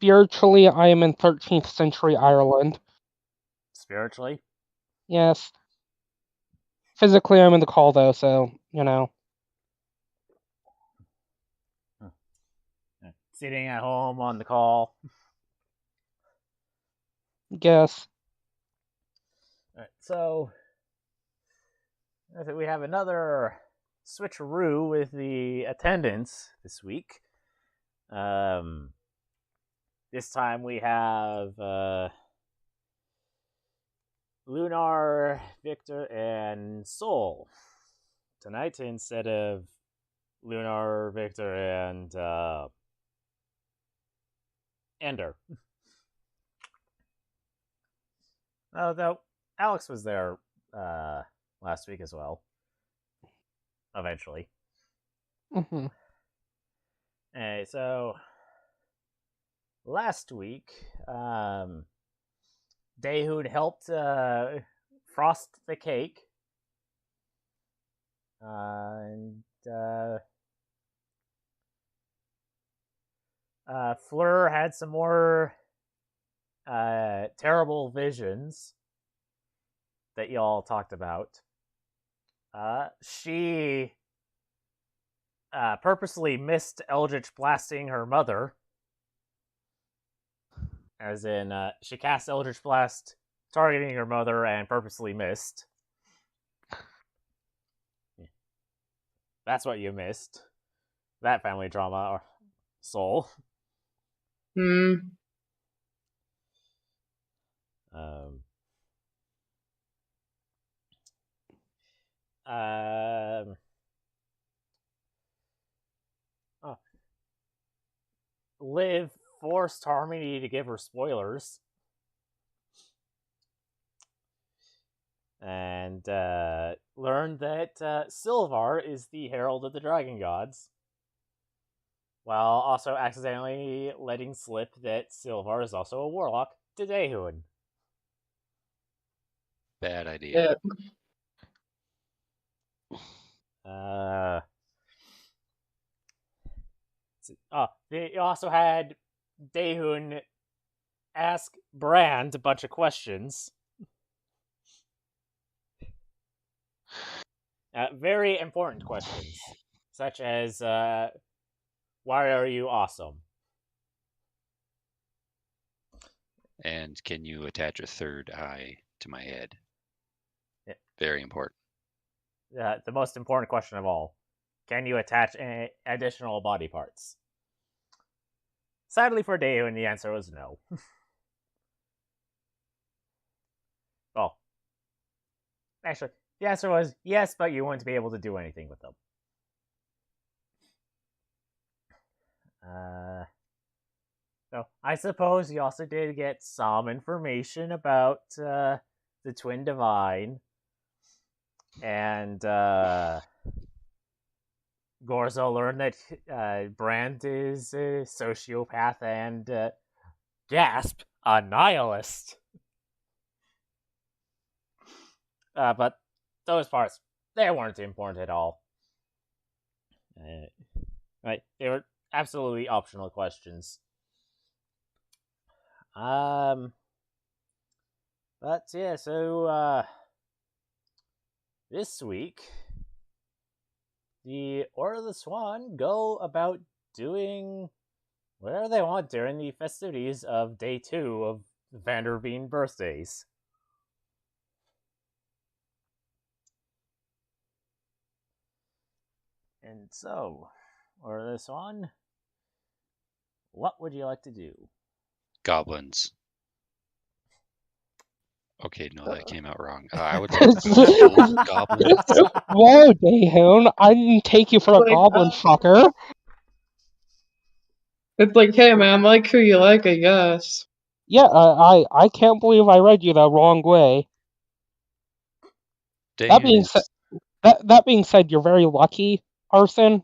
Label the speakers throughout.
Speaker 1: Spiritually, I am in 13th century Ireland.
Speaker 2: Spiritually?
Speaker 1: Yes. Physically, I'm in the call, though, so, you know.
Speaker 2: Sitting at home on the call.
Speaker 1: Guess.
Speaker 2: All right, so we have another switcheroo with the attendance this week. This time we have Lunar, Victor, and Soul tonight instead of Lunar, Victor, and Ender. Though Alex was there last week as well. Eventually.
Speaker 1: Mm-hmm.
Speaker 2: So last week, Daehoon helped frost the cake, and Fleur had some more terrible visions that y'all talked about. She purposely missed Eldritch blasting her mother. As in, she cast Eldritch Blast targeting her mother and purposely missed. That's what you missed. That family drama, or Soul. Liv forced Harmony to give her spoilers. And learned that Sylvar is the Herald of the Dragon Gods. While also accidentally letting slip that Sylvar is also a warlock to Daehoon.
Speaker 3: Bad idea.
Speaker 2: They also had Daehoon ask Brand a bunch of questions. Very important questions, such as, why are you awesome?
Speaker 3: And can you attach a third eye to my head?
Speaker 2: Yeah.
Speaker 3: Very important.
Speaker 2: The most important question of all. Can you attach additional body parts? Sadly for Daehoon, the answer was no. Well, actually, the answer was yes, but you wouldn't be able to do anything with them. So I suppose you also did get some information about the Twin Divine. And Gorzo learned that Brand is a sociopath and, gasp, a nihilist. But those parts, they weren't important at all. Right, they were absolutely optional questions. But yeah, so this week, the Order of the Swan go about doing whatever they want during the festivities of day 2 of Vanderveen birthdays. And so, Order of the Swan, what would you like to do?
Speaker 3: Goblins. Okay, no, that came out wrong. I would like to kill goblins.
Speaker 1: Whoa, Daehoon, I didn't take you for a goblin fucker.
Speaker 4: It's like, hey man, like who you like, I guess.
Speaker 1: Yeah, I can't believe I read you the wrong way. That being said, you're very lucky, Arson.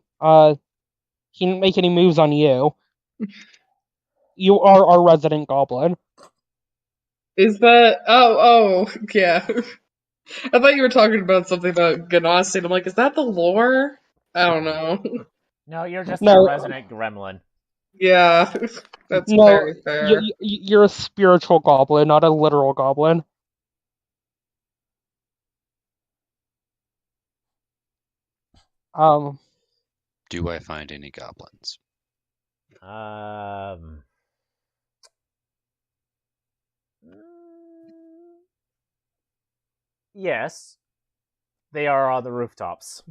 Speaker 1: He didn't make any moves on you. You are our resident goblin.
Speaker 4: Is that? Oh, yeah. I thought you were talking about something about Ganassi, and I'm like, is that the lore? I don't know.
Speaker 2: No, you're just a resident gremlin.
Speaker 4: Yeah, that's
Speaker 1: No,
Speaker 4: very fair.
Speaker 1: you're a spiritual goblin, not a literal goblin. Um,
Speaker 3: Do I find any goblins?
Speaker 2: Mm, yes, they are on the rooftops.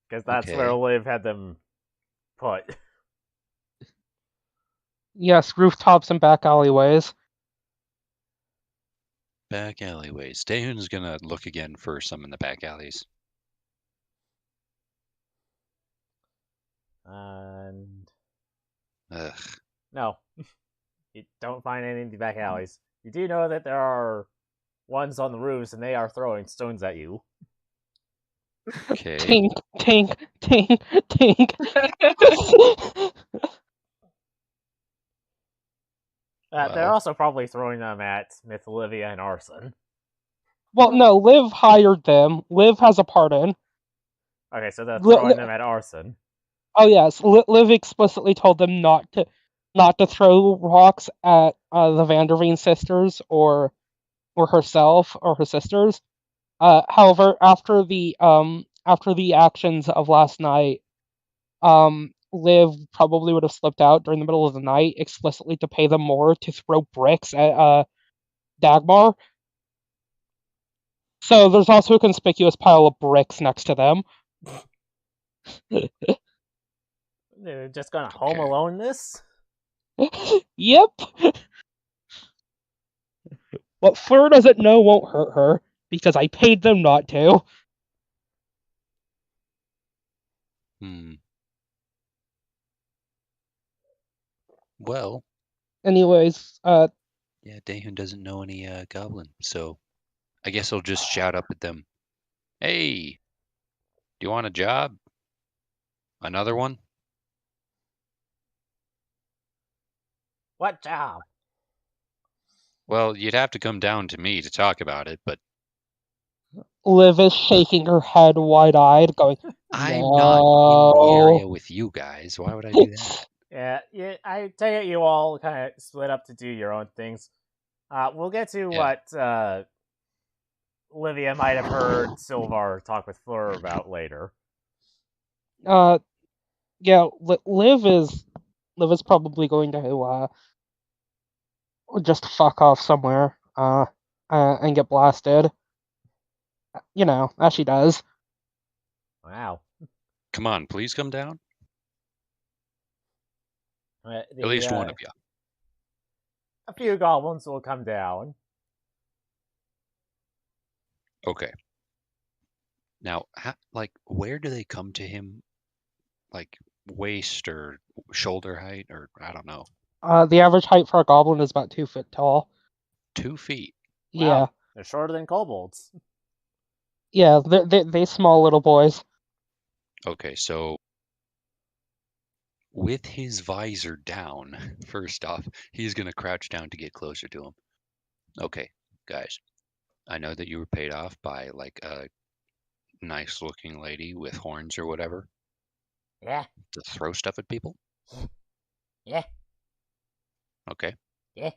Speaker 2: Because that's where
Speaker 3: Okay.
Speaker 2: Liv had them put.
Speaker 1: yes, rooftops and back alleyways.
Speaker 3: Back alleyways. Daehoon's gonna look again for some in the back alleys.
Speaker 2: And
Speaker 3: Ugh.
Speaker 2: no, you don't find any in the back alleys. You do know that there are ones on the roofs, and they are throwing stones at you.
Speaker 3: Okay.
Speaker 1: Tink, tink, tink, tink.
Speaker 2: They're
Speaker 3: Well.
Speaker 2: also probably throwing them at Myth Olivia and Arson.
Speaker 1: Well, no, Liv hired them. Liv has a pardon.
Speaker 2: Okay, so they're throwing them at Arson.
Speaker 1: Oh yes, Liv explicitly told them not to throw rocks at the Vanderveen sisters or herself or her sisters. However, after the actions of last night, Liv probably would have slipped out during the middle of the night explicitly to pay them more to throw bricks at Dagmar. So there's also a conspicuous pile of bricks next to them.
Speaker 2: They're just gonna Home
Speaker 3: Okay.
Speaker 2: Alone this?
Speaker 1: Yep. What Fleur doesn't know won't hurt her, because I paid them not to.
Speaker 3: Well,
Speaker 1: Anyways,
Speaker 3: yeah, Daehoon doesn't know any goblin, so I guess I'll just shout up at them. Hey, do you want a job? Another one?
Speaker 2: What job?
Speaker 3: Well, you'd have to come down to me to talk about it, but
Speaker 1: Liv is shaking her head wide-eyed, going,
Speaker 3: I'm not in the
Speaker 1: "No."
Speaker 3: area with you guys. Why would I do that?
Speaker 2: Yeah, I take it you all kind of split up to do your own things. We'll get to
Speaker 3: Yeah.
Speaker 2: what Olivia might have heard Sylvar talk with Fleur about later.
Speaker 1: Yeah, Liv is probably going to just fuck off somewhere, and get blasted. You know, as she does.
Speaker 2: Wow.
Speaker 3: Come on, please come down.
Speaker 2: At
Speaker 3: At least one of you.
Speaker 2: A few goblins will come down.
Speaker 3: Okay. Now, where do they come to him? Like waist or shoulder height, or I don't know.
Speaker 1: The average height for a goblin is about 2 feet tall.
Speaker 3: 2 feet.
Speaker 1: Yeah.
Speaker 2: Wow, they're shorter than kobolds.
Speaker 1: Yeah, they small little boys.
Speaker 3: Okay, so with his visor down, first off, he's gonna crouch down to get closer to him. Okay, guys, I know that you were paid off by like a nice looking lady with horns or whatever
Speaker 2: Yeah,
Speaker 3: to throw stuff at people.
Speaker 2: yeah,
Speaker 3: Okay.
Speaker 2: yeah.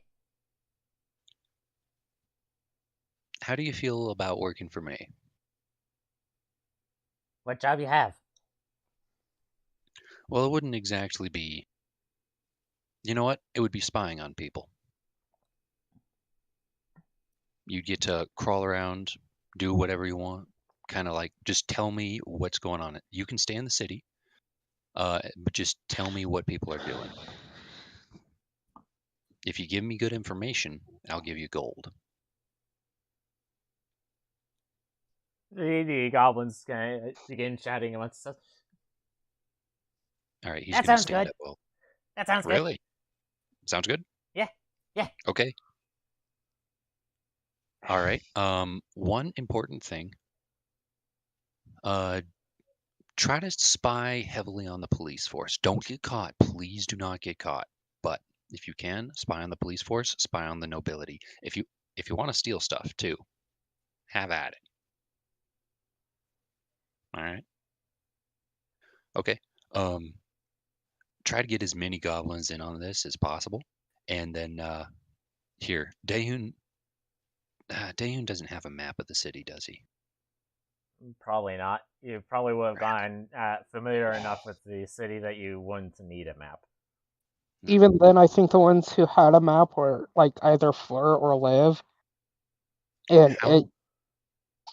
Speaker 3: How do you feel about working for me?
Speaker 2: What job you have?
Speaker 3: Well, it wouldn't exactly be. You know what? It would be spying on people. You'd get to crawl around, do whatever you want. Kind of like just tell me what's going on. You can stay in the city, but just tell me what people are doing. If you give me good information, I'll give you gold.
Speaker 2: The goblins kind of begin chatting amongst themselves.
Speaker 3: All right, he's
Speaker 2: That
Speaker 3: gonna
Speaker 2: sounds
Speaker 3: stand
Speaker 2: good.
Speaker 3: up. Well,
Speaker 2: That sounds good.
Speaker 3: really? Sounds good.
Speaker 2: Yeah, yeah.
Speaker 3: Okay. All right. One important thing. Try to spy heavily on the police force. Don't get caught. Please do not get caught. But if you can, spy on the police force, spy on the nobility. If you want to steal stuff too, have at it. All right. Okay. Try to get as many goblins in on this as possible, and then here, Daehoon. Daehoon doesn't have a map of the city, does he?
Speaker 2: Probably not. You probably would have gotten familiar enough with the city that you wouldn't need a map.
Speaker 1: Even then, I think the ones who had a map were like either Fleur or Liv, and
Speaker 3: How?
Speaker 1: it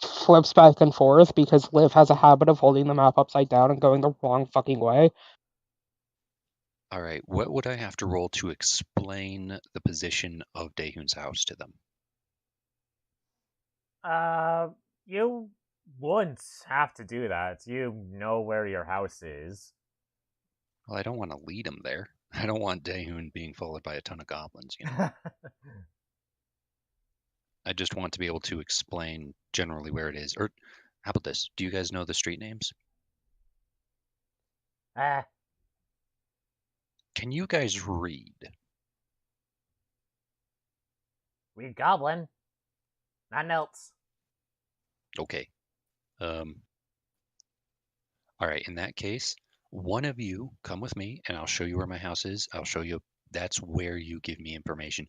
Speaker 1: flips back and forth because Liv has a habit of holding the map upside down and going the wrong fucking way.
Speaker 3: All right. What would I have to roll to explain the position of Daehoon's house to them?
Speaker 2: You wouldn't have to do that. You know where your house is.
Speaker 3: Well, I don't want to lead them there. I don't want Daehoon being followed by a ton of goblins, you know. I just want to be able to explain generally where it is. Or how about this? Do you guys know the street names?
Speaker 2: Ah,
Speaker 3: Can you guys read?
Speaker 2: we goblin. Nothing else.
Speaker 3: Okay. Um, all right. In that case, one of you come with me and I'll show you where my house is. I'll show you that's where you give me information.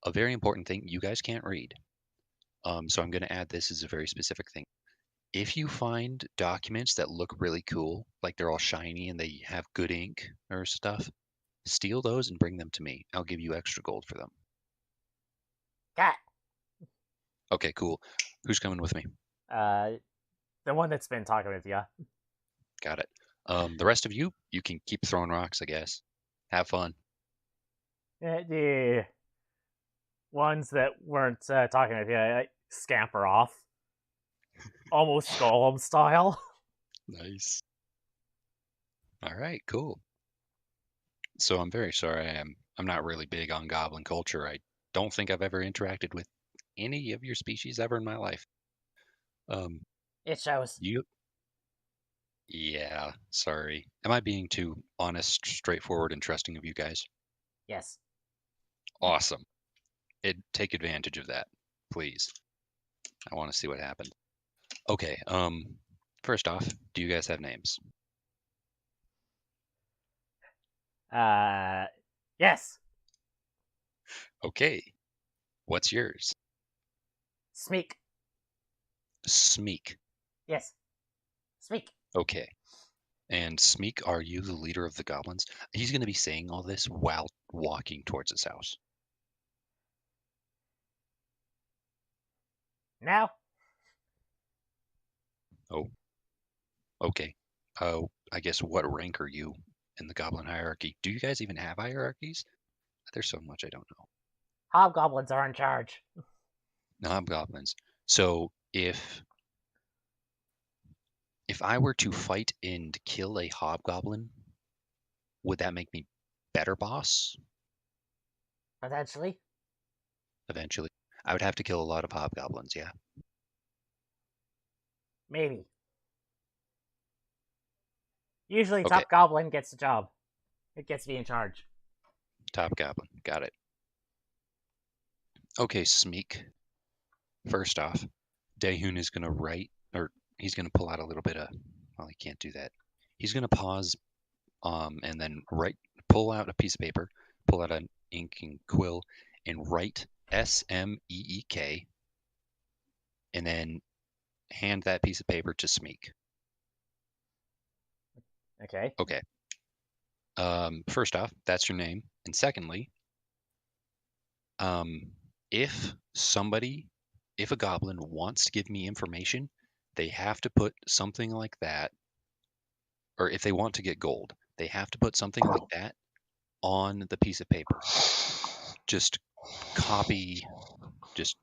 Speaker 3: A very important thing, you guys can't read. So I'm going to add this as a very specific thing. If you find documents that look really cool, like they're all shiny and they have good ink or stuff, steal those and bring them to me. I'll give you extra gold for them.
Speaker 2: Cat.
Speaker 3: Okay, cool. Who's coming with me?
Speaker 2: The one that's been talking with you.
Speaker 3: Got it. The rest of you, you can keep throwing rocks, I guess. Have fun.
Speaker 2: The ones that weren't talking with you scamper off, almost Golem style.
Speaker 3: Nice. All right, cool. So I'm very sorry. I'm not really big on goblin culture. I don't think I've ever interacted with any of your species ever in my life.
Speaker 2: It shows.
Speaker 3: You Yeah, sorry. Am I being too honest, straightforward, and trusting of you guys?
Speaker 2: Yes.
Speaker 3: Awesome. Take advantage of that, please. I want to see what happened. Okay, first off, do you guys have names?
Speaker 2: Yes.
Speaker 3: Okay. What's yours?
Speaker 2: Smeek.
Speaker 3: Smeek.
Speaker 2: Yes. Smeek.
Speaker 3: Okay. And Smeek, are you the leader of the goblins? He's going to be saying all this while walking towards his house.
Speaker 2: Now.
Speaker 3: Oh, okay. I guess what rank are you in the goblin hierarchy? Do you guys even have hierarchies? There's so much I don't know.
Speaker 2: Hobgoblins are in charge.
Speaker 3: Hobgoblins. So if I were to fight and kill a hobgoblin, would that make me better boss
Speaker 2: Potentially.
Speaker 3: eventually? I would have to kill a lot of hobgoblins, yeah.
Speaker 2: Maybe. Usually,
Speaker 3: Okay.
Speaker 2: top goblin gets the job. It gets to be in charge.
Speaker 3: Top goblin. Got it. Okay, Smeek. First off, Daehoon is going to write, or he's going to pull out a little bit of, well, he can't do that. He's going to pause and then pull out a piece of paper, pull out an ink and quill, and write SMEEK, and then hand that piece of paper to Smeek.
Speaker 2: Okay.
Speaker 3: Okay. First off, that's your name. And secondly, if a goblin wants to give me information, they have to put something like that, or if they want to get gold, they have to put something like that on the piece of paper. Just copy, just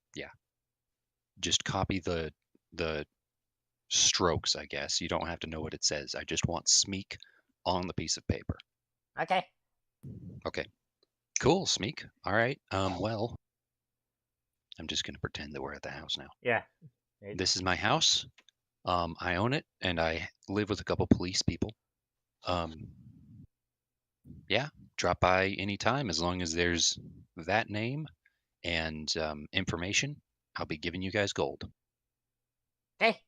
Speaker 3: copy the strokes, I guess. You don't have to know what it says. I just want Smeek on the piece of paper.
Speaker 2: Okay.
Speaker 3: Okay. Cool, Smeek. All right. Well, I'm just gonna pretend that we're at the house now.
Speaker 2: Yeah.
Speaker 3: This is my house. I own it, and I live with a couple police people. Yeah, drop by anytime as long as there's that name and information. I'll be giving you guys gold.
Speaker 2: Okay.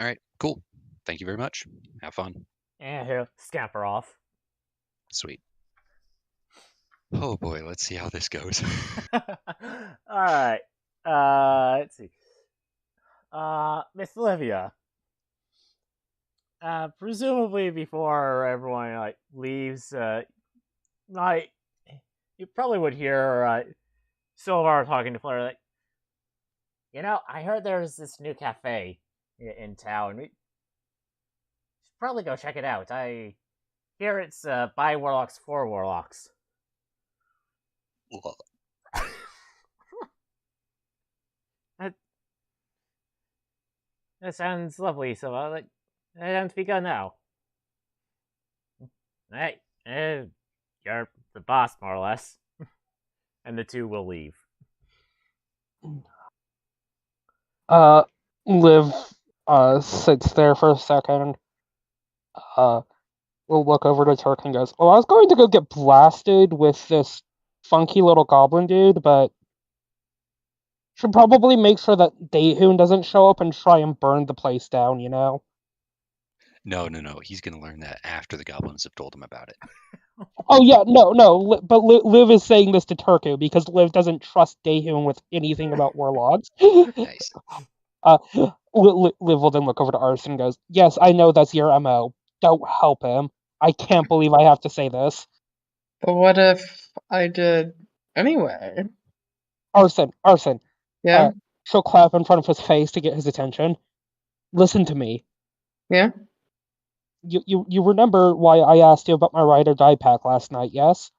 Speaker 3: All right, cool. thank you very much. Have fun.
Speaker 2: And he'll scamper off.
Speaker 3: Sweet. Oh boy, let's see how this goes.
Speaker 2: All right. Let's see. Miss Olivia. Presumably before everyone like leaves, like you probably would hear Silvar talking to Fleur like, I heard there's this new cafe in town. We should probably go check it out. I hear it's by warlocks for warlocks. That sounds lovely, so I don't speak on now. Hey, you're the boss, more or less. And the two will leave.
Speaker 1: Liv sits there for a second. We'll look over to Turk and goes, well, I was going to go get blasted with this funky little goblin dude, but should probably make sure that Daehoon doesn't show up and try and burn the place down,
Speaker 3: No. He's going to learn that after the goblins have told him about it.
Speaker 1: Oh, yeah, no. But Liv is saying this to Turku because Liv doesn't trust Daehoon with anything about warlocks.
Speaker 3: Nice.
Speaker 1: Liv will then look over to Arson and goes, yes, I know that's your MO. Don't help him. I can't believe I have to say this.
Speaker 4: But what if I did anyway?
Speaker 1: Arson.
Speaker 4: Yeah?
Speaker 1: She'll clap in front of his face to get his attention. Listen to me.
Speaker 4: Yeah?
Speaker 1: You remember why I asked you about my ride or die pack last night, yes?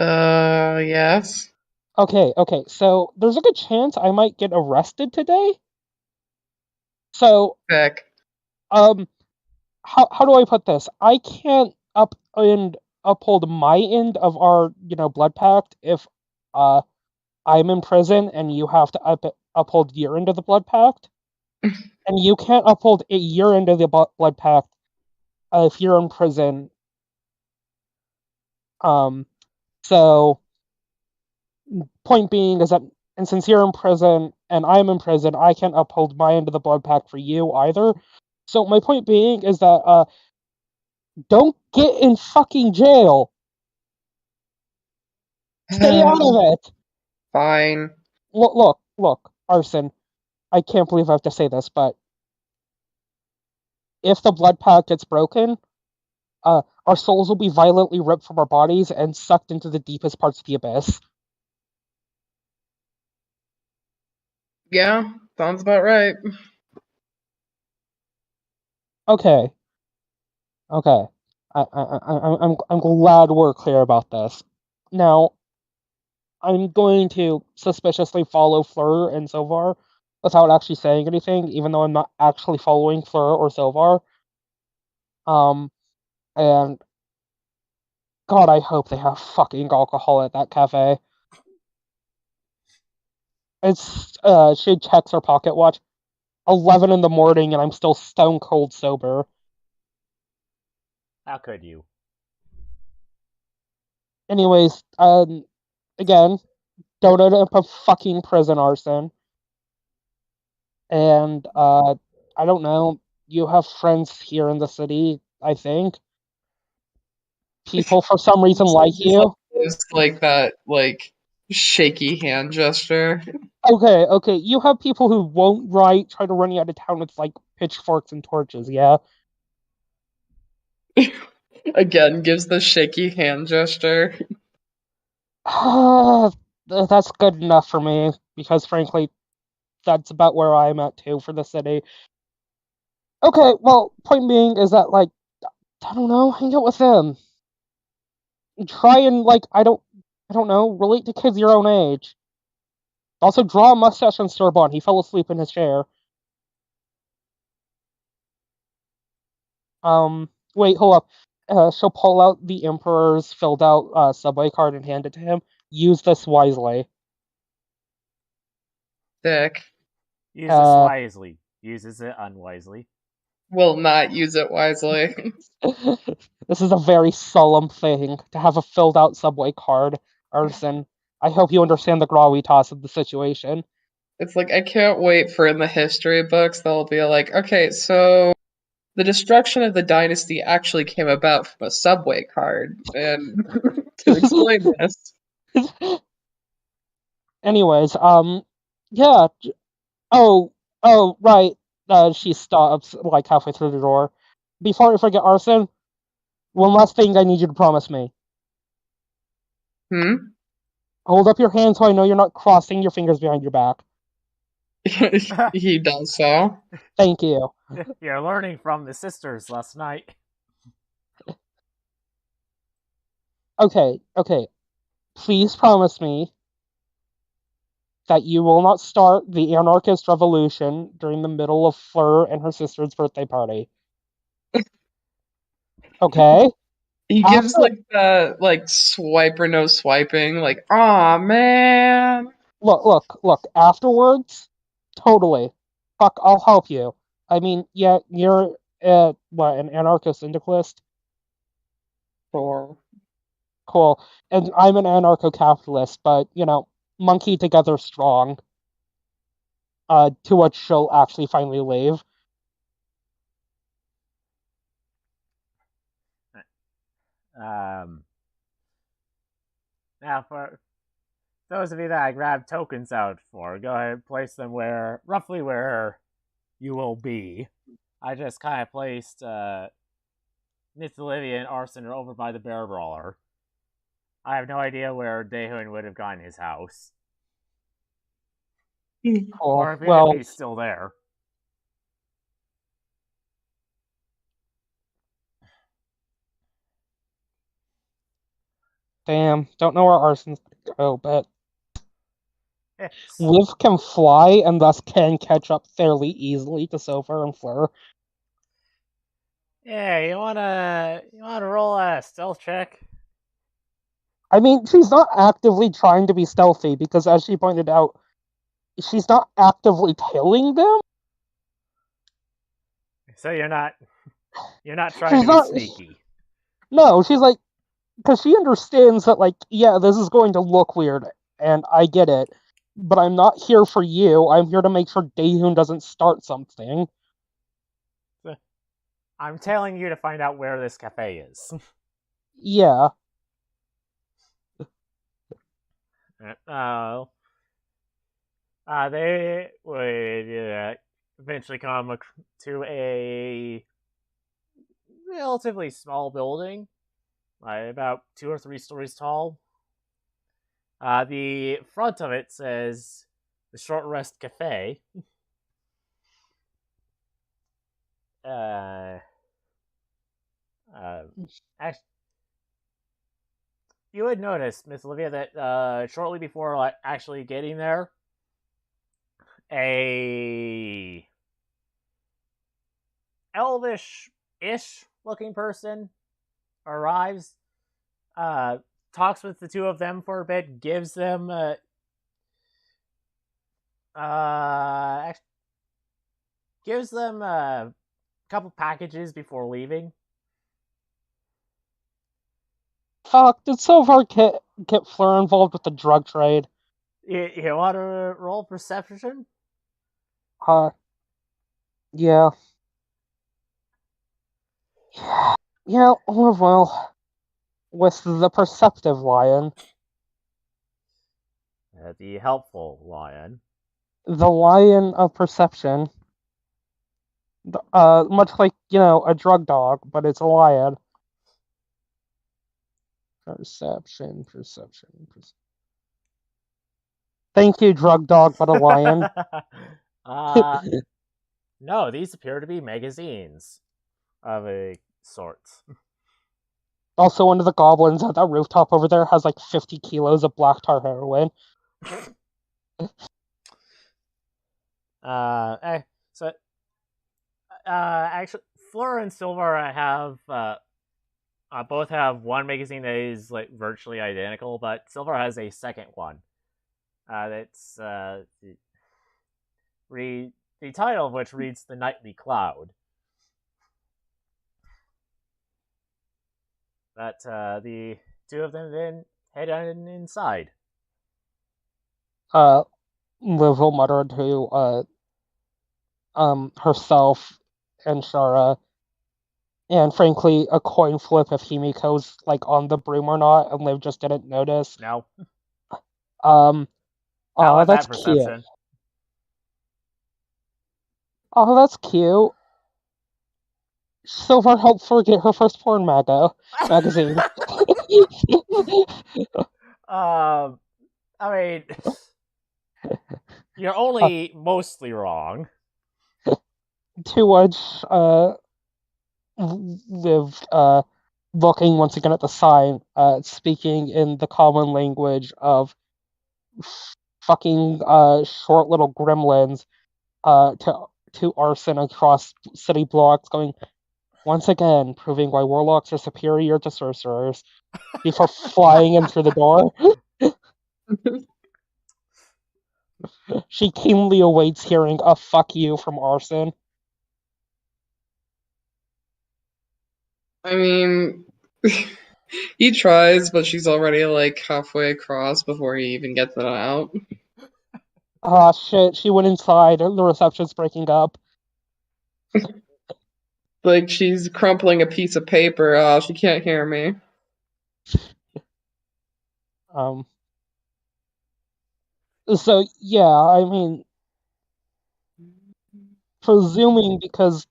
Speaker 4: Yes.
Speaker 1: Okay, so there's a good chance I might get arrested today. So,
Speaker 4: Sick.
Speaker 1: how do I put this? I can't uphold my end of our, blood pact if I'm in prison and you have to uphold your end of the blood pact. And you can't uphold your end of the blood pact if you're in prison. So, point being is that, and since you're in prison and I'm in prison, I can't uphold my end of the blood pact for you either. So my point being is that, don't get in fucking jail. Stay out of it.
Speaker 4: Fine.
Speaker 1: Look, Arson. I can't believe I have to say this, but if the blood pact gets broken, our souls will be violently ripped from our bodies and sucked into the deepest parts of the abyss.
Speaker 4: Yeah, sounds about right.
Speaker 1: Okay. I'm glad we're clear about this. Now, I'm going to suspiciously follow Fleur and Silvar without actually saying anything, even though I'm not actually following Fleur or Silvar. And God, I hope they have fucking alcohol at that cafe. She checks her pocket watch. 11 in the morning, and I'm still stone cold sober.
Speaker 2: How could you?
Speaker 1: Anyways, again, don't end up a fucking prison, Arson. And, I don't know, you have friends here in the city, I think. People, for some reason, like you.
Speaker 4: It's like that, shaky hand gesture.
Speaker 1: Okay, you have people who won't try to run you out of town with, pitchforks and torches, yeah?
Speaker 4: Again, gives the shaky hand gesture.
Speaker 1: That's good enough for me, because frankly, that's about where I'm at too for the city. Okay, well, point being is that, I don't know, hang out with them. Try and, I don't know, relate to kids your own age. Also, draw a mustache on Sturbon. He fell asleep in his chair. Wait, hold up. She'll pull out the Emperor's filled out subway card and hand it to him. Use this wisely.
Speaker 4: Dick.
Speaker 2: Use this wisely. Uses it unwisely.
Speaker 4: Will not use it wisely.
Speaker 1: This is a very solemn thing to have a filled out subway card, Arson. I hope you understand the gravitas of the situation.
Speaker 4: It's like I can't wait for in the history books they'll be like, okay, so the destruction of the dynasty actually came about from a subway card, and to explain this.
Speaker 1: Anyways, yeah. Oh, right. She stops like halfway through the door. Before I forget, Arson, one last thing I need you to promise me. Hold up your hand so I know you're not crossing your fingers behind your back.
Speaker 4: He does so.
Speaker 1: Thank you.
Speaker 2: You're learning from the sisters last night.
Speaker 1: Okay. Please promise me that you will not start the anarchist revolution during the middle of Fleur and her sister's birthday party. Okay?
Speaker 4: He gives like the swipe or no swiping, like, aw man.
Speaker 1: Look. Afterwards, totally. Fuck, I'll help you. I mean, yeah, you're an anarchist syndicalist?
Speaker 4: Sure.
Speaker 1: Cool. And I'm an anarcho-capitalist, but, monkey together strong. To which she'll actually finally leave.
Speaker 2: Now, for those of you that I grabbed tokens out for, go ahead and place them roughly where you will be. I just kind of placed Miss Olivia and Arson are over by the Bear Brawler. I have no idea where Dehun would have gotten his house.
Speaker 1: Cool.
Speaker 2: Or if he's still there.
Speaker 1: Damn, don't know where Arson's gonna go, but
Speaker 2: Yes.
Speaker 1: Liv can fly and thus can catch up fairly easily to Silver and Fleur.
Speaker 2: Yeah, you wanna roll a stealth check?
Speaker 1: I mean, she's not actively trying to be stealthy because, as she pointed out, she's not actively killing them.
Speaker 2: So you're not trying to be sneaky.
Speaker 1: No, she's like, because she understands that, like, yeah, this is going to look weird, and I get it, but I'm not here for you. I'm here to make sure Daehoon doesn't start something.
Speaker 2: I'm telling you to find out where this cafe is.
Speaker 1: Yeah.
Speaker 2: They would eventually come to a relatively small building, about 2 or 3 stories tall. The front of it says the Short Rest Cafe. Actually, you would notice, Miss Olivia, that shortly before actually getting there, a elvish-ish looking person arrives, talks with the two of them for a bit, gives them a couple packages before leaving.
Speaker 1: Fuck, did Silver get Fleur involved with the drug trade?
Speaker 2: You want to roll perception?
Speaker 1: Yeah. Yeah, well, with the perceptive lion.
Speaker 2: The helpful lion.
Speaker 1: The lion of perception. Much like, a drug dog, but it's a lion. Perception. Thank you, drug dog, but a lion.
Speaker 2: No, these appear to be magazines of a sort.
Speaker 1: Also, one of the goblins at that rooftop over there has like 50 kilos of black tar heroin.
Speaker 2: Actually, Fleur and Silver have both have one magazine that is like virtually identical, but Silver has a second one. That's the title of which reads "The Nightly Cloud." But the two of them then head on inside.
Speaker 1: Liv will mutter to herself and Shara, and frankly, a coin flip if Himiko's like on the broom or not, and Liv just didn't notice.
Speaker 2: No.
Speaker 1: Um,
Speaker 2: How was
Speaker 1: that's
Speaker 2: that
Speaker 1: cute.
Speaker 2: perception?
Speaker 1: Oh, that's cute. Silver helped her get her first porn magazine.
Speaker 2: I mean, you're only mostly wrong.
Speaker 1: To which Liv looking once again at the sign, speaking in the common language of fucking short little gremlins, to arson across city blocks, going once again proving why warlocks are superior to sorcerers, before flying in through the door. She keenly awaits hearing a "fuck you" from Arson.
Speaker 4: I mean, he tries, but she's already like halfway across before he even gets it out.
Speaker 1: Ah, shit, she went inside. The reception's breaking up.
Speaker 4: Like she's crumpling a piece of paper. Oh, she can't hear me.
Speaker 1: So, yeah, I mean, presuming because,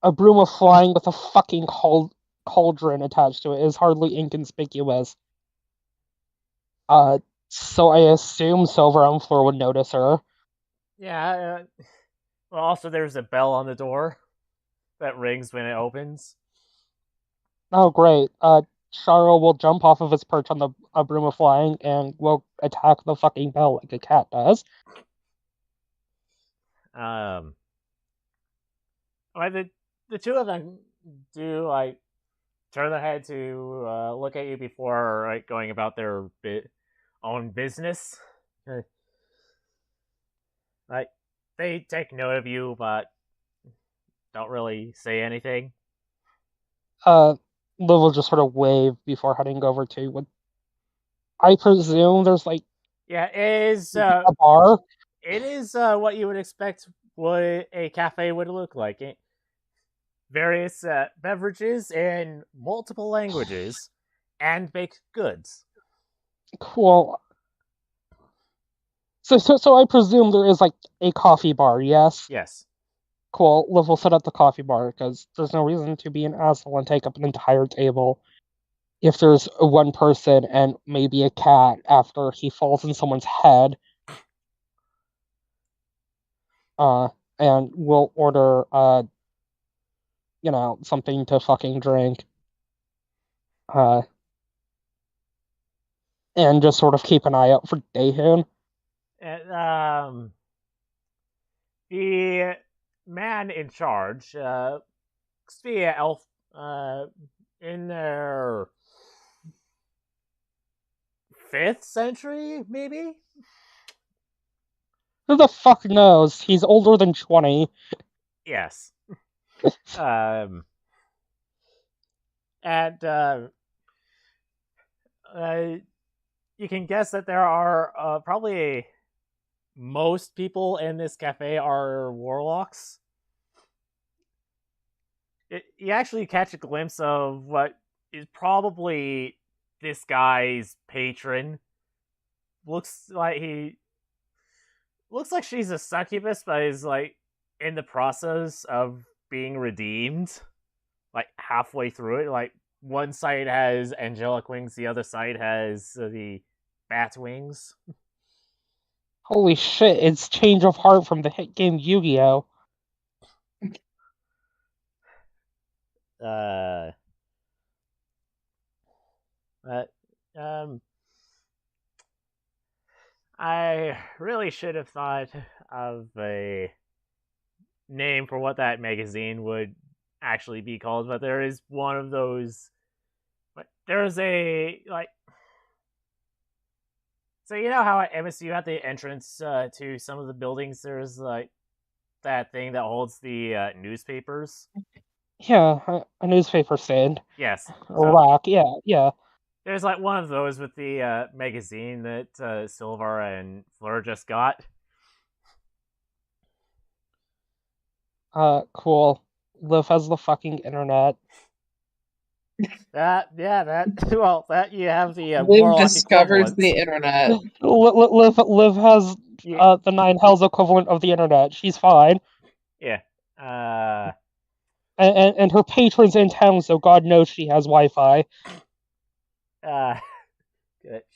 Speaker 1: a broom of flying with a fucking cauldron attached to it is hardly inconspicuous. So I assume Silver on floor would notice her.
Speaker 2: Yeah. Well, also there's a bell on the door that rings when it opens.
Speaker 1: Oh, great. Sharo will jump off of his perch on the broom of flying and will attack the fucking bell like a cat does.
Speaker 2: Well, the two of them do like turn their head to look at you before like going about their own business. Like they take note of you, but don't really say anything.
Speaker 1: Liv will just sort of wave before heading over to what I presume there's like
Speaker 2: Yeah, it is
Speaker 1: a bar.
Speaker 2: it is what you would expect what a cafe would look like. Various beverages in multiple languages and baked goods.
Speaker 1: Cool. So I presume there is like a coffee bar, yes?
Speaker 2: Yes.
Speaker 1: Cool. Liv will set up the coffee bar because there's no reason to be an asshole and take up an entire table if there's one person and maybe a cat after he falls in someone's head. And we'll order something to fucking drink. And just sort of keep an eye out for Daehoon.
Speaker 2: And, the man in charge, looks to be an elf, in their 5th century, maybe?
Speaker 1: Who the fuck knows? He's older than 20.
Speaker 2: Yes. And you can guess that there are probably most people in this cafe are warlocks. You actually catch a glimpse of what is probably this guy's patron. Looks like she's a succubus, but is like in the process of being redeemed. Like halfway through it, like one side has angelic wings, the other side has the bat wings.
Speaker 1: Holy shit, it's Change of Heart from the hit game Yu-Gi-Oh!
Speaker 2: But I really should have thought of a name for what that magazine would actually be called, but there is one of those. But there's a like. So you know how at MSU at the entrance to some of the buildings, there's like that thing that holds the newspapers.
Speaker 1: Yeah, a newspaper stand.
Speaker 2: Yes.
Speaker 1: A rack, yeah.
Speaker 2: There's like one of those with the magazine that Silver and Fleur just got.
Speaker 1: Cool. Liv has the fucking internet.
Speaker 2: That well, that you have the
Speaker 4: Liv
Speaker 2: warlock
Speaker 4: discovers
Speaker 2: equivalent.
Speaker 4: the internet.
Speaker 1: Liv has
Speaker 2: Yeah,
Speaker 1: the Nine Hells equivalent of the internet. She's fine.
Speaker 2: yeah.
Speaker 1: And her patron's in town, so God knows she has Wi-Fi.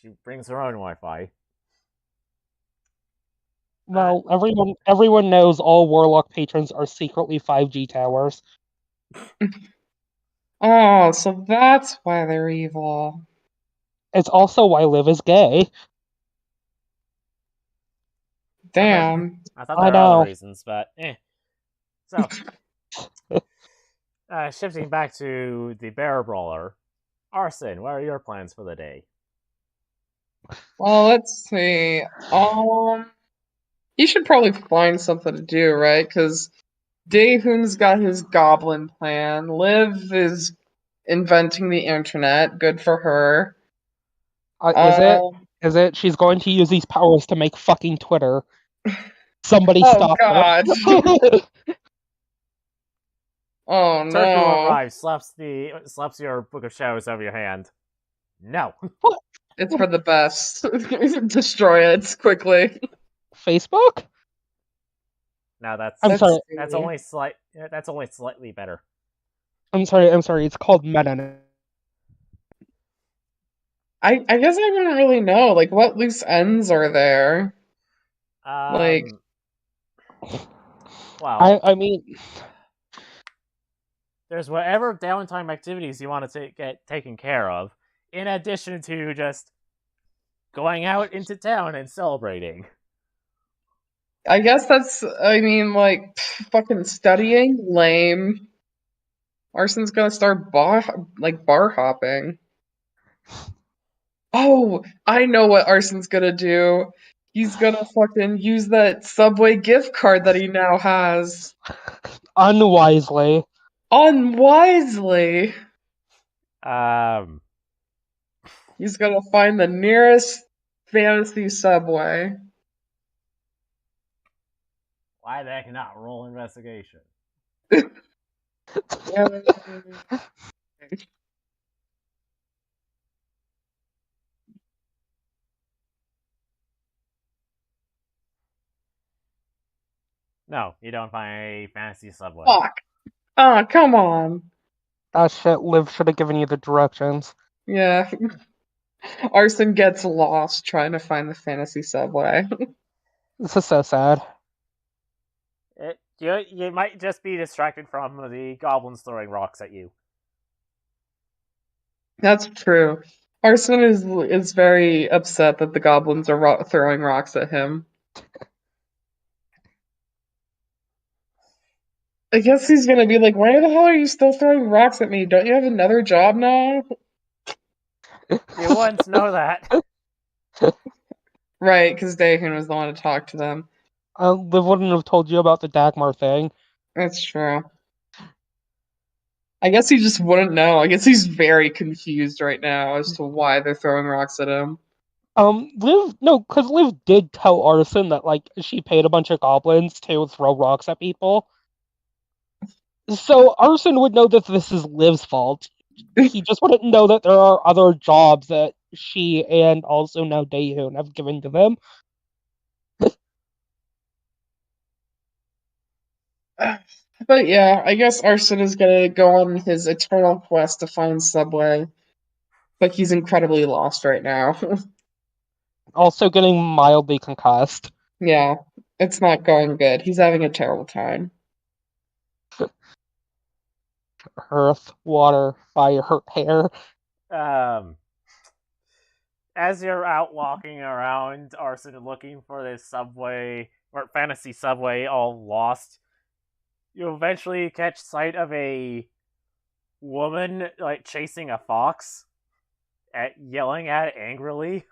Speaker 2: She brings her own Wi-Fi.
Speaker 1: Well, everyone knows all Warlock patrons are secretly 5G towers.
Speaker 4: Oh, so that's why they're evil.
Speaker 1: It's also why Liv is gay.
Speaker 4: Damn.
Speaker 2: I thought
Speaker 1: I
Speaker 2: there were other
Speaker 1: know.
Speaker 2: reasons, but So, shifting back to the bear brawler, Arson, what are your plans for the day?
Speaker 4: Well, let's see. He should probably find something to do, right? Because Daehoon's got his goblin plan. Liv is inventing the internet. Good for her.
Speaker 1: Is it?
Speaker 4: Uh,
Speaker 1: Is it? She's going to use these powers to make fucking Twitter. Somebody
Speaker 4: oh
Speaker 1: stop her.
Speaker 4: God. Oh
Speaker 2: Turku
Speaker 4: no.
Speaker 2: arrives, slaps your book of shadows over your hand. No.
Speaker 4: It's for the best. Destroy it quickly.
Speaker 1: Facebook?
Speaker 2: No, that's
Speaker 1: I'm
Speaker 4: Let's
Speaker 1: sorry.
Speaker 4: see.
Speaker 2: that's only slightly better.
Speaker 1: I'm sorry. It's called Meta.
Speaker 4: I guess I don't really know. Like, what loose ends are there? Like,
Speaker 2: Well,
Speaker 1: I mean,
Speaker 2: there's whatever downtime activities you want to get taken care of, in addition to just going out into town and celebrating.
Speaker 4: I guess I mean, like, fucking studying? Lame. Arson's gonna start bar hopping. Oh, I know what Arson's gonna do. He's gonna fucking use that Subway gift card that he now has.
Speaker 1: unwisely.
Speaker 4: Unwisely.
Speaker 2: Um,
Speaker 4: He's gonna find the nearest fantasy Subway.
Speaker 2: why the heck not roll investigation?
Speaker 4: Yeah.
Speaker 2: No, you don't find a fantasy subway.
Speaker 4: Fuck. Oh, come on.
Speaker 1: That shit, Liv should have given you the directions.
Speaker 4: Yeah. Arson gets lost trying to find the fantasy Subway.
Speaker 1: This is so sad.
Speaker 2: You might just be distracted from the goblins throwing rocks at you.
Speaker 4: That's true. Arson is very upset that the goblins are throwing rocks at him. I guess he's gonna be like, why the hell are you still throwing rocks at me? Don't you have another job now?
Speaker 2: You wouldn't know that.
Speaker 4: Right, because Daehoon was the one to talk to them.
Speaker 1: Liv wouldn't have told you about the Dagmar thing.
Speaker 4: That's true. I guess he just wouldn't know. I guess he's very confused right now as to why they're throwing rocks at him.
Speaker 1: Because Liv did tell Arson that, like, she paid a bunch of goblins to throw rocks at people. So Arson would know that this is Liv's fault. He just wouldn't know that there are other jobs that she and also now Daehoon have given to them.
Speaker 4: But yeah, I guess Arson is gonna go on his eternal quest to find Subway. But he's incredibly lost right now.
Speaker 1: Also getting mildly concussed.
Speaker 4: Yeah, it's not going good. He's having a terrible time.
Speaker 1: Earth, water, fire, hair.
Speaker 2: As you're out walking around Arson looking for this subway or fantasy subway all lost, you eventually catch sight of a woman like chasing a fox, yelling at it angrily.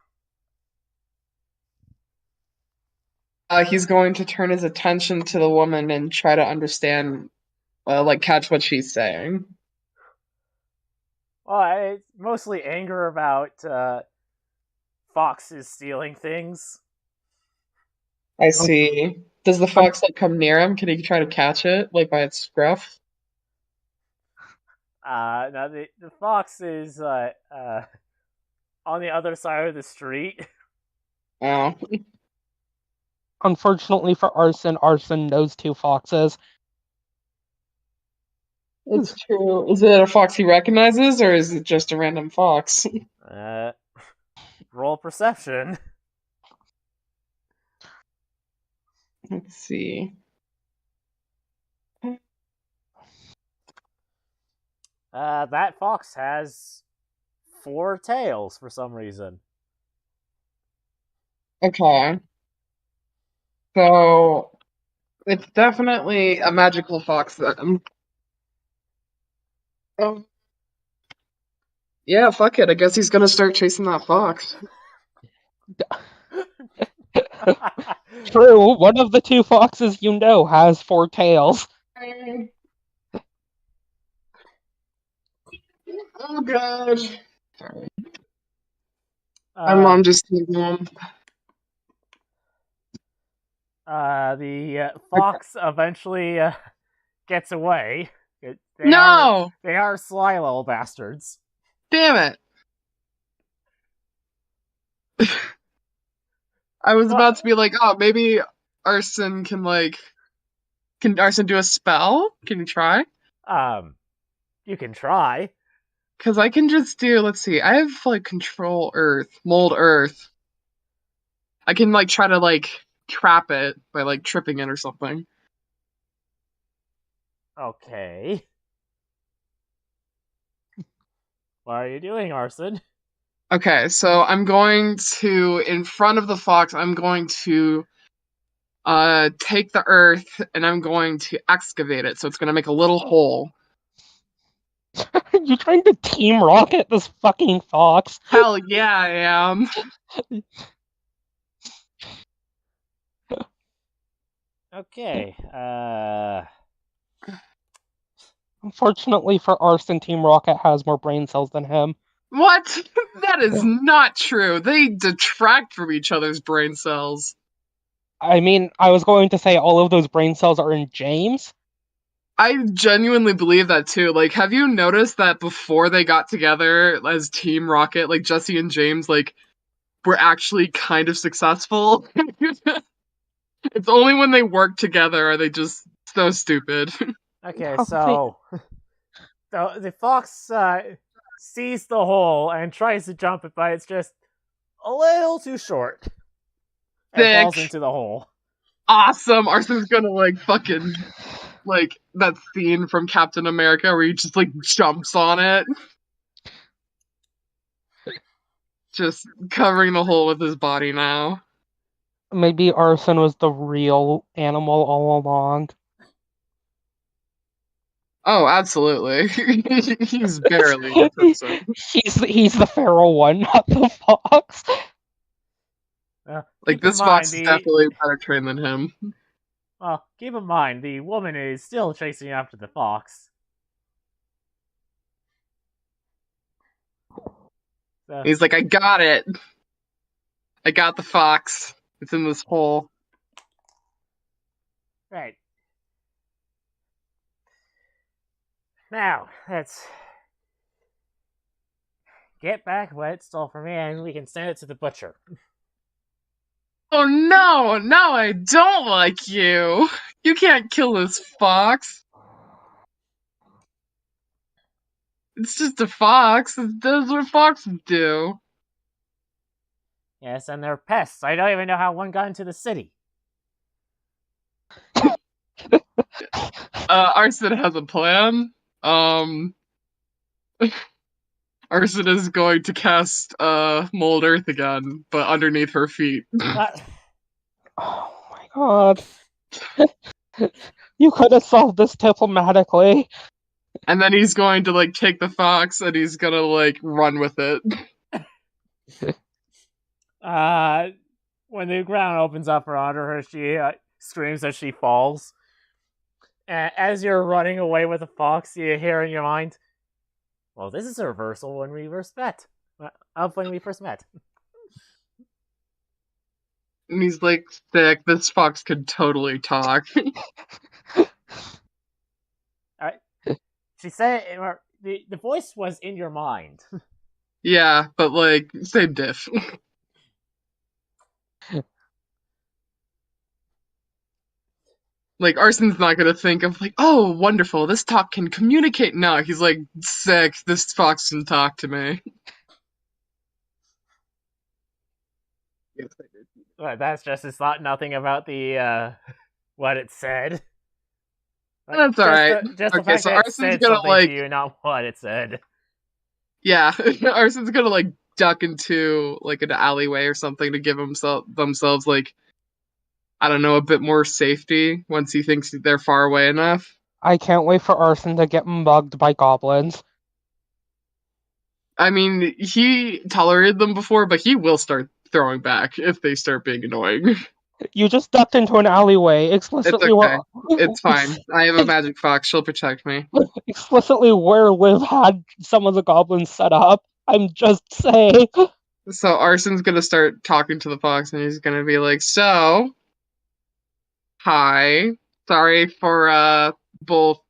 Speaker 4: He's going to turn his attention to the woman and try to understand, like, catch what she's saying.
Speaker 2: Well, it's mostly anger about foxes stealing things.
Speaker 4: I see. Does the fox like come near him? Can he try to catch it, like by its scruff?
Speaker 2: Now the fox is on the other side of the street.
Speaker 4: Oh,
Speaker 1: Unfortunately for Arson knows two foxes.
Speaker 4: it's true. Is it a fox he recognizes, or is it just a random fox?
Speaker 2: Roll perception.
Speaker 4: Let's see.
Speaker 2: That fox has 4 tails for some reason.
Speaker 4: Okay. So it's definitely a magical fox then. Um, yeah, fuck it. I guess he's gonna start chasing that fox.
Speaker 1: True, one of the two foxes has 4 tails.
Speaker 4: Oh god. Sorry. I'm just thinking him.
Speaker 2: The fox eventually gets away.
Speaker 4: No!
Speaker 2: They are sly little bastards.
Speaker 4: Damn it. I was about to be like, oh, maybe Arson can Arson do a spell? Can you try?
Speaker 2: You can try.
Speaker 4: Because I can just do, let's see, I have like control earth, mold earth. I can like try to like trap it by like tripping it or something.
Speaker 2: Okay. What are you doing, Arson?
Speaker 4: Okay, so I'm going to, in front of the fox, I'm going to take the earth and I'm going to excavate it. So it's going to make a little hole.
Speaker 1: You trying to Team Rocket this fucking fox?
Speaker 4: Hell yeah, I am.
Speaker 2: Okay.
Speaker 1: Unfortunately for Arson, Team Rocket has more brain cells than him.
Speaker 4: What? That is not true. They detract from each other's brain cells.
Speaker 1: I mean, I was going to say all of those brain cells are in James.
Speaker 4: I genuinely believe that too. Like, have you noticed that before they got together as Team Rocket, like Jesse and James, like, were actually kind of successful? It's only when they work together are they just so stupid.
Speaker 2: Okay, so the fox sees the hole and tries to jump it, but it's just a little too short. And falls into the hole.
Speaker 4: Awesome. Arson's gonna like fucking like that scene from Captain America where he just like jumps on it. Just covering the hole with his body now.
Speaker 1: Maybe Arson was the real animal all along.
Speaker 4: Oh, absolutely. He's barely the person.
Speaker 1: He's the feral one, not the fox.
Speaker 4: Like, this fox is definitely better trained than him.
Speaker 2: Well, keep in mind, the woman is still chasing after the fox. So,
Speaker 4: He's like, I got it. I got the fox. It's in this hole.
Speaker 2: right. Now, let's get back what it stole from me and we can send it to the butcher.
Speaker 4: Oh no, now I don't like you. You can't kill this fox. It's just a fox. It does what foxes do.
Speaker 2: Yes, and they're pests. I don't even know how one got into the city.
Speaker 4: Arson has a plan. Arson is going to cast Mold Earth again, but underneath her feet.
Speaker 1: Oh my god. You could have solved this diplomatically.
Speaker 4: And then he's going to like take the fox and he's gonna like run with it.
Speaker 2: When the ground opens up around her, she screams as she falls. And as you're running away with the fox, you hear in your mind, Well, this is a reversal when we first met. Of when we first met.
Speaker 4: And he's like, sick, this fox could totally talk.
Speaker 2: Alright. She said the voice was in your mind.
Speaker 4: Yeah, but like, same diff. Like, Arson's not gonna think of like, oh, wonderful, this talk can communicate. No, he's like, sick, this fox can talk to me. Yes, I did.
Speaker 2: But that's just, it's not nothing about the, what it said. Like,
Speaker 4: That's alright.
Speaker 2: Just the
Speaker 4: Okay,
Speaker 2: fact
Speaker 4: so
Speaker 2: that it
Speaker 4: Arson's
Speaker 2: said
Speaker 4: gonna
Speaker 2: something
Speaker 4: like,
Speaker 2: to you, not what it said.
Speaker 4: yeah, Arson's gonna like duck into like an alleyway or something to give themselves like, I don't know, a bit more safety once he thinks they're far away enough.
Speaker 1: I can't wait for Arson to get mugged by goblins.
Speaker 4: I mean, he tolerated them before, but he will start throwing back if they start being annoying.
Speaker 1: You just ducked into an alleyway,
Speaker 4: It's
Speaker 1: explicitly
Speaker 4: okay. It's fine. I have a magic fox. She'll protect me.
Speaker 1: explicitly where Liv had some of the goblins set up. I'm just saying.
Speaker 4: So Arson's gonna start talking to the fox, and he's gonna be like, "So, hi. Sorry for both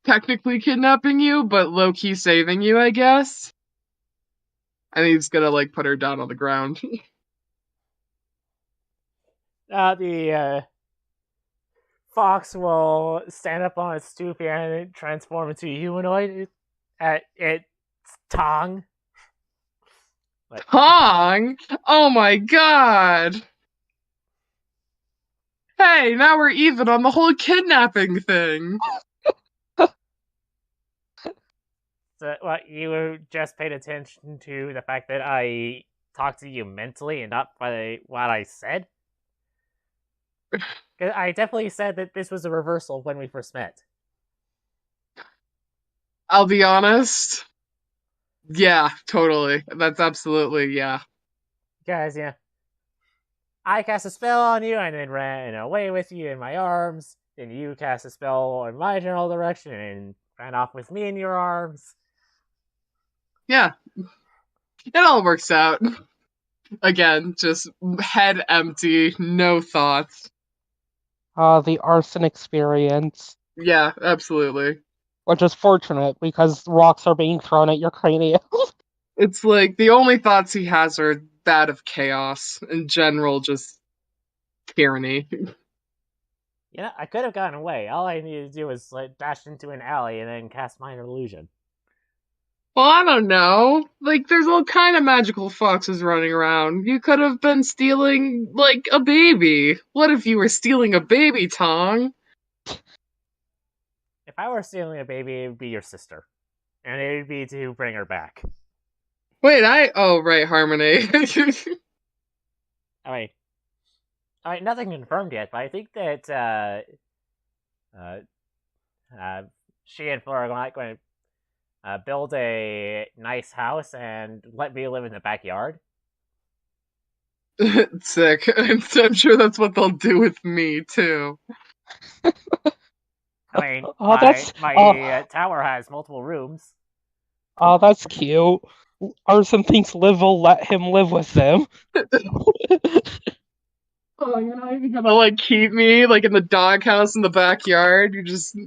Speaker 4: technically kidnapping you, but low key saving you, I guess." And he's gonna like put her down on the ground.
Speaker 2: The fox will stand up on its stoop and transform into a humanoid at its tongue. Like,
Speaker 4: Tong! Oh my god! Hey, now we're even on the whole kidnapping thing.
Speaker 2: so, what, you just paid attention to the fact that I talked to you mentally and not by what I said? 'Cause I definitely said that this was a reversal when we first met.
Speaker 4: I'll be honest. Yeah, totally. That's absolutely, yeah.
Speaker 2: Guys, yeah. I cast a spell on you and then ran away with you in my arms. Then you cast a spell in my general direction and ran off with me in your arms.
Speaker 4: Yeah. It all works out. Again, just head empty, no thoughts.
Speaker 1: The Arson experience.
Speaker 4: Yeah, absolutely.
Speaker 1: Which is fortunate because rocks are being thrown at your cranium.
Speaker 4: It's like the only thoughts he has are that of chaos. In general, just tyranny.
Speaker 2: You know, I could have gotten away. All I needed to do was like dash into an alley and then cast minor illusion.
Speaker 4: Well, I don't know. Like, there's all kind of magical foxes running around. You could have been stealing, like, a baby. What if you were stealing a baby, Tong?
Speaker 2: If I were stealing a baby, it would be your sister. And it would be to bring her back.
Speaker 4: Wait, oh, right, Harmony.
Speaker 2: I mean, nothing confirmed yet, but I think that she and Flora are going to build a nice house and let me live in the backyard.
Speaker 4: Sick. I'm sure that's what they'll do with me, too.
Speaker 2: I mean,
Speaker 1: Oh,
Speaker 2: my tower has multiple rooms.
Speaker 1: Oh, that's cute. Arson thinks Liv will let him live with them.
Speaker 4: Oh, you're not even gonna, like, keep me, like, in the doghouse in the backyard? You just...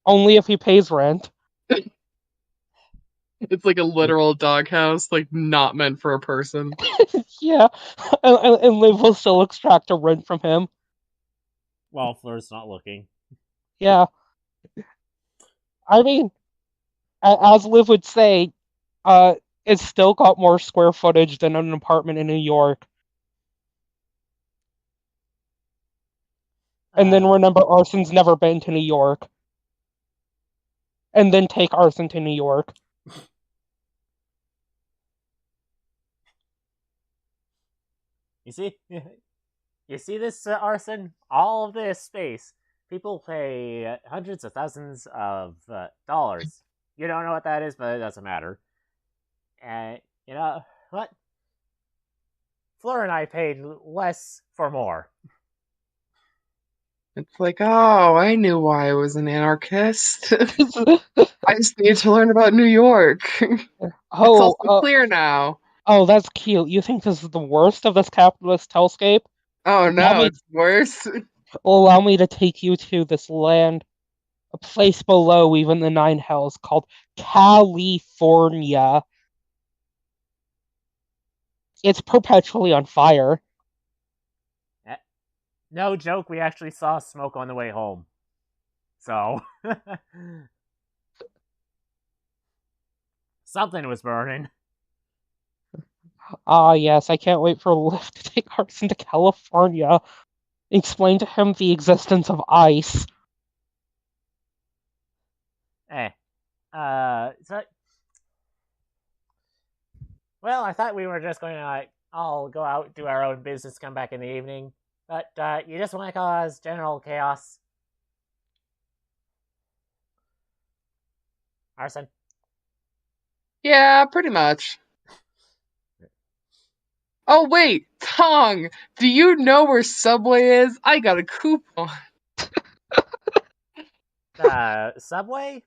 Speaker 1: Only if he pays rent.
Speaker 4: It's like a literal doghouse, like, not meant for a person.
Speaker 1: Yeah. And Liv will still extract a rent from him.
Speaker 2: While Flora's not looking.
Speaker 1: Yeah. I mean, as Liv would say, it's still got more square footage than an apartment in New York. And then remember, Arson's never been to New York. And then take Arson to New York.
Speaker 2: You see this, Arson? All of this space. People pay hundreds of thousands of dollars. You don't know what that is, but it doesn't matter. And you know what? Flora and I paid less for more.
Speaker 4: It's like, oh, I knew why I was an anarchist. I just need to learn about New York. It's
Speaker 1: oh,
Speaker 4: also clear now.
Speaker 1: oh, that's cute. You think this is the worst of this capitalist hellscape?
Speaker 4: Oh
Speaker 1: Allow
Speaker 4: no,
Speaker 1: me,
Speaker 4: it's worse.
Speaker 1: allow me to take you to this land, a place below even the nine hells called California. It's perpetually on fire.
Speaker 2: No joke, we actually saw smoke on the way home. So. Something was burning.
Speaker 1: Ah, yes, I can't wait for Liv to take Arts into California. Explain to him the existence of ice.
Speaker 2: Eh. So. Well, I thought we were just going to, all go out, do our own business, come back in the evening. But, you just want to cause general chaos. Arson?
Speaker 4: Yeah, pretty much. Oh wait, Tong, do you know where Subway is? I got a coupon.
Speaker 2: Subway?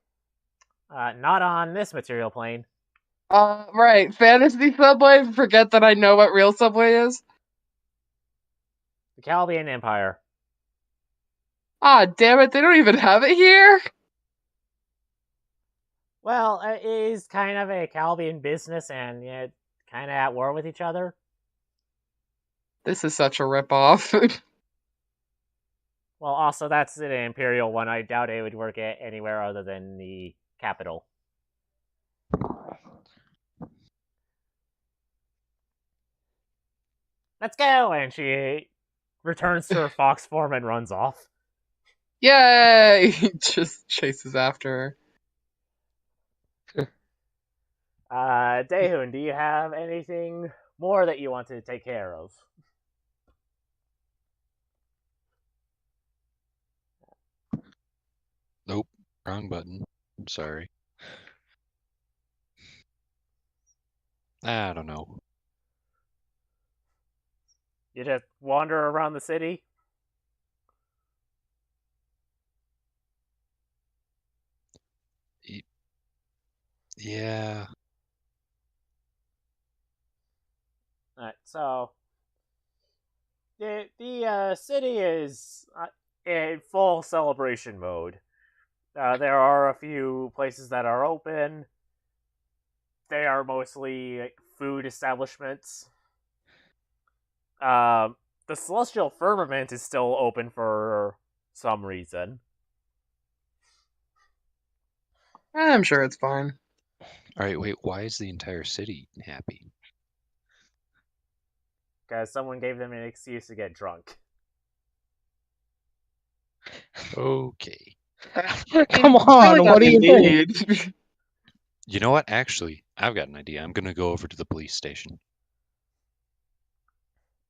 Speaker 2: Not on this material plane.
Speaker 4: Right, Fantasy Subway? Forget that I know what real Subway is?
Speaker 2: The Calbian Empire.
Speaker 4: Ah, damn it, they don't even have it here?
Speaker 2: Well, it is kind of a Calbian business, and kind of at war with each other.
Speaker 4: This is such a ripoff.
Speaker 2: Well, also, that's an Imperial one. I doubt it would work anywhere other than the capital. Let's go! And she returns to her fox form and runs off.
Speaker 4: Yay! He just chases after her.
Speaker 2: Daehun, do you have anything more that you want to take care of?
Speaker 3: Nope, wrong button. Sorry. I don't know.
Speaker 2: You just wander around the city?
Speaker 3: Yeah.
Speaker 2: Alright, so the city is in full celebration mode. There are a few places that are open. They are mostly food establishments. The Celestial Firmament is still open for some reason.
Speaker 4: I'm sure it's fine.
Speaker 3: All right, wait. Why is the entire city happy?
Speaker 2: Because someone gave them an excuse to get drunk.
Speaker 3: Okay.
Speaker 1: Come
Speaker 4: It's
Speaker 1: on,
Speaker 4: really
Speaker 1: what do
Speaker 4: all
Speaker 1: you think?
Speaker 4: need.
Speaker 3: You know what? Actually, I've got an idea. I'm gonna go over to the police station.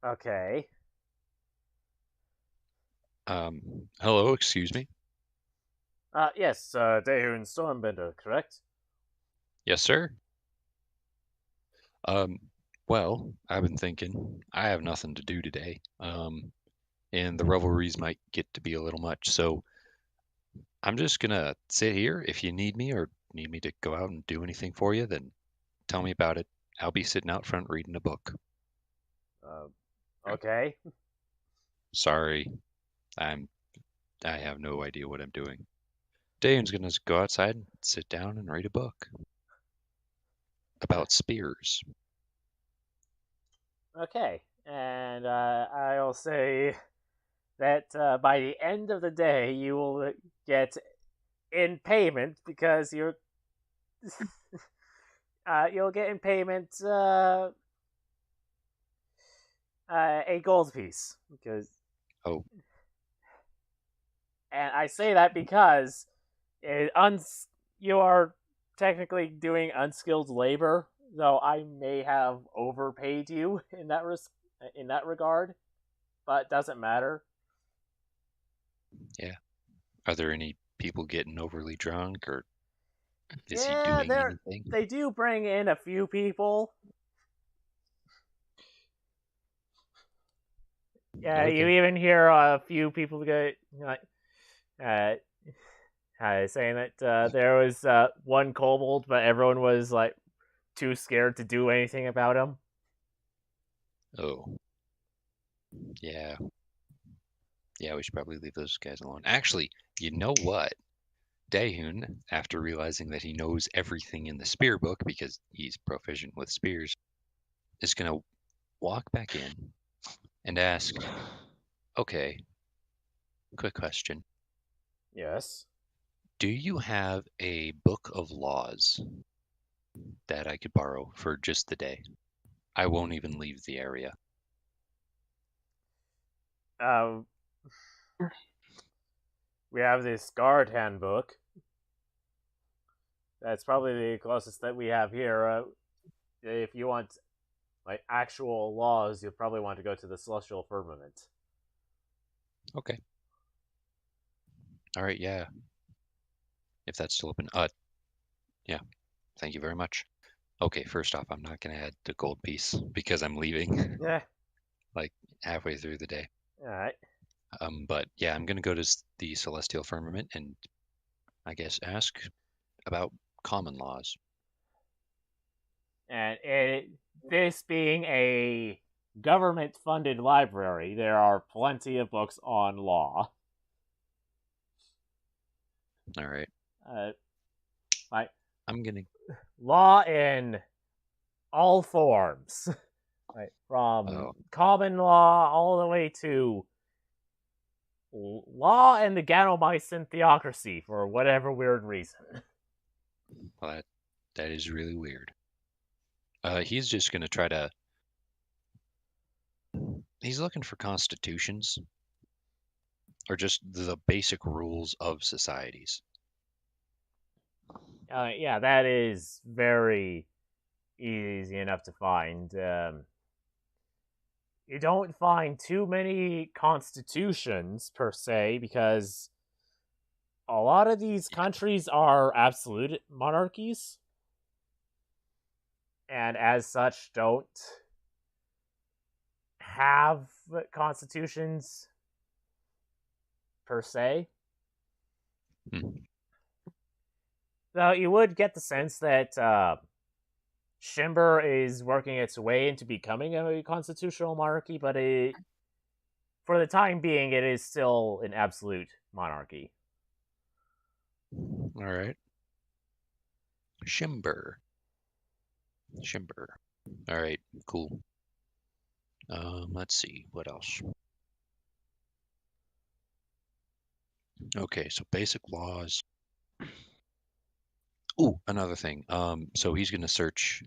Speaker 2: Okay.
Speaker 3: Hello, excuse me.
Speaker 2: Yes, Daehun Stormbender, correct?
Speaker 3: Yes, sir. Um, well, I've been thinking I have nothing to do today. And the revelries might get to be a little much, so I'm just gonna sit here. If you need me or need me to go out and do anything for you, then tell me about it. I'll be sitting out front reading a book.
Speaker 2: Okay.
Speaker 3: Sorry, I have no idea what I'm doing. Dane's gonna go outside and sit down and read a book about spears.
Speaker 2: Okay. And I'll say that by the end of the day, you will get in payment because you'll get in payment a gold piece because.
Speaker 3: Oh,
Speaker 2: And I say that because you are technically doing unskilled labor, though I may have overpaid you in that regard, but it doesn't matter.
Speaker 3: yeah. Are there any people getting overly drunk, or is he
Speaker 2: Yeah,
Speaker 3: doing anything?
Speaker 2: they do bring in a few people. Yeah, you
Speaker 3: Okay.
Speaker 2: even hear a few people go like, uh, saying that there was one kobold, but everyone was like too scared to do anything about him.
Speaker 3: Oh, yeah. Yeah, we should probably leave those guys alone. Actually, you know what? Daehun, after realizing that he knows everything in the spear book because he's proficient with spears, is going to walk back in and ask, okay, quick question.
Speaker 2: Yes.
Speaker 3: Do you have a book of laws that I could borrow for just the day? I won't even leave the area.
Speaker 2: Uh, we have this guard handbook. That's probably the closest that we have here. If you want like actual laws, you'll probably want to go to the Celestial Firmament.
Speaker 3: Okay. All right, yeah. If that's still open. Yeah. Thank you very much. Okay, first off, I'm not going to add the gold piece because I'm leaving
Speaker 2: Yeah.
Speaker 3: like halfway through the day.
Speaker 2: All right.
Speaker 3: But yeah, I'm going to go to the Celestial Firmament and I guess ask about common laws.
Speaker 2: And this being a government-funded library, there are plenty of books on law.
Speaker 3: All right.
Speaker 2: Like
Speaker 3: I'm going to.
Speaker 2: law in all forms, right? From
Speaker 3: Oh,
Speaker 2: common law all the way to law and the Ganomycin theocracy for whatever weird reason.
Speaker 3: well, that is really weird. He's just going to try to. He's looking for constitutions or just the basic rules of societies.
Speaker 2: Yeah, that is very easy enough to find. You don't find too many constitutions per se because a lot of these countries are absolute monarchies and as such don't have constitutions per se.
Speaker 3: Hmm.
Speaker 2: Though you would get the sense that Shimber is working its way into becoming a constitutional monarchy, but for the time being, it is still an absolute monarchy.
Speaker 3: All right. Shimber. All right, cool. Let's see what else. Okay, so basic laws. Oh, another thing. So he's going to search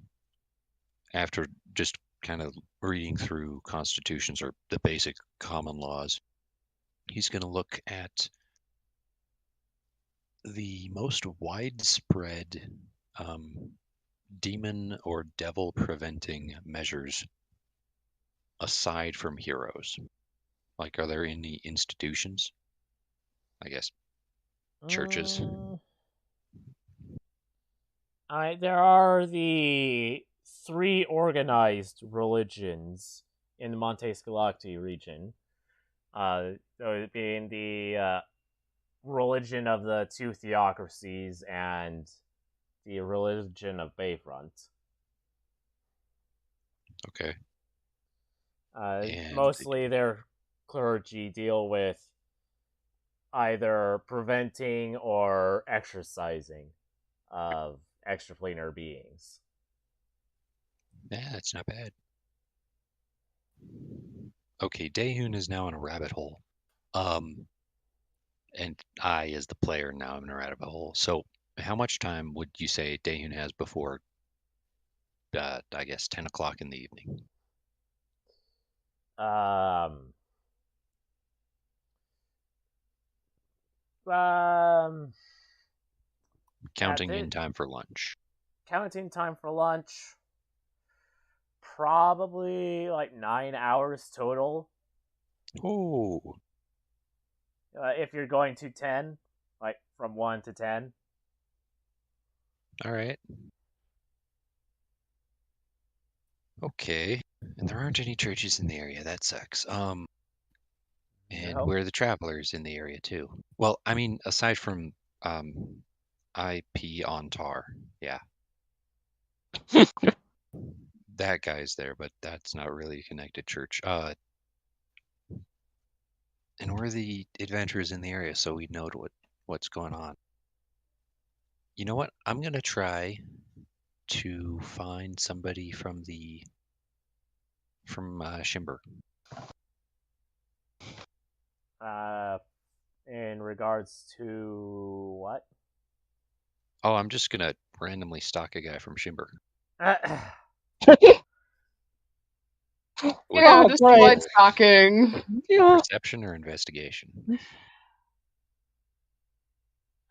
Speaker 3: after just kind of reading through constitutions or the basic common laws. He's going to look at the most widespread demon or devil preventing measures aside from heroes. Like, are there any institutions? I guess churches.
Speaker 2: There are the three organized religions in the Montes Galacti region. So being the religion of the two theocracies and the religion of Bayfront.
Speaker 3: Okay. And
Speaker 2: Mostly their clergy deal with either preventing or exorcising of extraplanar beings.
Speaker 3: yeah, that's not bad. Okay, Daehun is now in a rabbit hole. And I, as the player, now am in a rabbit hole. So, how much time would you say Daehun has before, I guess, 10 o'clock in the evening?
Speaker 2: Um, um,
Speaker 3: Counting in time for lunch.
Speaker 2: Counting time for lunch, probably like 9 hours total.
Speaker 3: Oh,
Speaker 2: If you're going to 10, like from 1 to 10.
Speaker 3: all right. Okay. And there aren't any churches in the area. That sucks. And
Speaker 2: No.
Speaker 3: we're the travelers in the area too. Well, I mean, aside from IP on Tar, yeah, that guy's there, but that's not really a connected church. And we're the adventurers in the area, so we know what's going on. You know what? I'm gonna try to find somebody from Shimber.
Speaker 2: In regards to what?
Speaker 3: Oh, I'm just gonna randomly stalk a guy from Shimber. Would
Speaker 4: Yeah,
Speaker 1: Oh,
Speaker 4: just
Speaker 1: great.
Speaker 4: light stalking.
Speaker 1: Yeah.
Speaker 3: perception or investigation?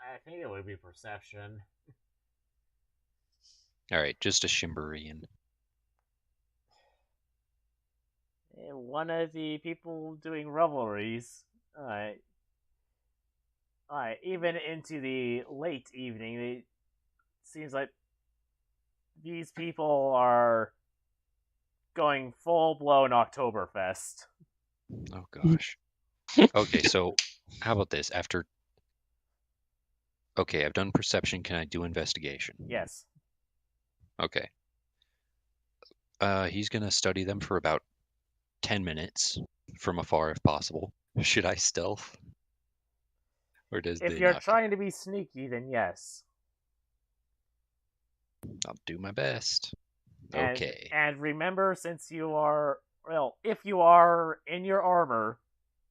Speaker 2: I think it would be perception.
Speaker 3: All right, just a Shimberian.
Speaker 2: One of the people doing revelries. Alright. Alright, even into the late evening, it seems like these people are going full blown Oktoberfest.
Speaker 3: Oh gosh. Okay, so how about this? Okay, I've done perception. Can I do investigation?
Speaker 2: Yes.
Speaker 3: Okay. He's gonna study them for about 10 minutes from afar if possible. Should I stealth? Or does
Speaker 2: If
Speaker 3: they
Speaker 2: you're
Speaker 3: not care?
Speaker 2: trying to be sneaky, then yes.
Speaker 3: I'll do my best.
Speaker 2: And
Speaker 3: Okay.
Speaker 2: and remember, since you are if you are in your armor,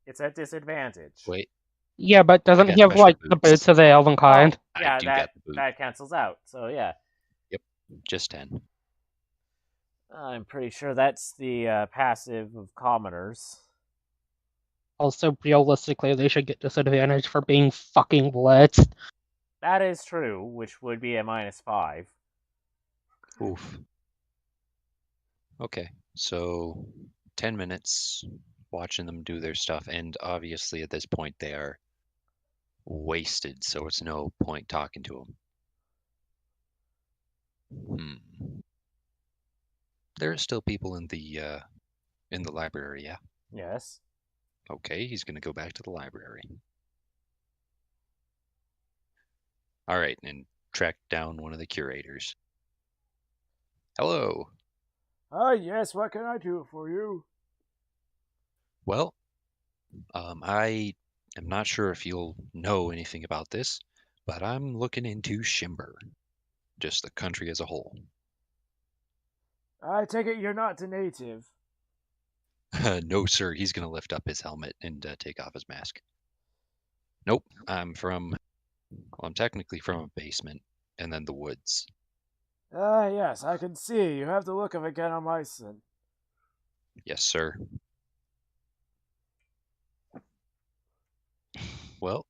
Speaker 2: it's at disadvantage.
Speaker 3: Wait,
Speaker 1: Yeah, but doesn't
Speaker 3: got
Speaker 1: he have
Speaker 3: special
Speaker 1: like the
Speaker 3: boots.
Speaker 1: boots of the elven kind?
Speaker 2: Oh, yeah,
Speaker 3: I do got the boot.
Speaker 2: that cancels out. So yeah,
Speaker 3: Just 10.
Speaker 2: I'm pretty sure that's the passive of commoners.
Speaker 1: Also, realistically, they should get disadvantage for being fucking blitzed.
Speaker 2: That is true, which would be a -5.
Speaker 3: Oof. Okay, so 10 minutes watching them do their stuff, and obviously at this point they are wasted, so it's no point talking to them. There are still people in the library, yeah.
Speaker 2: Yes.
Speaker 3: Okay, he's gonna go back to the library. All right, and track down one of the curators. Hello.
Speaker 2: Yes, what can I do for you?
Speaker 3: Well, I am not sure if you'll know anything about this, but I'm looking into Shimber, just the country as a whole.
Speaker 2: I take it you're not a native.
Speaker 3: No, sir. He's gonna lift up his helmet and take off his mask. Nope. I'm technically from a basement and then the woods.
Speaker 2: Yes, I can see. You have the look of a Genomycin.
Speaker 3: Yes, sir. Well,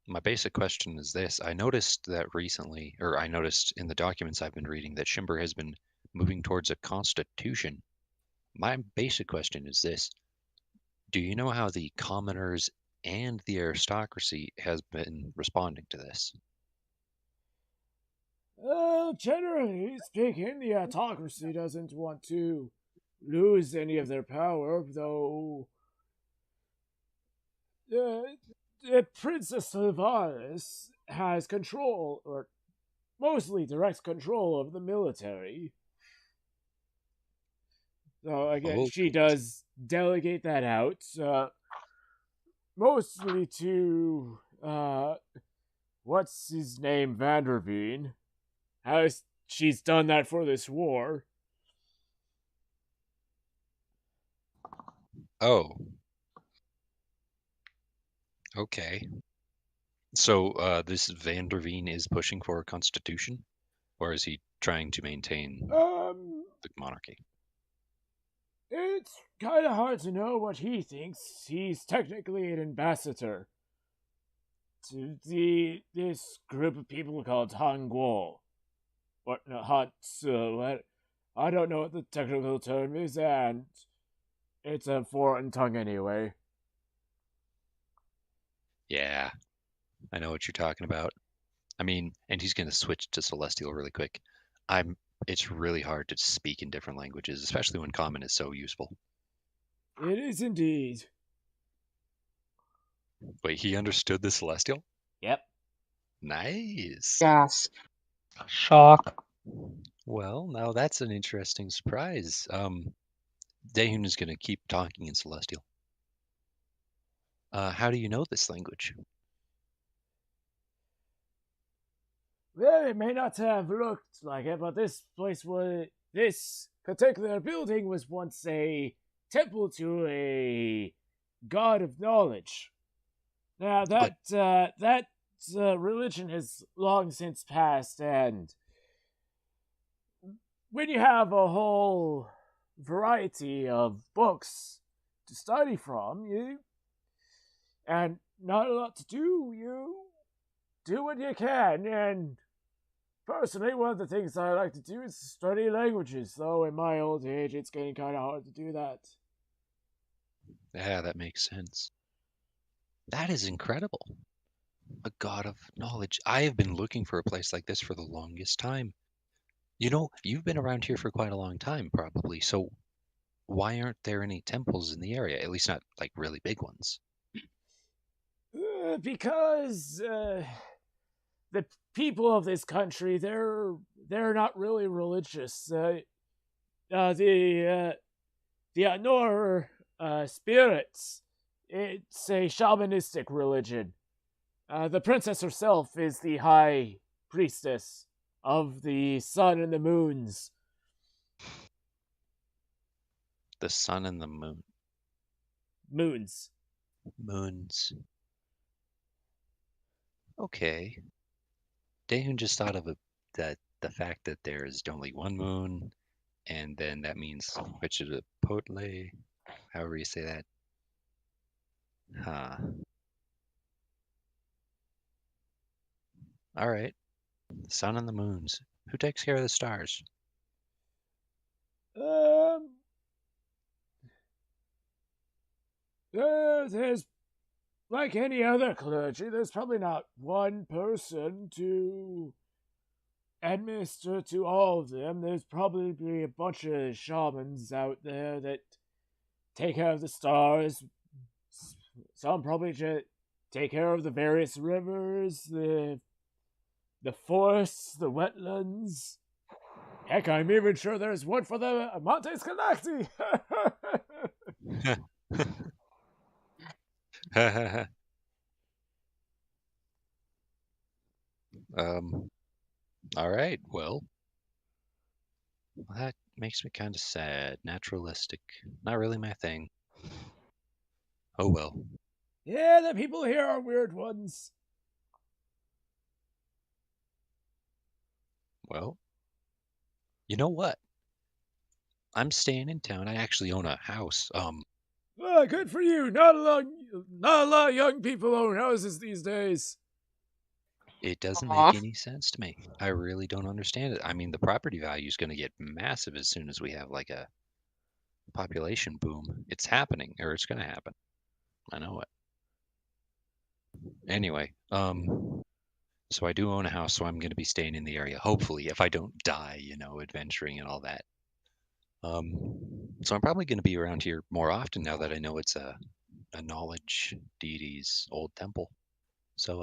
Speaker 3: my basic question is this. I noticed in the documents I've been reading that Shimber has been moving towards a constitution. My basic question is this. Do you know how the commoners and the aristocracy has been responding to this?
Speaker 2: Generally speaking, the autocracy doesn't want to lose any of their power, though the Princess Sylvanas has control, or mostly direct control of the military. So again,
Speaker 3: Oh,
Speaker 2: she does delegate that out, mostly to what's his name, Vanderveen. Has she's done that for this war?
Speaker 3: oh, okay. So this Vanderveen is pushing for a constitution, or is he trying to maintain
Speaker 2: Um,
Speaker 3: the monarchy?
Speaker 2: it's kind of hard to know what he thinks. He's technically an ambassador to this group of people called Hanguo. Or no, Hatsu. I don't know what the technical term is, and it's a foreign tongue anyway.
Speaker 3: Yeah, I know what you're talking about. I mean, and he's gonna switch to Celestial really quick. I'm. It's really hard to speak in different languages, especially when Common is so useful.
Speaker 2: It is indeed.
Speaker 3: Wait, he understood the Celestial?
Speaker 2: Yep.
Speaker 3: Nice.
Speaker 4: Gasp.
Speaker 1: Shock.
Speaker 3: Well, now that's an interesting surprise. Dahun is going to keep talking in Celestial. How do you know this language?
Speaker 2: Well, it may not have looked like it, but this particular building was once a temple to a god of knowledge. Now that religion has long since passed, and when you have a whole variety of books to study from, and not a lot to do, you do what you can. And personally, one of the things I like to do is study languages, though in my old age it's getting kind of hard to do that.
Speaker 3: Yeah, that makes sense. That is incredible. A god of knowledge. I have been looking for a place like this for the longest time. You know, you've been around here for quite a long time, probably. So why aren't there any temples in the area? At least not like really big ones.
Speaker 2: Because the people of this country, they're not really religious. The Anor spirits, it's a shamanistic religion. The princess herself is the high priestess of the sun and the moons.
Speaker 3: The sun and the moon.
Speaker 2: Moons.
Speaker 3: Moons. Okay. Dahun just thought of that the fact that there's only one moon, and then that means Huitzilopochtli, however you say that. Huh. All right. The sun and the moons. Who takes care of the stars?
Speaker 2: There's like any other clergy. There's probably not one person to administer to all of them. There's probably a bunch of shamans out there that take care of the stars. Some probably just take care of the various rivers, the forests, the wetlands. Heck, I'm even sure there's one for the Montes Galacti.
Speaker 3: All right. Well, that makes me kind of sad. Naturalistic. Not really my thing. Oh well.
Speaker 2: Yeah, the people here are weird ones.
Speaker 3: Well, you know what? I'm staying in town. I actually own a house.
Speaker 2: Good for you. Not a lot of young people own houses these days.
Speaker 3: It doesn't
Speaker 4: Aw.
Speaker 3: make any sense to me. I really don't understand it. I mean, the property value is going to get massive as soon as we have like a population boom. It's happening, or it's going to happen. I know it. Anyway, so I do own a house, so I'm going to be staying in the area. Hopefully, if I don't die, adventuring and all that. So I'm probably going to be around here more often now that I know it's a knowledge deity's old temple. So,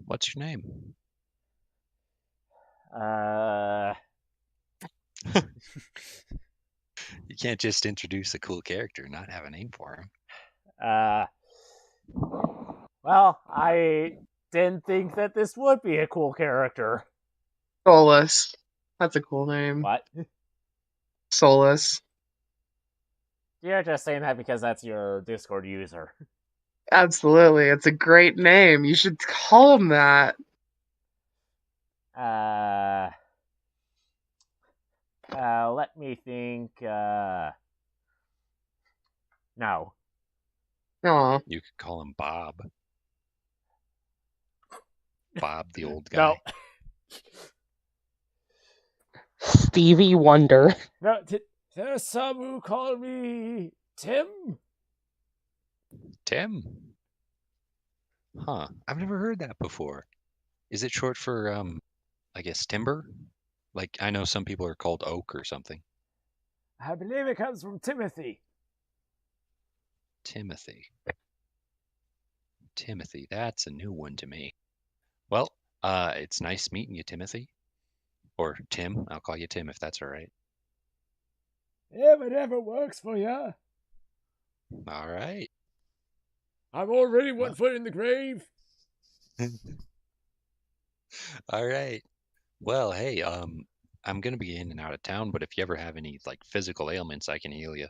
Speaker 3: what's your name? You can't just introduce a cool character and not have a name for him.
Speaker 2: Well, I didn't think that this would be a cool character.
Speaker 4: Solus. That's a cool name.
Speaker 2: What?
Speaker 4: Solus.
Speaker 2: You're just saying that because that's your Discord user.
Speaker 4: Absolutely. It's a great name. You should call him that.
Speaker 2: Let me think. No.
Speaker 4: Aw.
Speaker 3: You could call him Bob. Bob, the old guy.
Speaker 2: No.
Speaker 1: Stevie Wonder.
Speaker 2: No, there's some who call me Tim.
Speaker 3: Tim. Huh. I've never heard that before. Is it short for, I guess, timber? Like, I know some people are called oak or something.
Speaker 2: I believe it comes from Timothy.
Speaker 3: Timothy. Timothy. That's a new one to me. Well, it's nice meeting you, Timothy. Or Tim. I'll call you Tim if that's all right.
Speaker 2: Yeah, whatever works for you.
Speaker 3: All right.
Speaker 2: I'm already
Speaker 3: Well.
Speaker 2: 1 foot in the grave.
Speaker 3: All right. Well, hey, I'm gonna be in and out of town, but if you ever have any like physical ailments, I can heal you.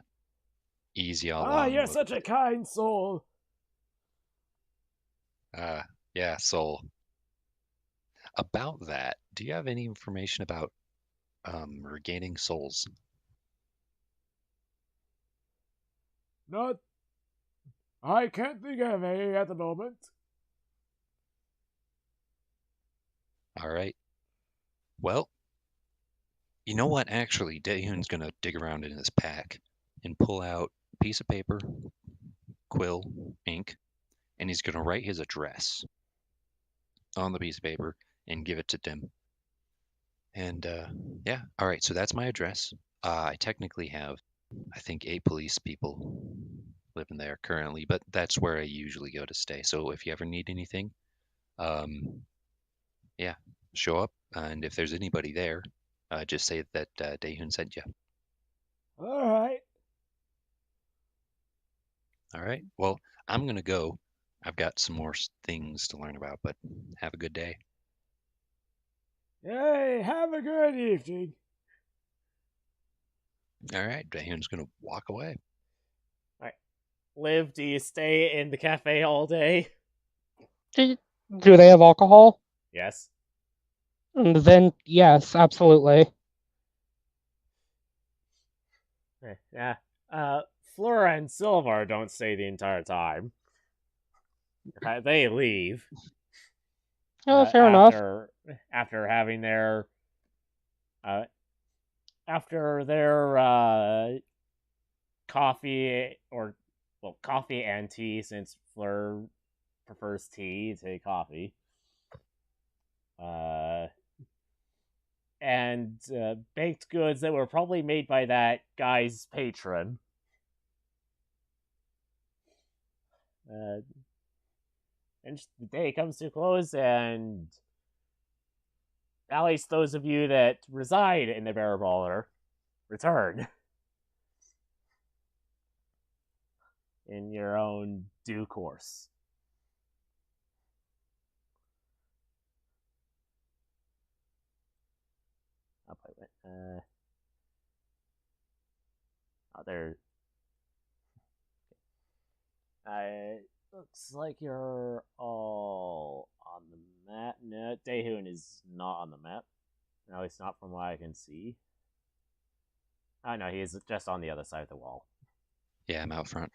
Speaker 3: Easy all along.
Speaker 2: You're such a kind soul.
Speaker 3: Yeah, soul. About that, do you have any information about regaining souls?
Speaker 2: Not. I can't think of any at the moment.
Speaker 3: All right. Well, you know what? Actually, Daehyun's gonna dig around in his pack and pull out a piece of paper, quill, ink, and he's gonna write his address on the piece of paper and give it to Tim. And yeah, all right. So that's my address. I technically have, I think, 8 police people living there currently, but that's where I usually go to stay. So if you ever need anything, yeah, show up. And if there's anybody there, just say that Daehyun sent you.
Speaker 2: All right.
Speaker 3: All right. Well, I'm gonna go. I've got some more things to learn about, but have a good day.
Speaker 2: Hey, have a good evening.
Speaker 3: All right. Daehyun's gonna walk away.
Speaker 2: Liv, do you stay in the cafe all day?
Speaker 1: Do they have alcohol?
Speaker 2: Yes.
Speaker 1: Then yes, absolutely.
Speaker 2: Yeah. Flora and Silver don't stay the entire time. They leave.
Speaker 1: Oh, fair enough.
Speaker 2: After having their coffee coffee and tea, since Fleur prefers tea to coffee. And baked goods that were probably made by that guy's patron. And the day comes to a close, and at least those of you that reside in the Bear Baller return in your own due course. I'll play with there. Looks like you're all on the map. No, Daehyun is not on the map. No, he's not from what I can see. Oh no, he's just on the other side of the wall.
Speaker 3: Yeah, I'm out front.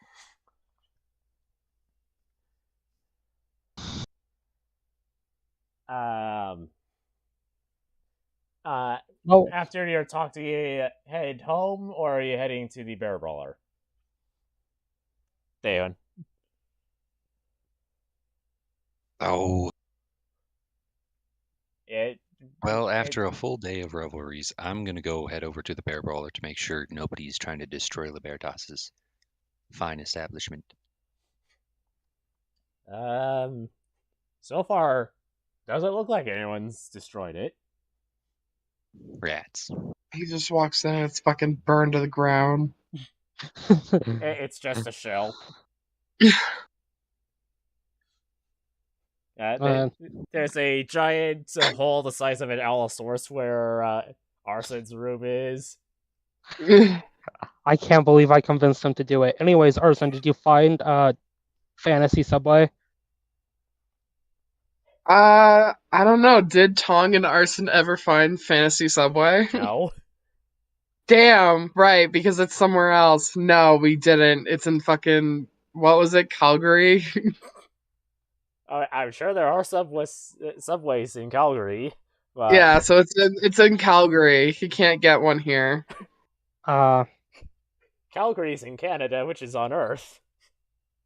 Speaker 2: After your talk, do you head home, or are you heading to the Bear Brawler? Daehyun.
Speaker 3: Oh. Well, after a full day of revelries, I'm going to go head over to the Bear Brawler to make sure nobody's trying to destroy Libertas's fine establishment.
Speaker 2: So far, doesn't look like anyone's destroyed it.
Speaker 3: Rats.
Speaker 4: He just walks in and it's fucking burned to the ground.
Speaker 2: It's just a shell. There's a giant hole the size of an Allosaurus where Arson's room is.
Speaker 1: I can't believe I convinced him to do it. Anyways, Arson, did you find Fantasy Subway?
Speaker 4: I don't know. Did Tong and Arson ever find Fantasy Subway?
Speaker 2: No.
Speaker 4: Damn, right, because it's somewhere else. No, we didn't. It's in fucking, what was it, Calgary?
Speaker 2: I'm sure there are subways in Calgary. But...
Speaker 4: Yeah, so it's in Calgary. You can't get one here.
Speaker 2: Calgary's in Canada, which is on Earth.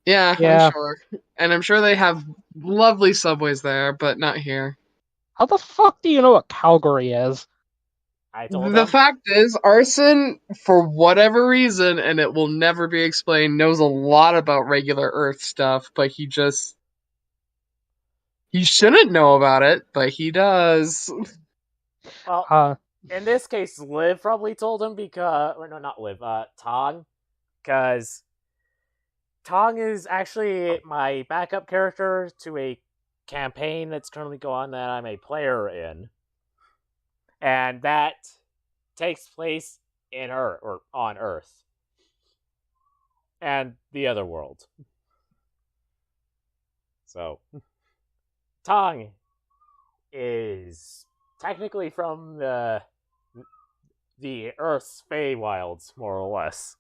Speaker 4: Yeah, I'm sure. And I'm sure they have lovely subways there, but not here.
Speaker 1: How the fuck do you know what Calgary is?
Speaker 2: I told him.
Speaker 4: The fact is, Arson, for whatever reason, and it will never be explained, knows a lot about regular Earth stuff, but he just He shouldn't know about it, but he does.
Speaker 2: Well, in this case, Liv probably told him because, or no, not Liv, Tong, because Tong is actually my backup character to a campaign that's currently going on that I'm a player in, and that takes place in Earth or on Earth and the other world. So, Tong is technically from the Earth's Feywilds, more or less.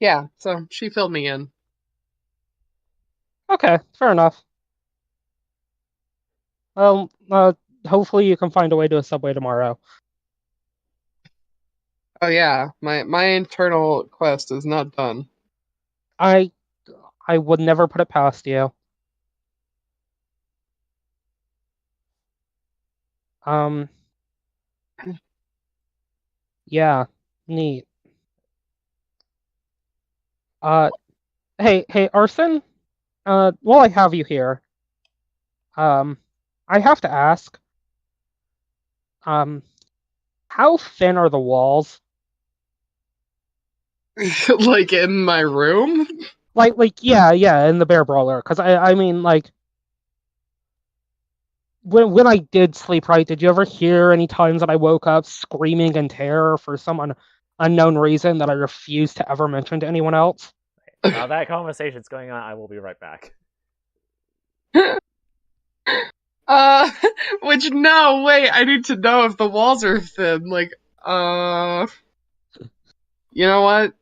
Speaker 4: Yeah, so she filled me in.
Speaker 1: Okay, fair enough. Well, hopefully you can find a way to a subway tomorrow.
Speaker 4: Oh yeah, my internal quest is not done.
Speaker 1: I would never put it past you. Yeah, neat. Hey, Arson. While I have you here, I have to ask, how thin are the walls?
Speaker 4: Like in my room?
Speaker 1: Yeah, in the Bear Brawler. Because I mean, like, when I did sleep right, did you ever hear any times that I woke up screaming in terror for some unknown reason that I refused to ever mention to anyone else?
Speaker 2: While that conversation's going on, I will be right back.
Speaker 4: Uh, which no, wait, I need to know if the walls are thin. Like, you know what?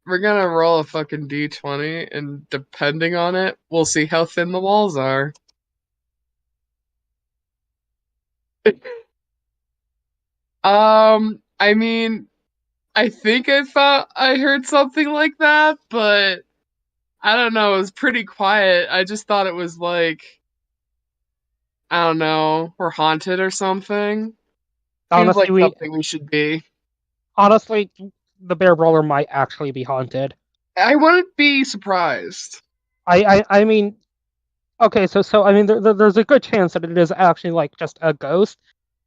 Speaker 4: We're gonna roll a fucking d20, and depending on it, we'll see how thin the walls are. I mean, I think I thought I heard something like that, but I don't know. It was pretty quiet. I just thought it was like, I don't know, we're haunted or something. Seems like
Speaker 1: Honestly,
Speaker 4: something we should be.
Speaker 1: honestly, the Bear Brawler might actually be haunted.
Speaker 4: I wouldn't be surprised.
Speaker 1: I mean, okay, so I mean, there's a good chance that it is actually like just a ghost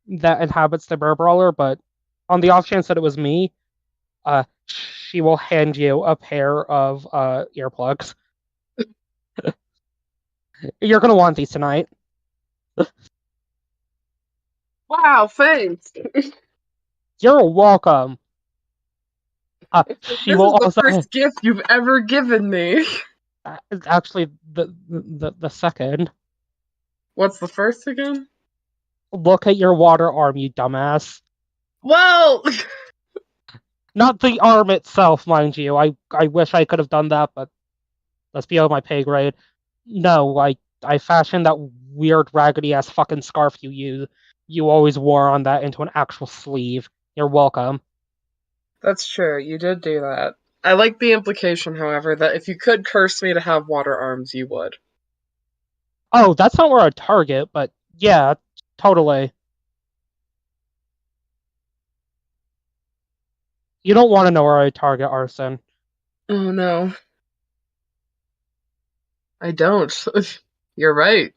Speaker 1: that inhabits the Bear Brawler, but on the off chance that it was me, she will hand you a pair of earplugs. You're gonna want these tonight.
Speaker 4: Wow, thanks.
Speaker 1: You're welcome. She
Speaker 4: This
Speaker 1: will
Speaker 4: is the
Speaker 1: also
Speaker 4: first gift you've ever given me.
Speaker 1: actually the second.
Speaker 4: What's the first again?
Speaker 1: Look at your water arm, you dumbass.
Speaker 4: Well,
Speaker 1: Not the arm itself, mind you. I wish I could have done that, but that's beyond my pay grade. No, I fashioned that weird raggedy ass fucking scarf you always wore on that into an actual sleeve. You're welcome.
Speaker 4: that's true. You did do that. I like the implication, however, that if you could curse me to have water arms, you would.
Speaker 1: Oh, that's not where I'd target, but yeah, totally. You don't want to know where I target, Arson.
Speaker 4: Oh no, I don't. You're right.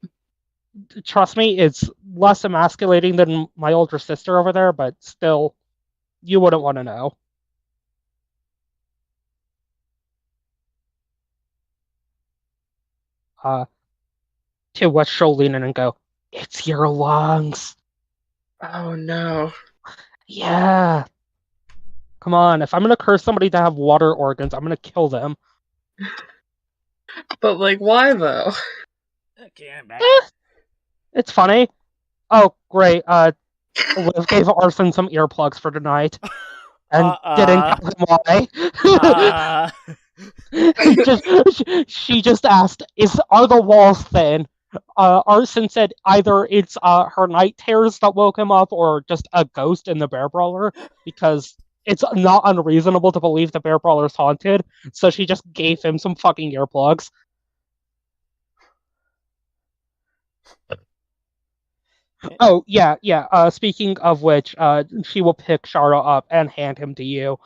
Speaker 1: Trust me, it's less emasculating than my older sister over there, but still, you wouldn't want to know. Uh, to which she'll lean in and go, "It's your lungs."
Speaker 4: Oh no.
Speaker 1: Yeah. Come on, if I'm gonna curse somebody to have water organs, I'm gonna kill them.
Speaker 4: But like, why though?
Speaker 2: Okay, I'm back.
Speaker 1: It's funny. Oh, great. Liv gave Arson some earplugs for tonight and didn't tell him why. She just asked, are the walls thin? Arson said either it's her night terrors that woke him up or just a ghost in the Bear Brawler, because it's not unreasonable to believe the Bear Brawler's haunted, so she just gave him some fucking earplugs. Oh, yeah. Speaking of which, she will pick Shara up and hand him to you.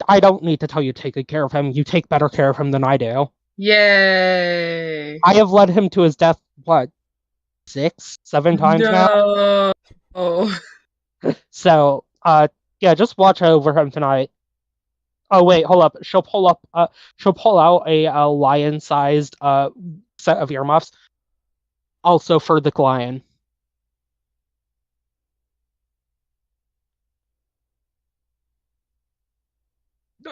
Speaker 1: I don't need to tell you to take good care of him. You take better care of him than I do.
Speaker 4: Yay!
Speaker 1: I have led him to his death, what, 6, 7 times now?
Speaker 4: No.
Speaker 1: So, yeah, just watch over him tonight. Oh wait, hold up. She'll pull out a lion-sized set of earmuffs, also for the lion.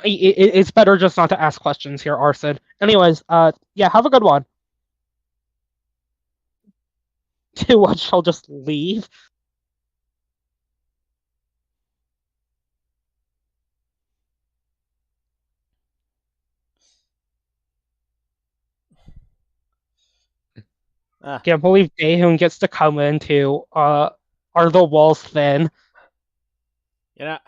Speaker 1: It's better just not to ask questions here, Arson. Anyways, yeah, have a good one. To what, she'll just leave. Can't believe Daehoon gets to come into are the walls thin?
Speaker 2: You know,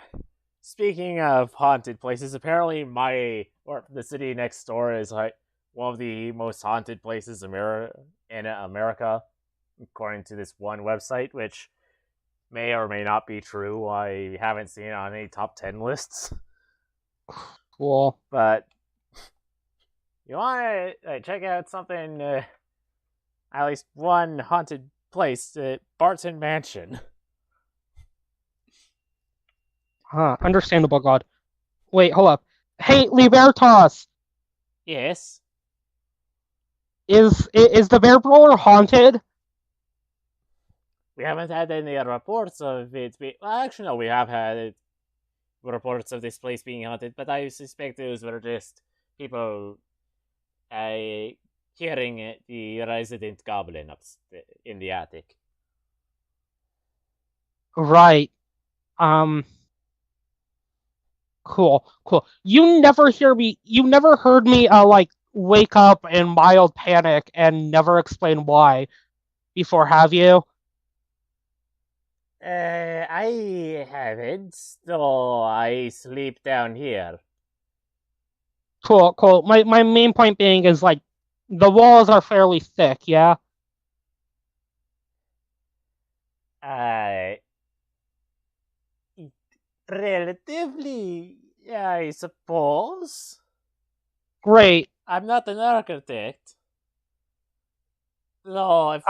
Speaker 2: speaking of haunted places, apparently the city next door is like one of the most haunted places in America, according to this one website, which may or may not be true. I haven't seen it on any top 10 lists.
Speaker 1: Cool.
Speaker 2: But you want to check out something, at least one haunted place, Barton Mansion.
Speaker 1: Understandable, God. Wait, hold up. Hey, Libertas!
Speaker 2: Yes?
Speaker 1: Is the bear brawler haunted?
Speaker 2: We haven't had any reports of it. Well, actually, no, we have had reports of this place being haunted, but I suspect those were just people hearing the resident goblin up in the attic.
Speaker 1: Right. Cool. You never heard me like wake up in mild panic and never explain why before, have you?
Speaker 2: I haven't. Though I sleep down here.
Speaker 1: Cool. My main point being is like the walls are fairly thick, yeah?
Speaker 2: Relatively, I suppose.
Speaker 1: Great.
Speaker 2: I'm not an architect. No,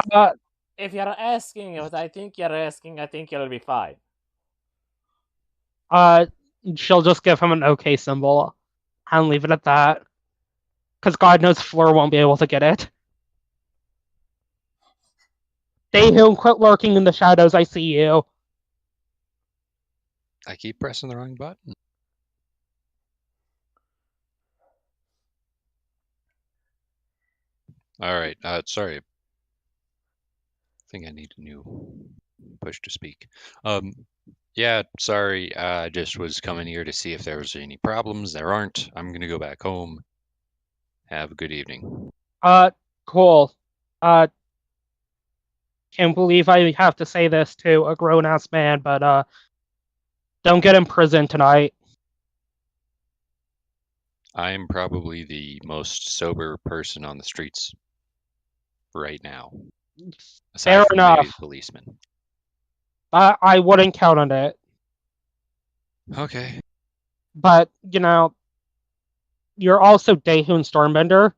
Speaker 2: if you're asking what I think you're asking, I think you'll be fine.
Speaker 1: She'll just give him an okay symbol and leave it at that. Because God knows Fleur won't be able to get it. Daehoon, quit lurking in the shadows, I see you.
Speaker 3: I keep pressing the wrong button. All right. Sorry. I think I need a new push to speak. Yeah, sorry. I just was coming here to see if there was any problems. There aren't. I'm gonna go back home. Have a good evening.
Speaker 1: Cool. Can't believe I have to say this to a grown-ass man, but don't get in prison tonight.
Speaker 3: I'm probably the most sober person on the streets right now, aside
Speaker 1: Fair
Speaker 3: from maybe
Speaker 1: enough.
Speaker 3: the policeman.
Speaker 1: I wouldn't count on it.
Speaker 3: Okay.
Speaker 1: But, you're also Daehoon Stormbender,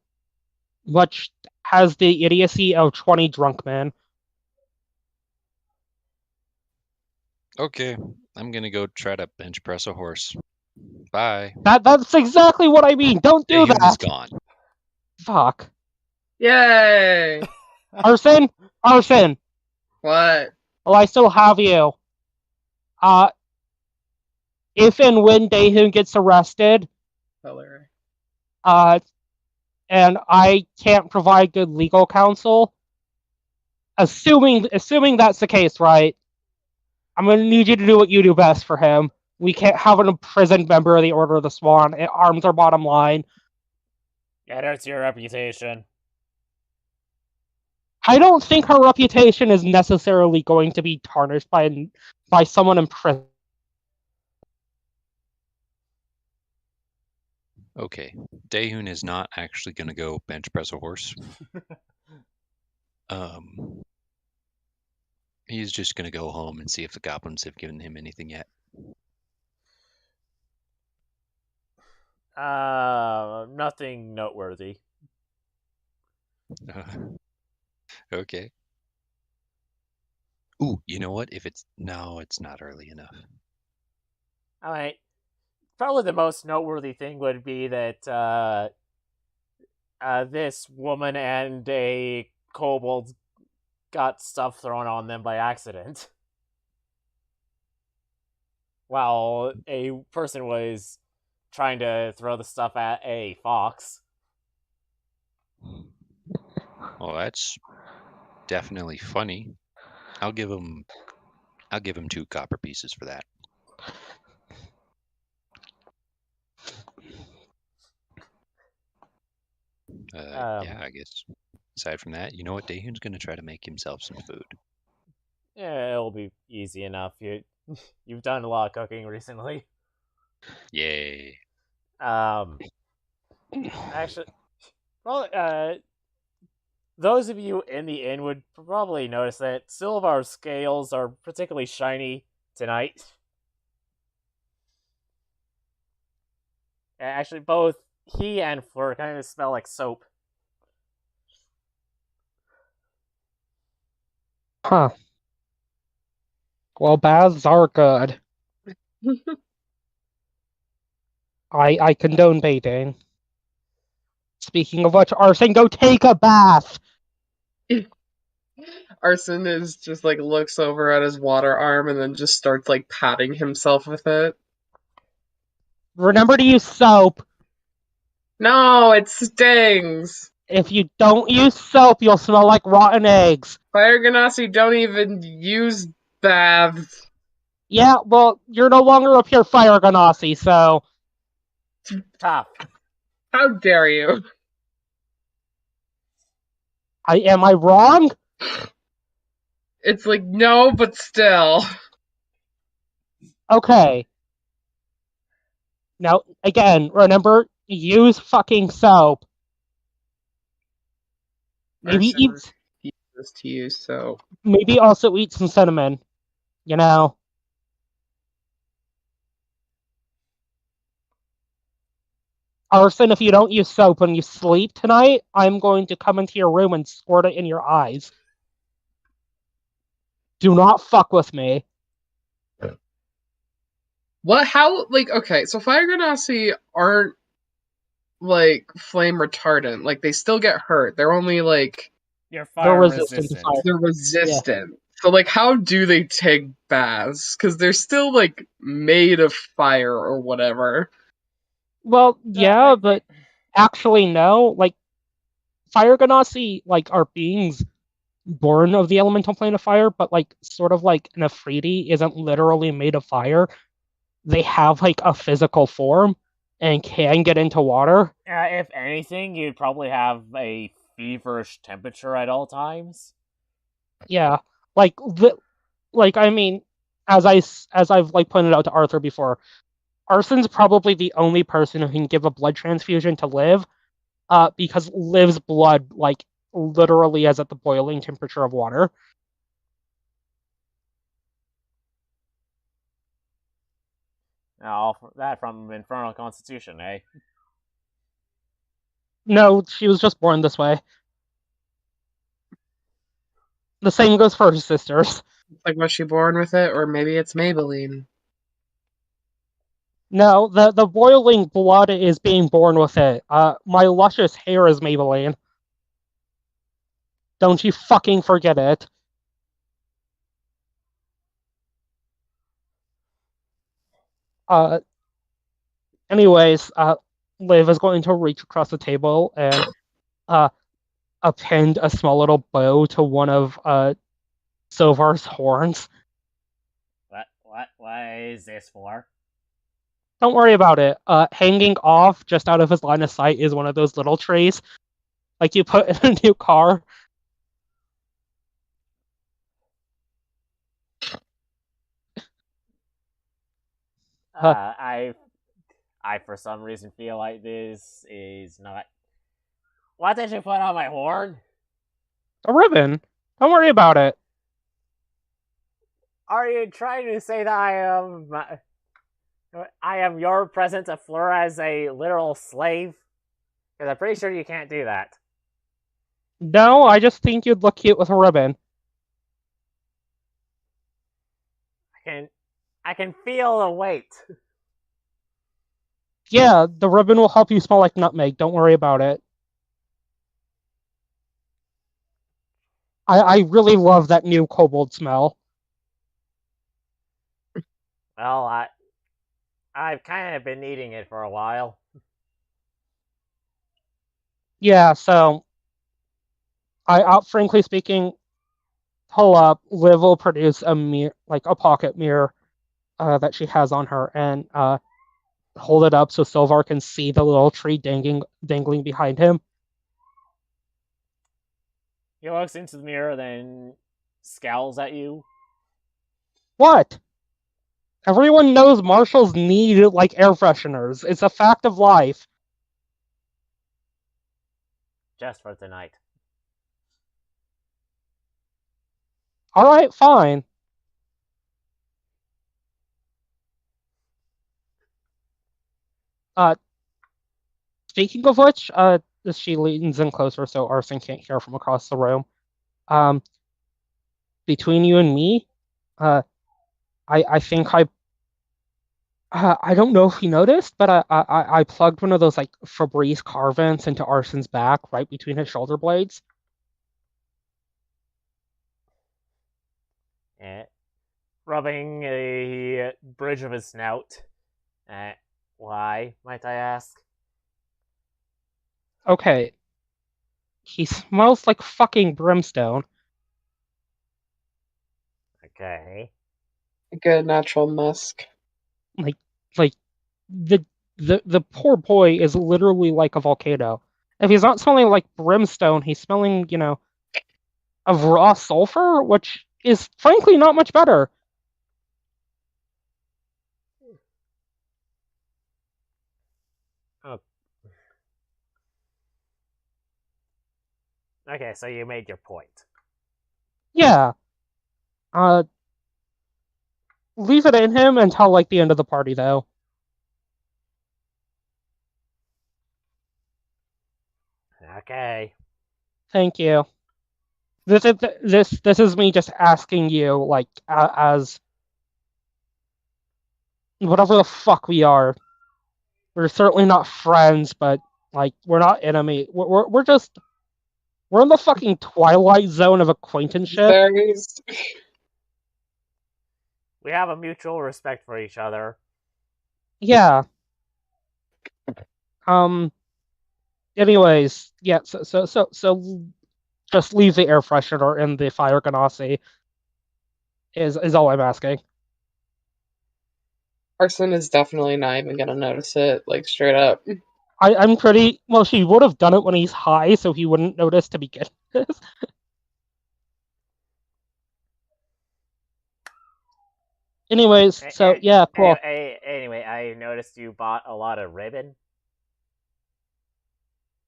Speaker 1: which has the idiocy of 20 drunk men.
Speaker 3: Okay. I'm gonna go try to bench press a horse. Bye.
Speaker 1: That's exactly what I mean. Don't do
Speaker 3: Daehoon is
Speaker 1: that.
Speaker 3: gone.
Speaker 1: Fuck.
Speaker 4: Yay!
Speaker 1: Arson.
Speaker 4: What?
Speaker 1: Oh, I still have you. If and when Daehoon gets arrested,
Speaker 4: Hilarious.
Speaker 1: and I can't provide good legal counsel, assuming that's the case, right? I'm gonna need you to do what you do best for him. We can't have an imprisoned member of the Order of the Swan. It harms our bottom line.
Speaker 2: It hurts your reputation.
Speaker 1: I don't think her reputation is necessarily going to be tarnished by someone in prison.
Speaker 3: Okay. Daehoon is not actually gonna go bench press a horse. He's just gonna go home and see if the goblins have given him anything yet.
Speaker 2: Nothing noteworthy.
Speaker 3: Okay. Ooh, you know what? If it's no, it's not early enough.
Speaker 2: All right. Probably the most noteworthy thing would be that this woman and a kobold got stuff thrown on them by accident, while a person was trying to throw the stuff at a fox.
Speaker 3: Well, that's definitely funny. I'll give him 2 copper pieces for that. Yeah, I guess. Aside from that, you know what? Daehun's gonna try to make himself some food.
Speaker 2: Yeah, it'll be easy enough. You've done a lot of cooking recently.
Speaker 3: Yay!
Speaker 2: Actually, well, those of you in the inn would probably notice that Silvar's scales are particularly shiny tonight. Actually, both he and Fleur kind of smell like soap.
Speaker 1: Huh. Well, baths are good. I condone bathing. Speaking of which, Arson, go take a bath!
Speaker 4: Arson is just like looks over at his water arm and then just starts like patting himself with it.
Speaker 1: Remember to use soap.
Speaker 4: No, it stings.
Speaker 1: If you don't use soap, you'll smell like rotten eggs.
Speaker 4: Fire Ganassi don't even use baths.
Speaker 1: Yeah, well, you're no longer a pure fire ganassi, so
Speaker 2: Tough.
Speaker 4: How dare you?
Speaker 1: am I wrong?
Speaker 4: It's like, no, but still.
Speaker 1: Okay. Now, again, remember, use fucking soap. Maybe
Speaker 4: Arson
Speaker 1: eat,
Speaker 4: refuses to use soap.
Speaker 1: maybe also eat some cinnamon. You know. Arson, if you don't use soap when you sleep tonight, I'm going to come into your room and squirt it in your eyes. Do not fuck with me.
Speaker 4: What? How? Like, okay, so Fire Ganassi aren't like flame retardant. Like, they still get hurt. They're only like
Speaker 2: You're
Speaker 1: They're
Speaker 2: fire
Speaker 1: resistant to
Speaker 2: resistant.
Speaker 1: fire.
Speaker 4: they're resistant. So like, how do they take baths? Because they're still like made of fire or whatever.
Speaker 1: Well, yeah, but actually no. Like, fire ganassi, like, are beings born of the elemental plane of fire, but like sort of like an Afridi isn't literally made of fire. They have like a physical form and can get into water.
Speaker 2: If anything, you'd probably have a feverish temperature at all times.
Speaker 1: Yeah, like I mean, as I've like pointed out to Arthur before, Arson's probably the only person who can give a blood transfusion to Liv, because Liv's blood like literally is at the boiling temperature of water.
Speaker 2: Now, that from Infernal Constitution, eh?
Speaker 1: No, she was just born this way. The same goes for her sisters.
Speaker 4: Like, was she born with it, or maybe it's Maybelline?
Speaker 1: No, the boiling blood is being born with it. My luscious hair is Maybelline. Don't you fucking forget it. Uh, anyways, Liv is going to reach across the table and append a small little bow to one of Silvar's horns.
Speaker 2: What is this for?
Speaker 1: Don't worry about it. Hanging off just out of his line of sight is one of those little trees, like you put in a new car.
Speaker 2: I for some reason feel like this is not. What did you put on my horn?
Speaker 1: A ribbon. Don't worry about it.
Speaker 2: Are you trying to say that I am? I am your present to Fleur as a literal slave? Because I'm pretty sure you can't do that.
Speaker 1: No, I just think you'd look cute with a ribbon.
Speaker 2: I can feel the weight.
Speaker 1: Yeah, the ribbon will help you smell like nutmeg. Don't worry about it. I really love that new kobold smell.
Speaker 2: Well, I've kind of been needing it for a while.
Speaker 1: Yeah, so frankly speaking, pull up. Liv will produce a mirror, like a pocket mirror, that she has on her, and hold it up so Sylvar can see the little tree dangling behind him.
Speaker 2: He looks into the mirror, then scowls at you.
Speaker 1: What? Everyone knows marshals need like air fresheners. It's a fact of life.
Speaker 2: Just for tonight.
Speaker 1: All right, fine. Speaking of which, she leans in closer so Arson can't hear from across the room. Um, between you and me, I think I don't know if you noticed, but I plugged one of those like Febreze car vents into Arson's back, right between his shoulder blades.
Speaker 2: Rubbing a bridge of his snout. Why, might I ask?
Speaker 1: Okay. He smells like fucking brimstone.
Speaker 2: Okay.
Speaker 4: Good natural musk.
Speaker 1: Like the poor boy is literally like a volcano. If he's not smelling like brimstone, he's smelling, of raw sulfur, which is frankly not much better.
Speaker 2: Oh. Okay, so you made your point.
Speaker 1: Yeah. Leave it in him until like the end of the party, though.
Speaker 2: Okay.
Speaker 1: Thank you. This is me just asking you, like, as whatever the fuck we are. We're certainly not friends, but like we're not enemy. We're just we're in the fucking twilight zone of acquaintanceship.
Speaker 4: Berries.
Speaker 2: We have a mutual respect for each other.
Speaker 1: Yeah. Anyways, yeah. So just leave the air freshener in the fire ganassi. Is all I'm asking.
Speaker 4: Arson is definitely not even gonna notice it, like straight up.
Speaker 1: I'm pretty well. She would have done it when he's high, so he wouldn't notice to begin with. Anyways, so yeah, cool.
Speaker 2: Anyway, I noticed you bought a lot of ribbon.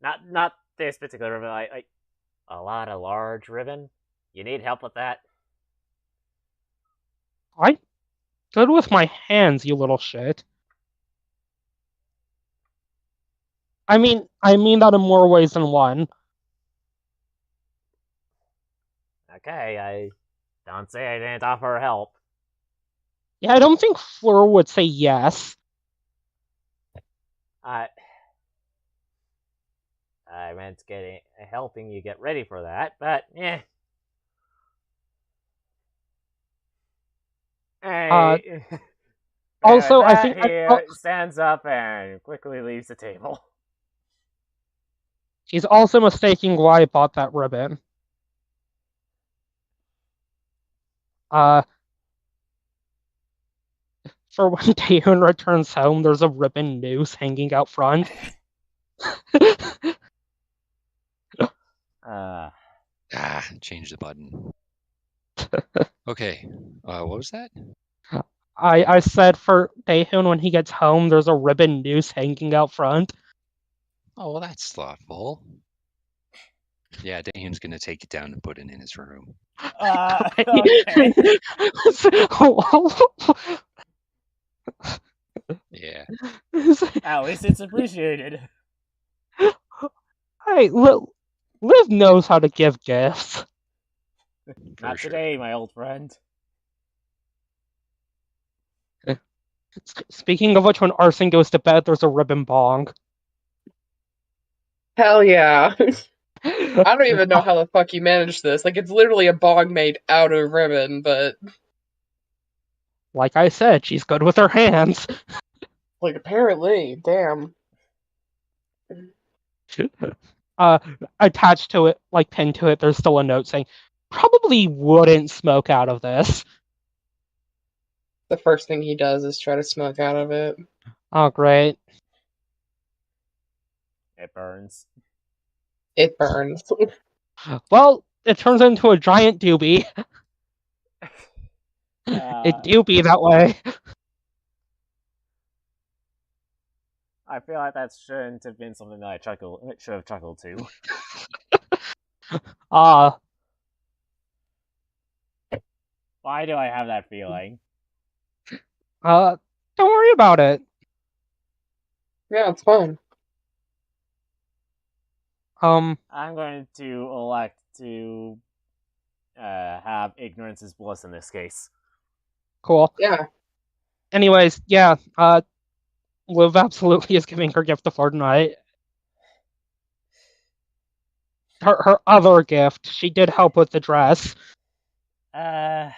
Speaker 2: Not this particular ribbon, like a lot of large ribbon. You need help with that?
Speaker 1: I'm good with my hands, you little shit. I mean that in more ways than one.
Speaker 2: Okay, I don't say I didn't offer help.
Speaker 1: Yeah, I don't think Fleur would say yes.
Speaker 2: I meant helping you get ready for that, but yeah. Hey.
Speaker 1: Also, I think
Speaker 2: he stands up and quickly leaves the table.
Speaker 1: He's also mistaking why I bought that ribbon. For when Taehoon returns home, there's a ribbon noose hanging out front.
Speaker 3: Change the button. Okay, what was that?
Speaker 1: I said for Taehoon when he gets home, there's a ribbon noose hanging out front.
Speaker 3: Oh, well, that's thoughtful. Yeah, Daehoon's gonna take it down and put it in his room.
Speaker 2: Okay.
Speaker 3: Yeah.
Speaker 2: At least it's appreciated.
Speaker 1: Hey, Liv knows how to give gifts.
Speaker 2: Not
Speaker 3: sure.
Speaker 2: today, my old friend.
Speaker 1: Speaking of which, when Arson goes to bed, there's a ribbon bong.
Speaker 4: Hell yeah. I don't even know how the fuck you managed this. Like, it's literally a bong made out of ribbon, but,
Speaker 1: Like I said, she's good with her hands.
Speaker 4: like, apparently, damn.
Speaker 1: uh, Attached to it, like pinned to it, there's still a note saying, "Probably wouldn't smoke out of this."
Speaker 4: The first thing he does is try to smoke out of it.
Speaker 1: Oh, great.
Speaker 2: It burns.
Speaker 4: It burns.
Speaker 1: Well, it turns into a giant doobie. It do be that way.
Speaker 2: I feel like that shouldn't have been something that I should have chuckled to.
Speaker 1: Ah,
Speaker 2: Why do I have that feeling?
Speaker 1: don't worry about it.
Speaker 4: Yeah, it's fine.
Speaker 1: Um,
Speaker 2: I'm going to elect to have ignorance is bliss in this case.
Speaker 1: cool.
Speaker 4: Yeah.
Speaker 1: Anyways, yeah, Liv absolutely is giving her gift to Fortnite. Her other gift, she did help with the dress.
Speaker 2: Yeah,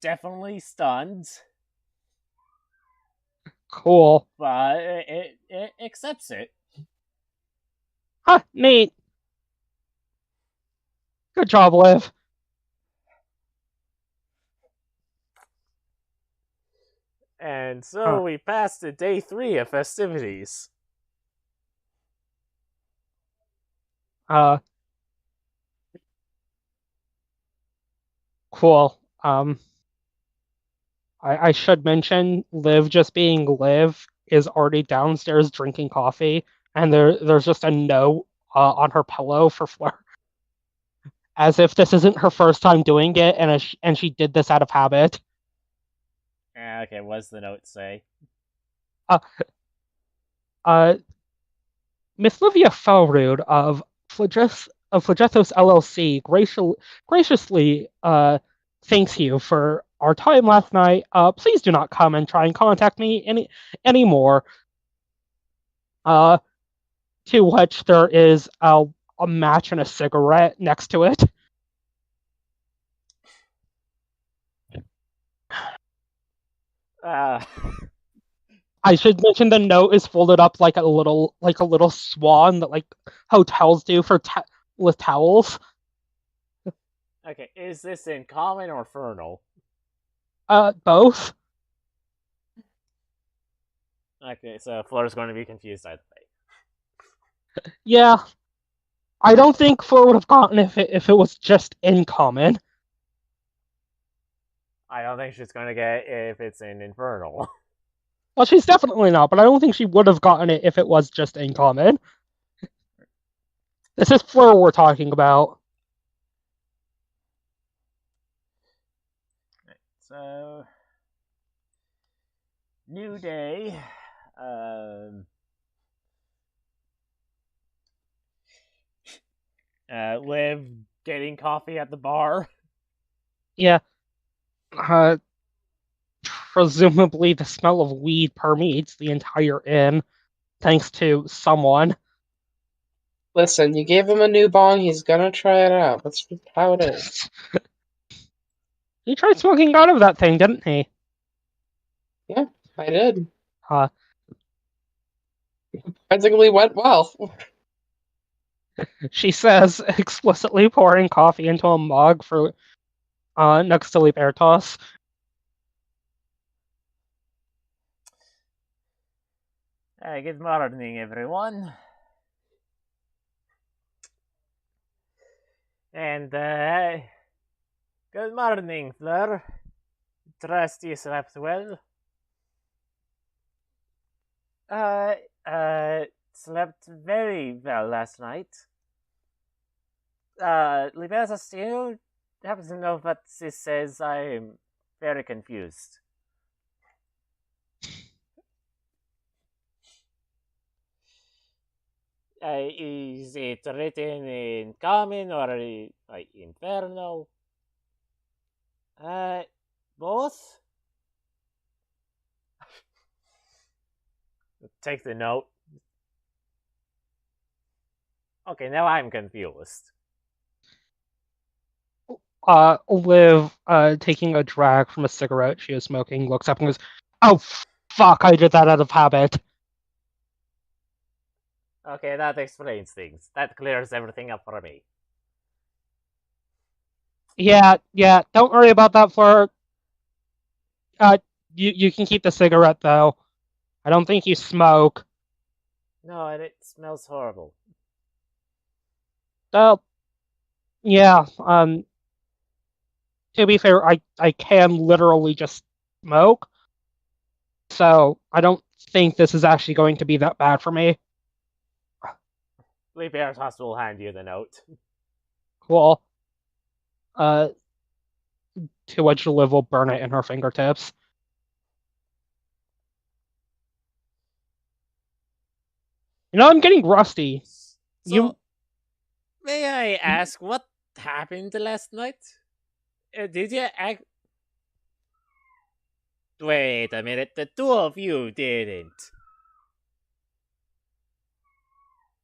Speaker 2: definitely stunned,
Speaker 1: Cool.
Speaker 2: but it accepts it.
Speaker 1: Huh, neat. Good job, Liv.
Speaker 2: And so we passed to day 3 of festivities.
Speaker 1: Cool. I should mention Liv just being Liv is already downstairs drinking coffee, and there's just a note on her pillow for Fleur, as if this isn't her first time doing it, and she did this out of habit.
Speaker 2: Okay, what does the note say?
Speaker 1: Miss Livia Felrude of Flagethos LLC graciously thanks you for our time last night. Please do not come and try and contact me anymore. To which there is a match and a cigarette next to it. I should mention the note is folded up like a little swan that like hotels do for with towels.
Speaker 2: Okay, is this in common or infernal?
Speaker 1: Both.
Speaker 2: Okay, so Fleur's going to be confused either way.
Speaker 1: Yeah. I don't think Fleur would have gotten if it was just in common.
Speaker 2: I don't think she's going to get it if it's in infernal.
Speaker 1: Well, she's definitely not, but I don't think she would have gotten it if it was just in common. This is Fleur we're talking about.
Speaker 2: So, new day. Liv getting coffee at the bar.
Speaker 1: Yeah. Presumably the smell of weed permeates the entire inn, thanks to someone.
Speaker 4: Listen, you gave him a new bong, he's gonna try it out. That's how it is.
Speaker 1: He tried smoking out of that thing, didn't he?
Speaker 4: Yeah, I did.
Speaker 1: Uh,
Speaker 4: Surprisingly went well.
Speaker 1: she says, explicitly pouring coffee into a mug for next to Libertas.
Speaker 2: Good morning, everyone. And, good morning, Fleur. Trust you slept well. Slept very well last night. Libertas, do you happen to know what this says? I am very confused. Is it written in common or like infernal? Both. Take the note. Okay, now I'm confused.
Speaker 1: Liv, taking a drag from a cigarette she was smoking, looks up and goes, "Oh, fuck, I did that out of habit."
Speaker 2: Okay, that explains things. That clears everything up for me.
Speaker 1: Yeah, don't worry about that, Flirt. Uh, you can keep the cigarette, though. I don't think you smoke.
Speaker 2: No, and it smells horrible.
Speaker 1: Well, yeah, to be fair, I can literally just smoke, so I don't think this is actually going to be that bad for me.
Speaker 2: Leap Veritas will hand you the note.
Speaker 1: Cool. To which Liv will burn it in her fingertips. You know, I'm getting rusty.
Speaker 2: So, may I ask what happened last night? Did you act? Wait a minute, the two of you didn't.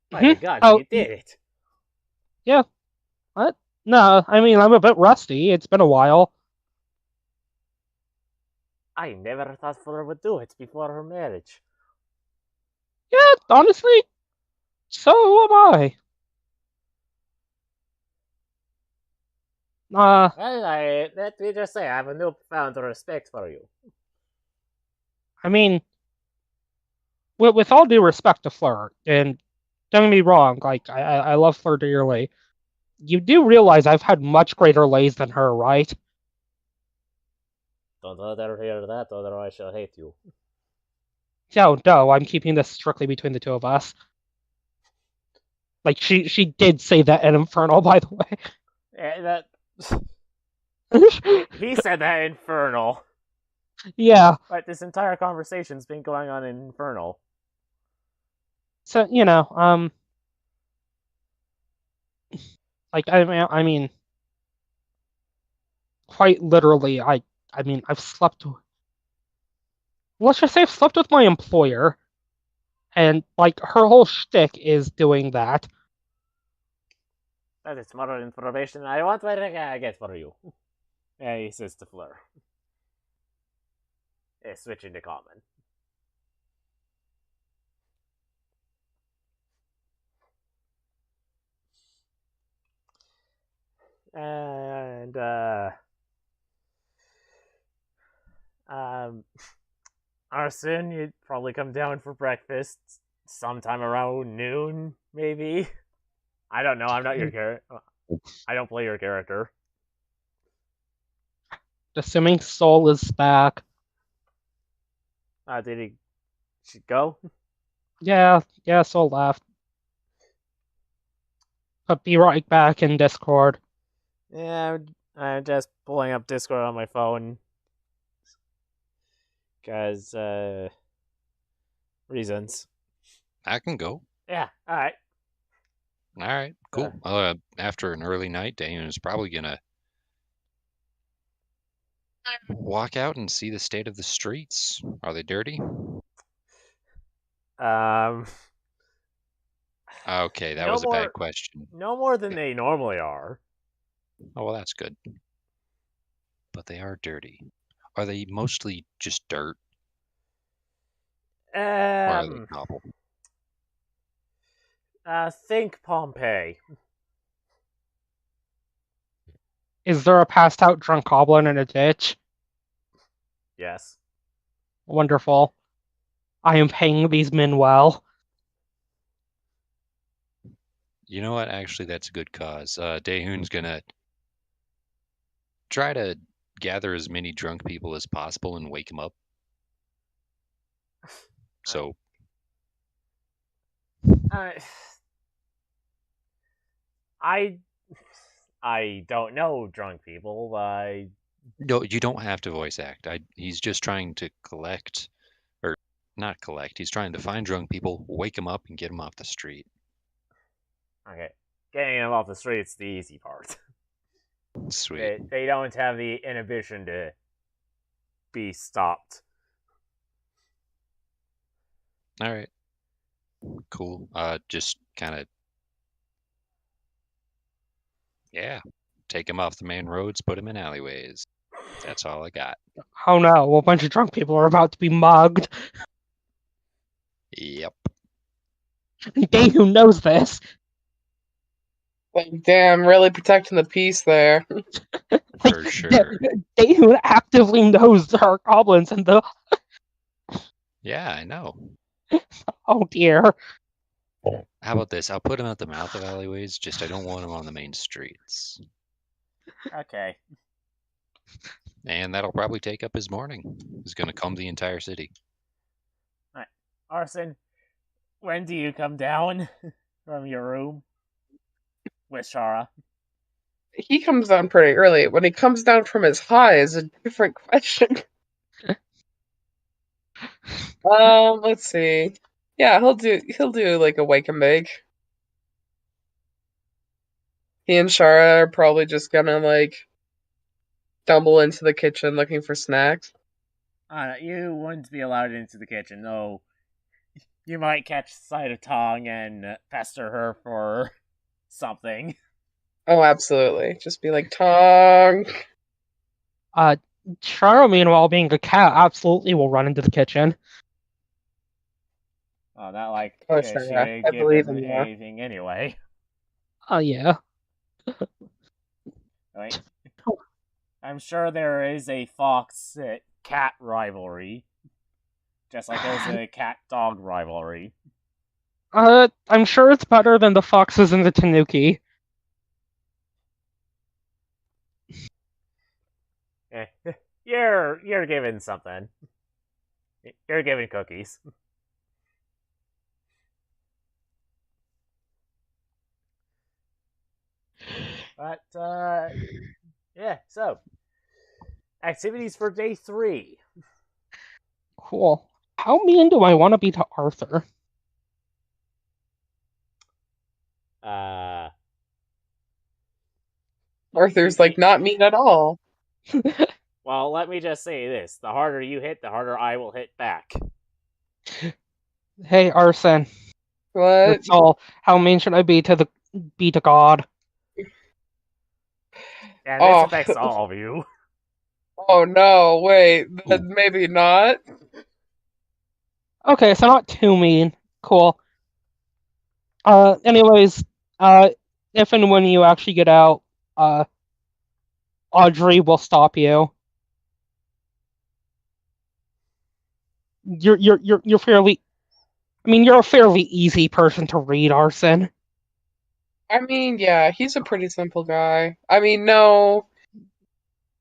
Speaker 2: By the gods,
Speaker 1: Oh,
Speaker 2: you did it.
Speaker 1: yeah. What? No, I mean, I'm a bit rusty. It's been a while.
Speaker 2: I never thought Fleur would do it before her marriage.
Speaker 1: Yeah, honestly, so am I.
Speaker 2: Well, let me just say, I have a newfound respect for you.
Speaker 1: I mean, with all due respect to Fleur, and don't get me wrong, like, I love Fleur dearly. You do realize I've had much greater lays than her, right?
Speaker 2: Don't let her hear that, otherwise she'll hate you.
Speaker 1: No, I'm keeping this strictly between the two of us. Like, she did say that in Infernal, by the way.
Speaker 2: That he said that Infernal.
Speaker 1: Yeah.
Speaker 2: But this entire conversation's been going on in Infernal.
Speaker 1: So, like, I mean, quite literally, I mean, I've slept. Let's just say I've slept with my employer, and like her whole shtick is doing that.
Speaker 2: That is more information I want what I get for you. He says to Fleur. Switching to common. And Arson, you'd probably come down for breakfast sometime around noon, maybe. I don't know. I'm not your character. I don't play your character.
Speaker 1: Assuming Soul is back.
Speaker 2: Did he go?
Speaker 1: Yeah, Soul left. But be right back in Discord.
Speaker 2: Yeah, I'm just pulling up Discord on my phone. Because, reasons.
Speaker 3: I can go.
Speaker 2: Yeah, alright.
Speaker 3: All right, cool. After an early night, Damon is probably gonna walk out and see the state of the streets. Are they dirty? Okay, that was a bad question.
Speaker 2: No more than they normally are.
Speaker 3: Oh, well, that's good. But they are dirty. Are they mostly just dirt? Or are they cobble?
Speaker 2: Think Pompeii.
Speaker 1: Is there a passed out drunk goblin in a ditch?
Speaker 2: Yes.
Speaker 1: Wonderful. I am paying these men well.
Speaker 3: You know what? Actually, that's a good cause. Daehoon's gonna try to gather as many drunk people as possible and wake them up. So,
Speaker 2: I don't know drunk people.
Speaker 3: no, you don't have to voice act. He's just trying to not collect. He's trying to find drunk people, wake them up, and get them off the street.
Speaker 2: Okay, getting them off the street's the easy part.
Speaker 3: Sweet.
Speaker 2: They don't have the inhibition to be stopped.
Speaker 3: All right. Cool. Just kind of, yeah. Take him off the main roads, put him in alleyways. That's all I got.
Speaker 1: Oh no, a bunch of drunk people are about to be mugged.
Speaker 3: Yep.
Speaker 1: Daehoon knows this.
Speaker 4: Like, damn, really protecting the peace there.
Speaker 3: For sure.
Speaker 1: Daehoon actively knows there are goblins in the.
Speaker 3: Yeah, I know.
Speaker 1: Oh dear.
Speaker 3: How about this? I'll put him at the mouth of alleyways, just I don't want him on the main streets.
Speaker 2: Okay.
Speaker 3: And that'll probably take up his morning. He's going to comb the entire city.
Speaker 2: Arson, when do you come down from your room with Shara?
Speaker 4: He comes down pretty early. When he comes down from his high is a different question. Let's see. Yeah, he'll do like a wake and bake. He and Shara are probably just gonna like stumble into the kitchen looking for snacks.
Speaker 2: You wouldn't be allowed into the kitchen, though. You might catch sight of Tong and pester her for something.
Speaker 4: Oh, absolutely. Just be like, Tong.
Speaker 1: Charo, meanwhile, being a cat, absolutely will run into the kitchen.
Speaker 2: Oh, not like
Speaker 4: Oh,
Speaker 2: she
Speaker 4: sure,
Speaker 2: would
Speaker 4: yeah. I
Speaker 2: give
Speaker 4: believe
Speaker 2: him
Speaker 4: in you.
Speaker 2: anything anyway.
Speaker 1: Oh yeah.
Speaker 2: Right? I'm sure there is a fox cat rivalry, just like there's a cat dog rivalry.
Speaker 1: I'm sure it's better than the foxes and the tanuki.
Speaker 2: Eh, you're given something. You're given cookies. But yeah. So activities for day 3.
Speaker 1: Cool. How mean do I want to be to Arthur?
Speaker 4: Arthur's like, not mean at all.
Speaker 2: Well, let me just say this: the harder you hit, the harder I will hit back.
Speaker 1: Hey, Arson.
Speaker 4: What?
Speaker 1: That's all. How mean should I be to God?
Speaker 2: And this affects all of you.
Speaker 4: Oh no, wait, then maybe not.
Speaker 1: Okay, so not too mean. Cool. Anyways, if and when you actually get out, Audrey will stop you. You're fairly. I mean, you're a fairly easy person to read, Arson.
Speaker 4: I mean, yeah, he's a pretty simple guy. I mean, no,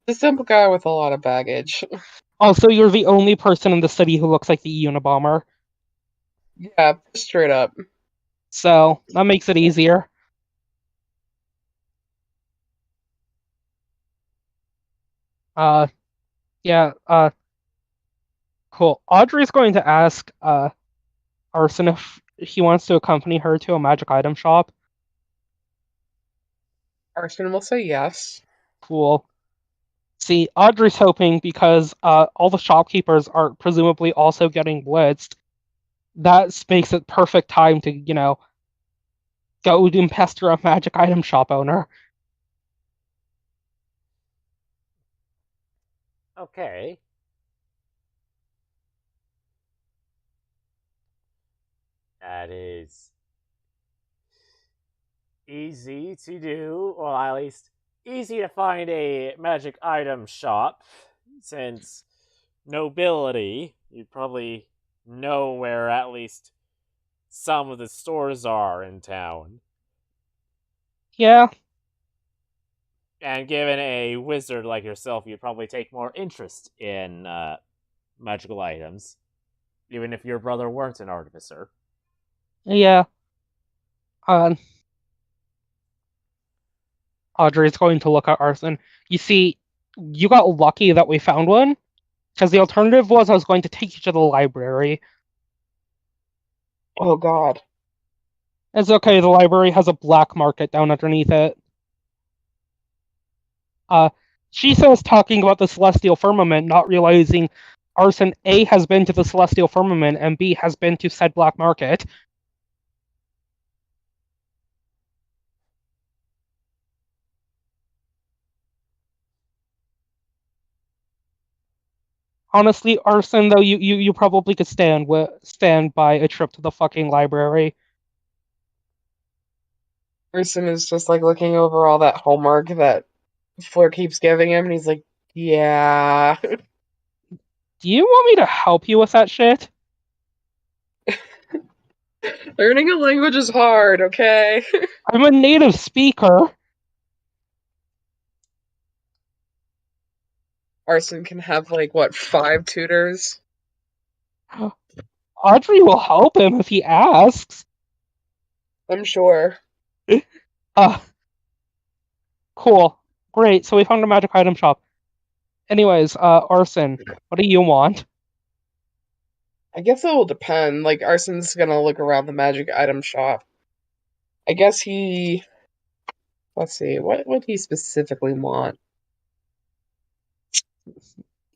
Speaker 4: the simple guy with a lot of baggage.
Speaker 1: Also, you're the only person in the city who looks like the Unabomber.
Speaker 4: Yeah, straight up.
Speaker 1: So, that makes it easier. Yeah, cool. Audrey's going to ask, Arson if he wants to accompany her to a magic item shop.
Speaker 4: Arson will say yes.
Speaker 1: Cool. See, Audrey's hoping because, all the shopkeepers are presumably also getting blitzed. That makes it perfect time to, go and pester a magic item shop owner.
Speaker 2: Okay. That is easy to do, or at least easy to find a magic item shop, since nobility, you'd probably know where at least some of the stores are in town.
Speaker 1: Yeah.
Speaker 2: And given a wizard like yourself, you'd probably take more interest in magical items, even if your brother weren't an artificer.
Speaker 1: Yeah. Audrey's going to look at Arson. You see, you got lucky that we found one, because the alternative was I was going to take you to the library.
Speaker 4: Oh god.
Speaker 1: It's okay, the library has a black market down underneath it. She says, talking about the celestial firmament, not realizing Arson A has been to the celestial firmament and B has been to said black market. Honestly, Arson, though, you probably could stand by a trip to the fucking library.
Speaker 4: Person is just like looking over all that homework that Fleur keeps giving him, and he's like, yeah.
Speaker 1: Do you want me to help you with that shit?
Speaker 4: Learning a language is hard, okay?
Speaker 1: I'm a native speaker.
Speaker 4: Arson can have, like, what, 5 tutors?
Speaker 1: Audrey will help him if he asks.
Speaker 4: I'm sure.
Speaker 1: Cool. Great, so we found a magic item shop. Anyways, Arson, what do you want?
Speaker 4: I guess it will depend. Like, Arson's gonna look around the magic item shop. I guess he... Let's see, what would he specifically want?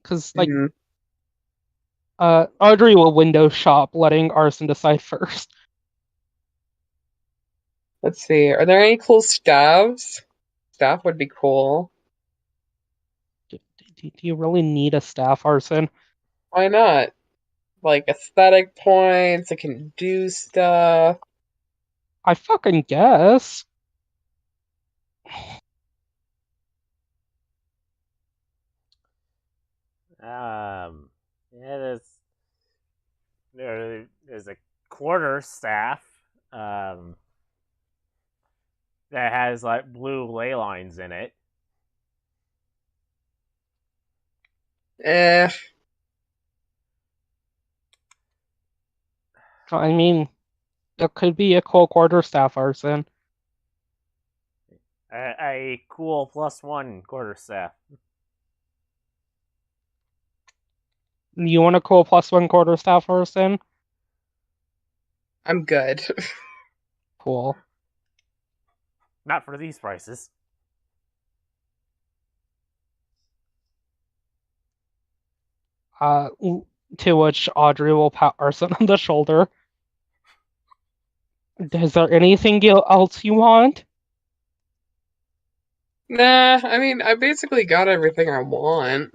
Speaker 1: Because, like, Audrey will window shop, letting Arson decide first.
Speaker 4: Let's see, are there any cool staves? Staff would be cool.
Speaker 1: Do you really need a staff, Arson?
Speaker 4: Why not? Like, aesthetic points, it can do stuff.
Speaker 1: I fucking guess.
Speaker 2: Yeah, there's a quarter staff that has like blue ley lines in it.
Speaker 1: I mean, it could be a cool quarterstaff, Arson.
Speaker 2: A cool +1 quarterstaff.
Speaker 1: You want a cool +1 quarterstaff, Arson?
Speaker 4: I'm good.
Speaker 1: Cool.
Speaker 2: Not for these prices.
Speaker 1: To which Audrey will pat Arson on the shoulder. Is there anything else you want?
Speaker 4: Nah, I mean, I basically got everything I want.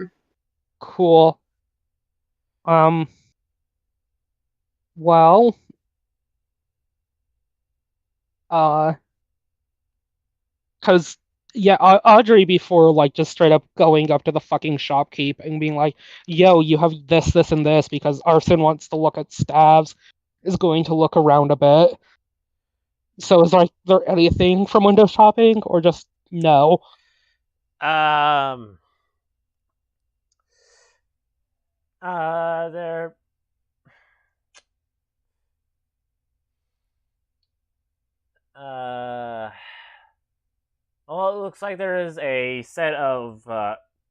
Speaker 1: Cool. Well, because, yeah, Audrey before, like, just straight up going up to the fucking shopkeep and being like, yo, you have this, this, and this, because Arson wants to look at staves, is going to look around a bit. So is there anything from window shopping, or just no?
Speaker 2: There. Well, it looks like there is a set of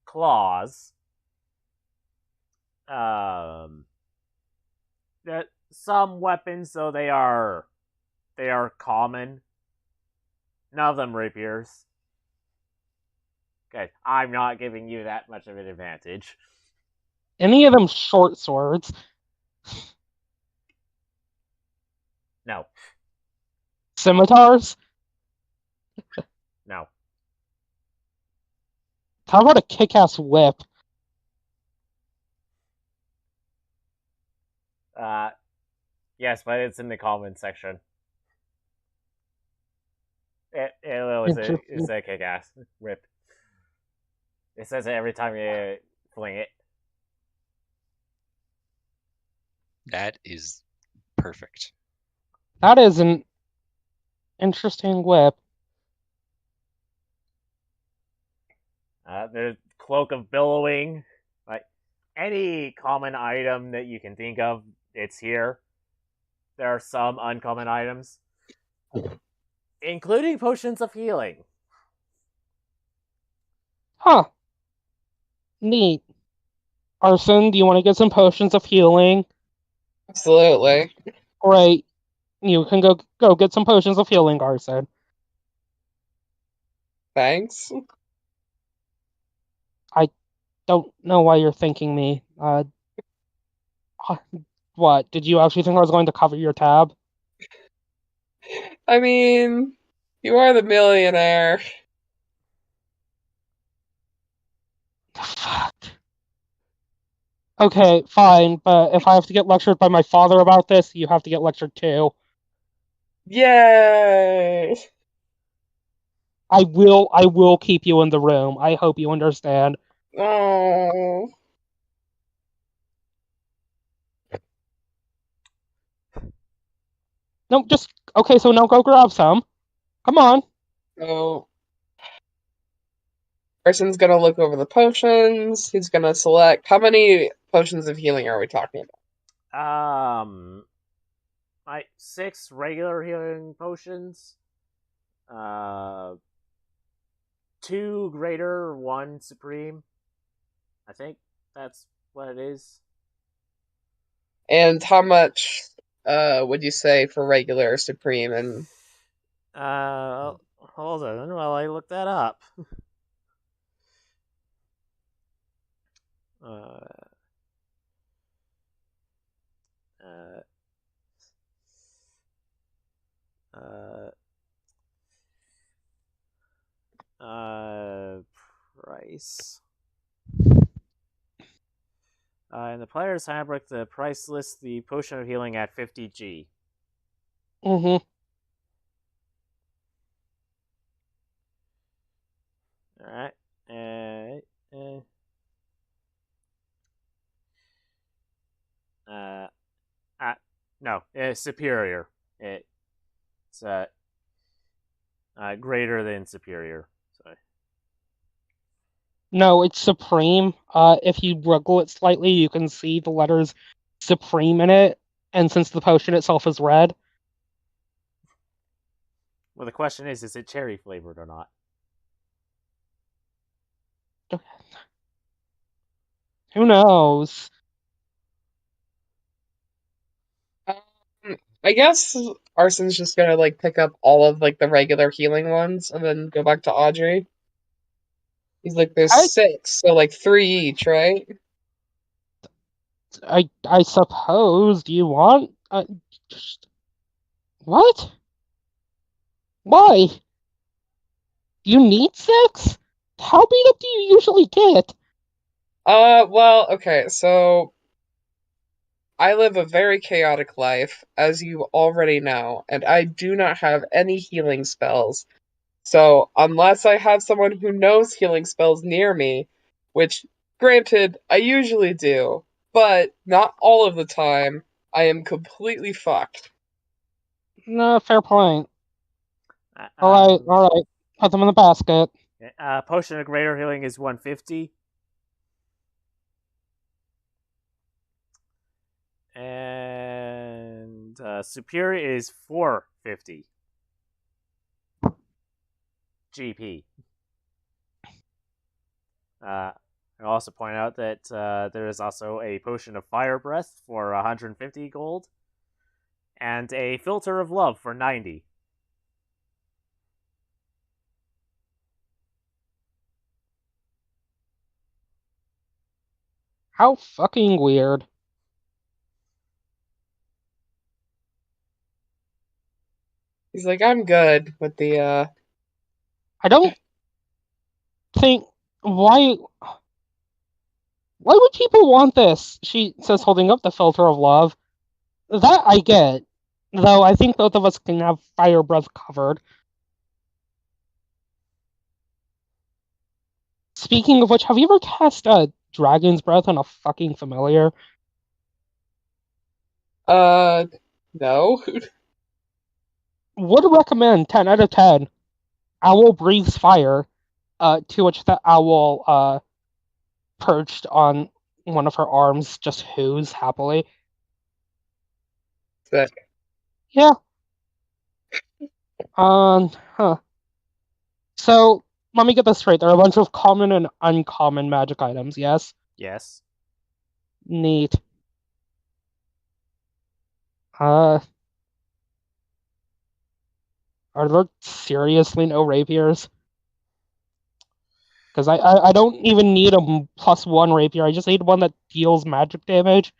Speaker 2: claws. That some weapons, though they are common. None of them rapiers. Okay, I'm not giving you that much of an advantage.
Speaker 1: Any of them short swords?
Speaker 2: No.
Speaker 1: Scimitars?
Speaker 2: No.
Speaker 1: How about a kick-ass whip?
Speaker 2: Yes, but it's in the comments section. It is a kick-ass whip. It says it every time you fling it.
Speaker 3: That is perfect.
Speaker 1: That is an interesting whip.
Speaker 2: There's Cloak of Billowing. Like, any common item that you can think of, it's here. There are some uncommon items, including potions of healing.
Speaker 1: Huh. Neat. Arson, do you want to get some potions of healing?
Speaker 4: Absolutely.
Speaker 1: Great. You can go get some potions of healing, Arson.
Speaker 4: Thanks.
Speaker 1: Don't know why you're thanking me. What? Did you actually think I was going to cover your tab?
Speaker 4: I mean, you are the millionaire.
Speaker 1: Fuck. Okay, fine, but if I have to get lectured by my father about this, you have to get lectured too.
Speaker 4: Yay!
Speaker 1: I will keep you in the room. I hope you understand.
Speaker 4: Oh.
Speaker 1: No, just okay, so now go grab some. Come on.
Speaker 4: So, Carson's gonna look over the potions. He's gonna select. How many potions of healing are we talking about?
Speaker 2: Like 6 regular healing potions. 2 greater, 1 supreme. I think that's what it is.
Speaker 4: And how much would you say for regular, supreme, and
Speaker 2: Hold on while I look that up. uh, uh, uh, price. In the player's handbook, the price lists the potion of healing at 50G.
Speaker 1: Mm-hmm.
Speaker 2: Alright. No, it's superior. It's greater than superior. Sorry.
Speaker 1: No, it's supreme. If you wiggle it slightly, you can see the letters supreme in it, and since the potion itself is red.
Speaker 2: Well, the question is it cherry flavored or not?
Speaker 1: Who knows?
Speaker 4: I guess Arson's just gonna like pick up all of like the regular healing ones and then go back to Audrey. He's like, there's
Speaker 1: I
Speaker 4: 6, so like 3 each, right?
Speaker 1: I suppose. Do you want? Just what? Why? You need 6? How beat up do you usually get?
Speaker 4: Well, okay, so I live a very chaotic life, as you already know, and I do not have any healing spells. So, unless I have someone who knows healing spells near me, which, granted, I usually do, but not all of the time, I am completely fucked.
Speaker 1: No, fair point.
Speaker 2: Uh,
Speaker 1: All
Speaker 2: um,
Speaker 1: right. Put them in the basket.
Speaker 2: Potion of greater healing is 150. And superior is 450 GP. I'll also point out that there is also a potion of fire breath for 150 gold, and a filter of love for 90.
Speaker 1: How fucking weird.
Speaker 4: He's like, I'm good with the.
Speaker 1: I don't think why would people want this? She says, holding up the filter of love. That I get, though. I think both of us can have fire breath covered. Speaking of which, have you ever cast a dragon's breath on a fucking familiar?
Speaker 4: No.
Speaker 1: Would recommend 10 out of 10. Owl breathes fire. To which the owl perched on one of her arms just whoos happily.
Speaker 4: Sick.
Speaker 1: Yeah. Huh. So let me get this straight. There are a bunch of common and uncommon magic items. Yes.
Speaker 2: Yes.
Speaker 1: Neat. Uh. Are there seriously no rapiers? Because I don't even need a +1 rapier. I just need one that deals magic damage.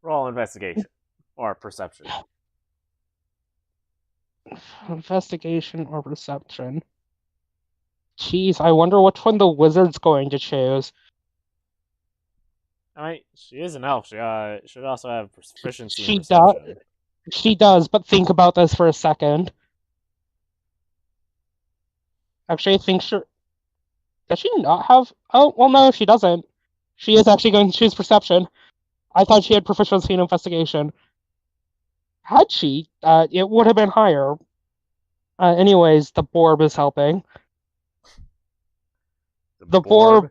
Speaker 2: Roll investigation or perception.
Speaker 1: Investigation or perception. Jeez, I wonder which one the wizard's going to choose.
Speaker 2: I mean, she is an elf. She should also have proficiency in
Speaker 1: She does.
Speaker 2: perception.
Speaker 1: She does, but think about this for a second. Actually, I think she... Does she not have... Oh, well, no, she doesn't. She is actually going to choose perception. I thought she had proficiency in investigation. Had she, it would have been higher. Anyways, the Borb is helping. The Borb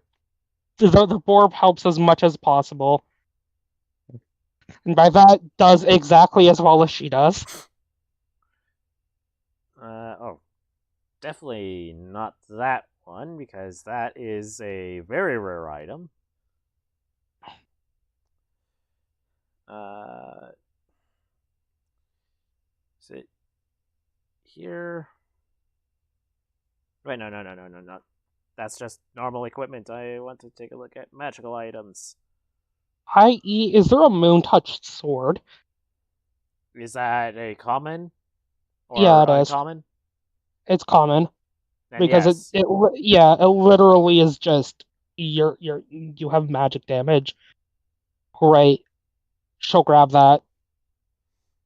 Speaker 1: helps as much as possible. And by that, does exactly as well as she does.
Speaker 2: Oh, definitely not that one, because that is a very rare item. Is it here? Wait, no. That's just normal equipment. I want to take a look at magical items.
Speaker 1: I.e., is there a moon-touched sword?
Speaker 2: Is that a common? Or
Speaker 1: Yeah, it is.
Speaker 2: uncommon?
Speaker 1: It's common.
Speaker 2: Then
Speaker 1: Because
Speaker 2: yes.
Speaker 1: it literally is just you have magic damage. Great. She'll grab that.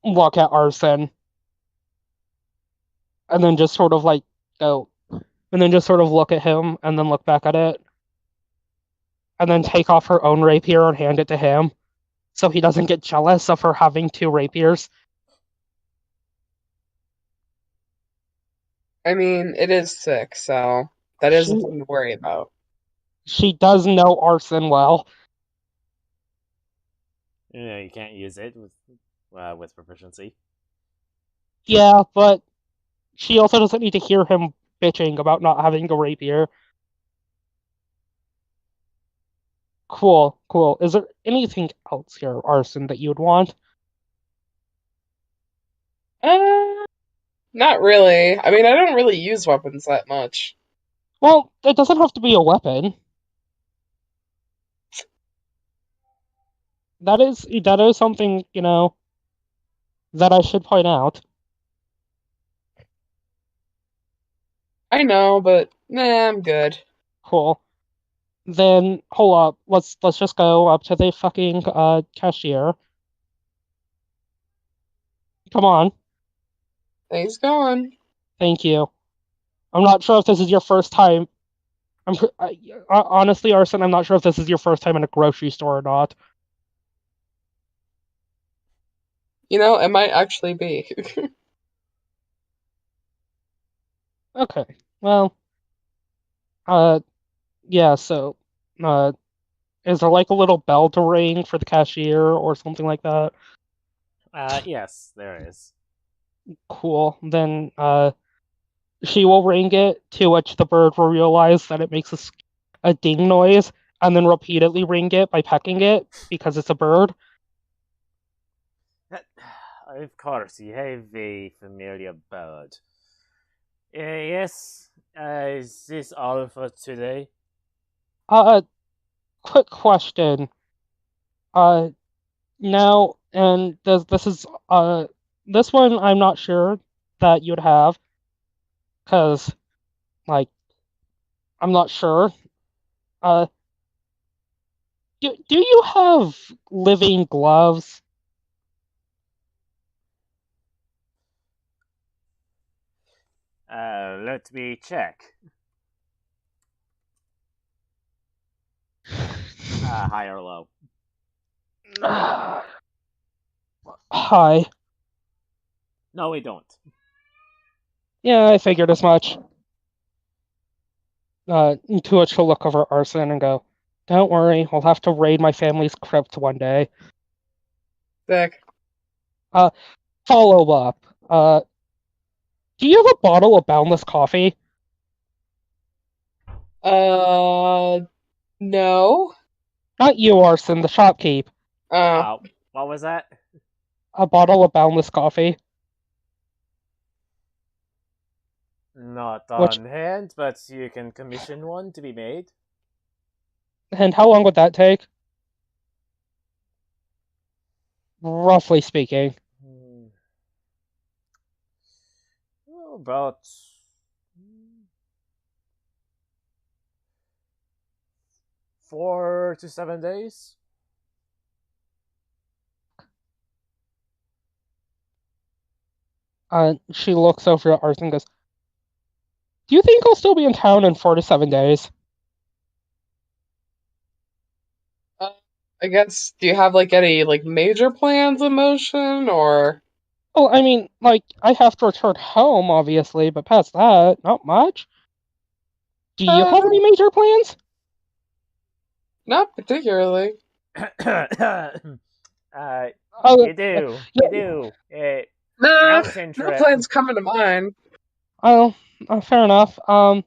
Speaker 1: Look at Arson. And then just sort of like go. And then just sort of look at him and then look back at it. And then take off her own rapier and hand it to him. So he doesn't get jealous of her having 2 rapiers.
Speaker 4: I mean, it is sick, so that is something to worry about.
Speaker 1: She does know Arson well.
Speaker 2: You can't use it with proficiency.
Speaker 1: Yeah, but she also doesn't need to hear him bitching about not having a rapier. Cool. Is there anything else here, Arson, that you would want?
Speaker 4: Not really. I mean, I don't really use weapons that much.
Speaker 1: Well, it doesn't have to be a weapon. That is something, that I should point out.
Speaker 4: I know, but nah, I'm good.
Speaker 1: Cool. Then hold up. Let's just go up to the fucking cashier. Come on.
Speaker 4: He's going.
Speaker 1: Thank you. I'm not sure if this is your first time. Honestly, Arson, I'm not sure if this is your first time in a grocery store or not.
Speaker 4: It might actually be.
Speaker 1: Okay. Well, yeah, so, is there like a little bell to ring for the cashier or something like that?
Speaker 2: Yes, there is.
Speaker 1: Cool. Then, she will ring it, to which the bird will realize that it makes a ding noise, and then repeatedly ring it by pecking it, because it's a bird.
Speaker 2: Of course, you have a familiar bird. Yes, is this all for today?
Speaker 1: Quick question. Now, and this is, this one I'm not sure that you'd have, because, like, I'm not sure. Do you have living gloves?
Speaker 2: Let me check. High or low?
Speaker 1: Hi.
Speaker 2: No, we don't.
Speaker 1: Yeah, I figured as much. To which she'll look over Arson and go, "Don't worry, we'll have to raid my family's crypt one day."
Speaker 4: Sick.
Speaker 1: Follow up. Do you have a bottle of Boundless coffee?
Speaker 4: No.
Speaker 1: Not you, Arson, the shopkeep.
Speaker 4: Oh.
Speaker 2: What was that?
Speaker 1: A bottle of Boundless coffee.
Speaker 2: Not
Speaker 1: Which,
Speaker 2: on hand, but you can commission one to be made.
Speaker 1: and how long would that take? Roughly speaking.
Speaker 2: Well, about 4 to 7 days.
Speaker 1: She looks over at Arthur and goes, "Do you think I'll still be in town in 4 to 7 days?"
Speaker 4: I guess, do you have like any like major plans in motion or?
Speaker 1: Well, I mean, like, I have to return home, obviously, but past that, not much. Do you have any major plans?
Speaker 4: Not particularly.
Speaker 2: You do.
Speaker 1: Yeah,
Speaker 2: You do.
Speaker 4: Nah,
Speaker 2: Mountain
Speaker 4: no
Speaker 2: trip.
Speaker 4: plans coming to mind.
Speaker 1: oh, fair enough. I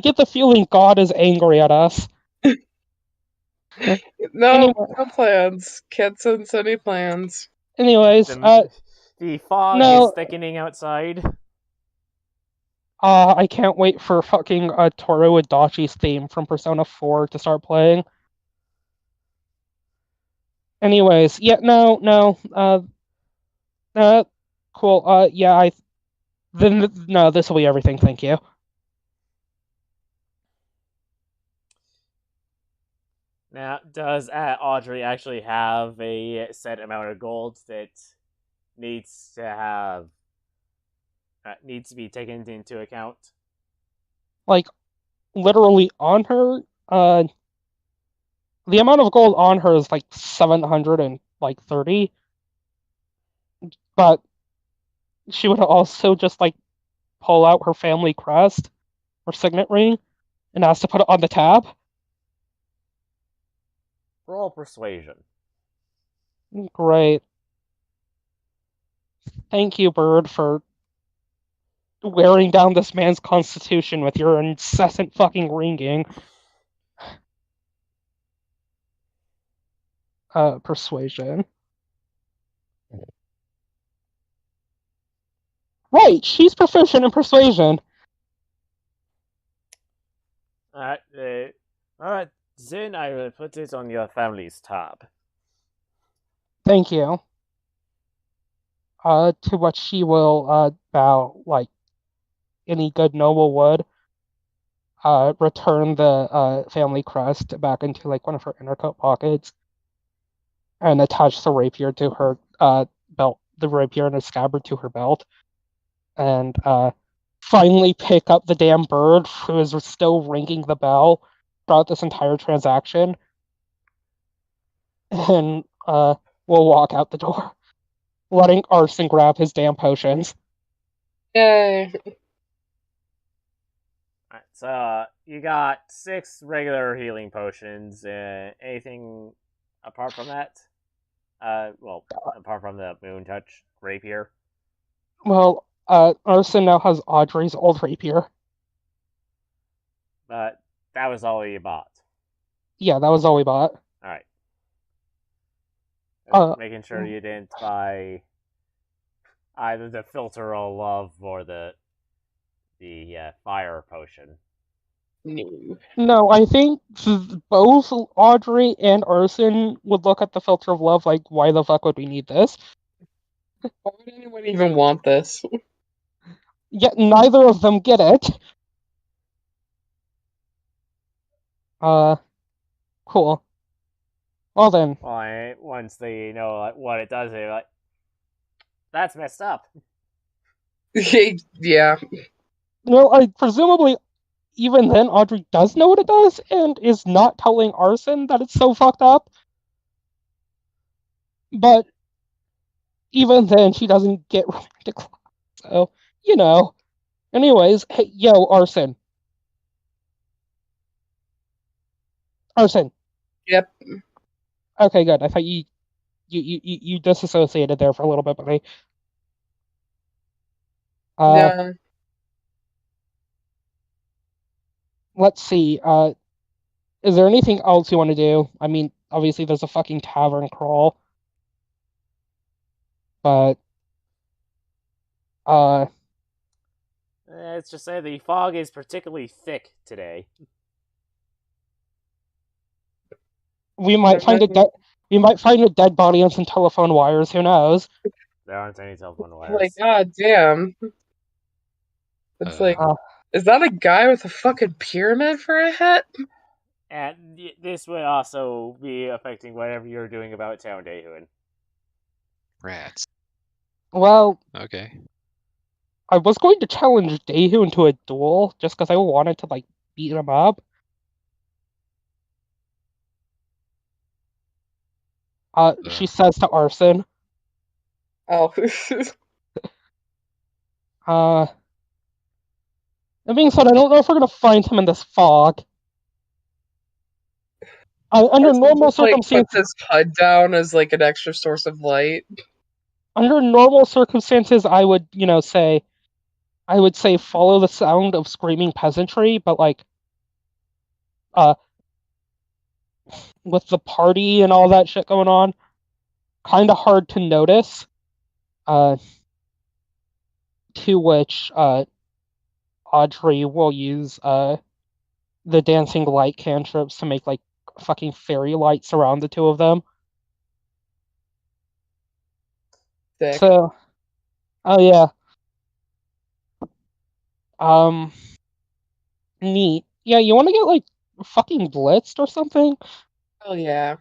Speaker 1: get the feeling God is angry at us.
Speaker 4: No,
Speaker 1: Anyway,
Speaker 4: no plans. Can't sense any plans.
Speaker 1: anyways,
Speaker 2: The fog
Speaker 1: no,
Speaker 2: is thickening outside.
Speaker 1: I can't wait for fucking Toru Adachi's theme from Persona 4 to start playing. Anyways, yeah, no, cool. Yeah, then no, this will be everything. Thank you.
Speaker 2: Now, does Audrey actually have a set amount of gold that needs to have needs to be taken into account?
Speaker 1: Like, literally on her, the amount of gold on her is like 730, but she would also just like pull out her family crest or signet ring and ask to put it on the tab.
Speaker 2: Roll persuasion.
Speaker 1: Great. Thank you, Bird, for wearing down this man's constitution with your incessant fucking ringing. Persuasion. Right, she's proficient in persuasion.
Speaker 2: Alright, then I will put it on your family's tab.
Speaker 1: Thank you. To which she will bow like any good noble would. Return the family crest back into like one of her inner coat pockets, and attach the rapier to her belt. The rapier and a scabbard to her belt, and finally pick up the damn bird who is still ringing the bell throughout this entire transaction, and we'll walk out the door, letting Arson grab his damn potions.
Speaker 4: Yay.
Speaker 2: Alright, so you got 6 regular healing potions. Anything apart from that? Well, apart from the moon touch rapier.
Speaker 1: Well, Arson now has Audrey's old rapier.
Speaker 2: But that was all you bought.
Speaker 1: Yeah, that was all we bought.
Speaker 2: Alright.
Speaker 1: Uh,
Speaker 2: Making sure you didn't buy either the filter of love or the fire potion.
Speaker 1: No, I think both Audrey and Arson would look at the filter of love like, why the fuck would we need this?
Speaker 4: Why would anyone even want this?
Speaker 1: Yet neither of them get it. Cool. Well then.
Speaker 2: Well, once they know what it does, they're like, that's messed up.
Speaker 4: Yeah.
Speaker 1: Well, presumably, even then, Audrey does know what it does and is not telling Arson that it's so fucked up. But even then, she doesn't get to class. So, you know. Anyways, hey, yo, Arson. Arson.
Speaker 4: Yep.
Speaker 1: Okay, good. I thought you disassociated there for a little bit, but
Speaker 4: Yeah.
Speaker 1: let's see. Is there anything else you want to do? I mean, obviously there's a fucking tavern crawl. But
Speaker 2: Let's just say the fog is particularly thick today.
Speaker 1: we might find a dead body on some telephone wires, who knows?
Speaker 2: There aren't any telephone
Speaker 4: Like,
Speaker 2: wires.
Speaker 4: god damn. It's like, is that a guy with a fucking pyramid for a hat?
Speaker 2: And this would also be affecting whatever you're doing about town, Daehoon.
Speaker 3: Rats.
Speaker 1: Well,
Speaker 3: Okay.
Speaker 1: I was going to challenge Daehoon to a duel just because I wanted to like beat him up. She says to Arson.
Speaker 4: Oh.
Speaker 1: That being said, I don't know if we're gonna find him in this fog. Under
Speaker 4: Arson
Speaker 1: normal
Speaker 4: just, like,
Speaker 1: circumstances,
Speaker 4: puts his HUD down as like an extra source of light.
Speaker 1: under normal circumstances, I would, say, follow the sound of screaming peasantry, but like, with the party and all that shit going on, kind of hard to notice. To which Audrey will use the dancing light cantrips to make like fucking fairy lights around the two of them.
Speaker 4: Sick.
Speaker 1: So, oh yeah. Neat. Yeah, you want to get like fucking blitzed or something?
Speaker 4: Oh yeah.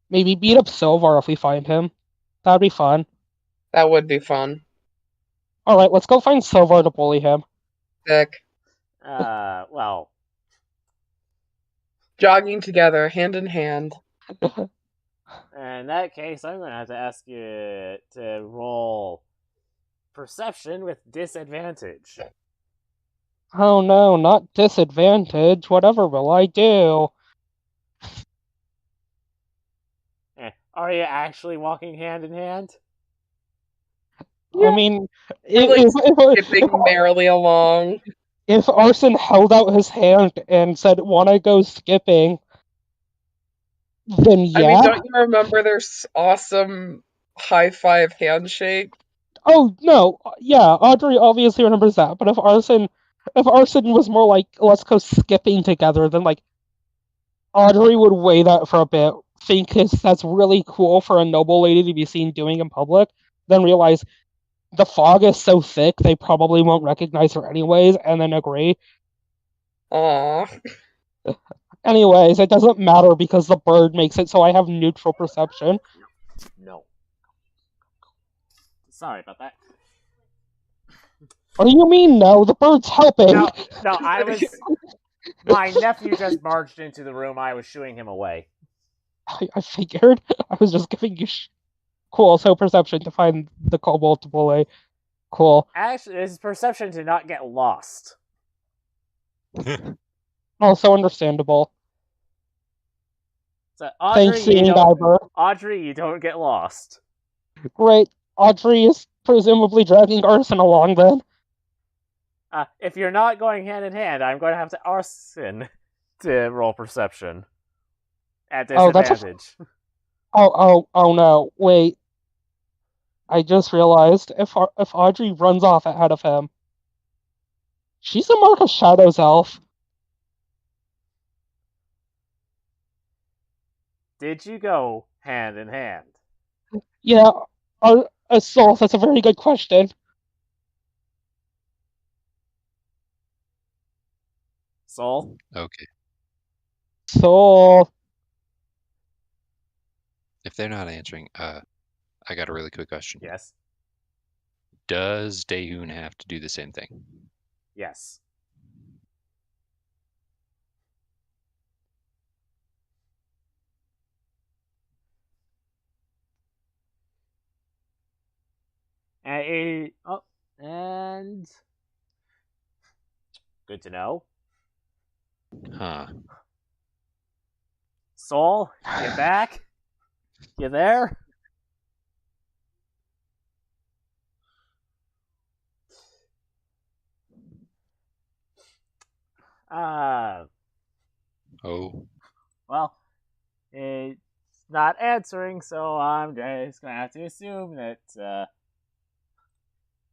Speaker 1: Maybe beat up Silvar if we find him. That'd be fun.
Speaker 4: That would be fun.
Speaker 1: Alright, let's go find Silvar to bully him.
Speaker 4: Sick.
Speaker 2: Well.
Speaker 4: Jogging together, hand in hand.
Speaker 2: In that case, I'm going to have to ask you to roll perception with disadvantage.
Speaker 1: Oh no, not disadvantage. Whatever will I do?
Speaker 2: Are you actually walking hand in hand?
Speaker 1: Yeah. I mean,
Speaker 4: skipping merrily along.
Speaker 1: If Arson held out his hand and said, "Wanna go skipping?" then yeah.
Speaker 4: I mean, don't you remember their awesome high five handshake?
Speaker 1: Oh no, yeah, Audrey obviously remembers that. But if Arson was more like, "Let's go skipping together," then like Audrey would weigh that for a bit, think that's really cool for a noble lady to be seen doing in public, then realize the fog is so thick they probably won't recognize her anyways, and then agree.
Speaker 4: Aww.
Speaker 1: Anyways, it doesn't matter because the bird makes it so I have neutral perception.
Speaker 2: No. Sorry about that.
Speaker 1: What do you mean, no? The bird's helping.
Speaker 2: No, I was... My nephew just barged into the room. I was shooing him away.
Speaker 1: I figured. I was just giving you cool, so perception to find the kobold to bully. Cool.
Speaker 2: Actually, it's perception to not get lost.
Speaker 1: Also understandable.
Speaker 2: So, Audrey,
Speaker 1: Audrey,
Speaker 2: you don't get lost.
Speaker 1: Great. Audrey is presumably dragging Arson along then.
Speaker 2: If you're not going hand in hand, I'm going to have to Arson to roll perception. At disadvantage.
Speaker 1: Oh no, wait. I just realized if Audrey runs off ahead of him, she's a Mark of Shadows elf.
Speaker 2: Did you go hand in hand?
Speaker 1: Yeah, Soul, that's a very good question.
Speaker 2: Soul?
Speaker 3: Okay.
Speaker 1: Soul.
Speaker 3: If they're not answering, I got a really quick question.
Speaker 2: Yes.
Speaker 3: Does Daehoon have to do the same thing?
Speaker 2: Yes. And good to know.
Speaker 3: Huh.
Speaker 2: Soul, you back? You there?
Speaker 3: Oh.
Speaker 2: Well, It's not answering, so I'm just gonna have to assume that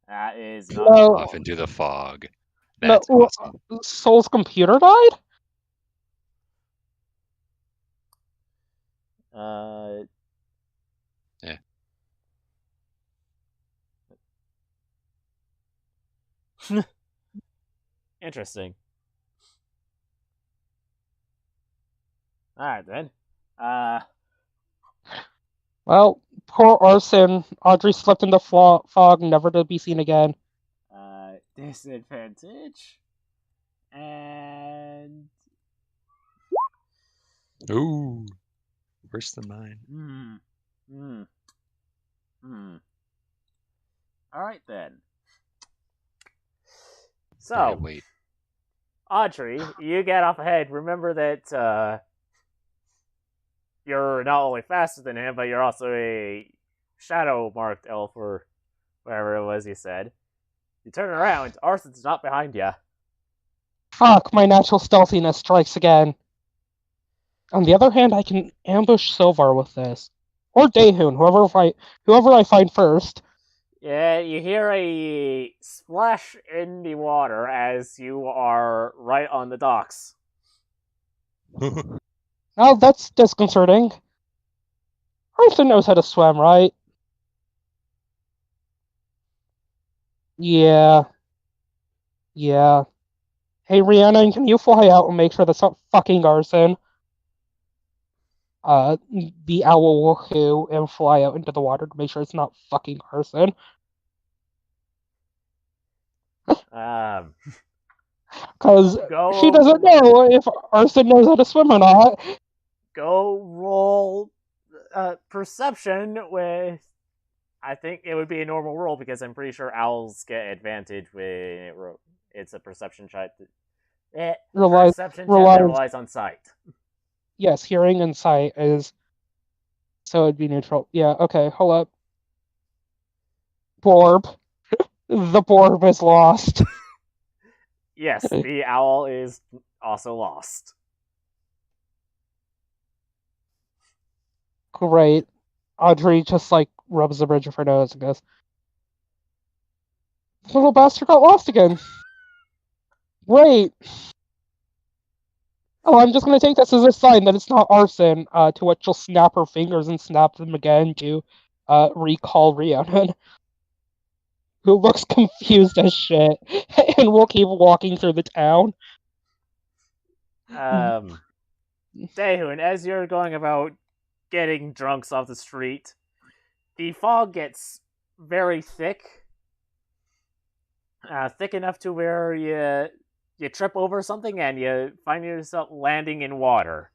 Speaker 2: that is not
Speaker 1: No.
Speaker 3: Off into the fog.
Speaker 1: No,
Speaker 3: That's awesome.
Speaker 1: Soul's computer died?
Speaker 3: Yeah.
Speaker 2: Interesting. Alright then.
Speaker 1: Well, poor Arson. Audrey slipped in the fog, never to be seen again.
Speaker 2: Disadvantage. And
Speaker 3: Ooh. Worse than mine.
Speaker 2: Alright then. So,
Speaker 3: All right, wait.
Speaker 2: Audrey, you get off ahead. Remember that you're not only faster than him, but you're also a shadow marked elf or whatever it was you said. You turn around, Arson's not behind you.
Speaker 1: Fuck, my natural stealthiness strikes again. On the other hand, I can ambush Silvar with this. Or Daehun, whoever I find first.
Speaker 2: Yeah, you hear a splash in the water as you are right on the docks.
Speaker 1: Oh, that's disconcerting. Arson knows how to swim, right? Yeah. Yeah. Hey, Rhiannon, can you fly out and make sure that's not fucking Arson? The owl will whoo and fly out into the water to make sure it's not fucking Arson. Because she doesn't know if Arson knows how to swim or not.
Speaker 2: Go roll perception with. I think it would be a normal roll because I'm pretty sure owls get advantage when it's a perception check. Perception check that relies on sight.
Speaker 1: Yes, hearing and sight is. So it'd be neutral. Yeah, okay, hold up. Borb. The Borb is lost.
Speaker 2: Yes, the owl is also lost.
Speaker 1: Great. Audrey just rubs the bridge of her nose and goes, "The little bastard got lost again." Great. Oh, I'm just gonna take this as a sign that it's not arson, to which she'll snap her fingers and snap them again to recall Rhiannon, who looks confused as shit, and will keep walking through the town.
Speaker 2: Daehun, as you're going about getting drunks off the street, the fog gets very thick. Thick enough to where you trip over something and you find yourself landing in water.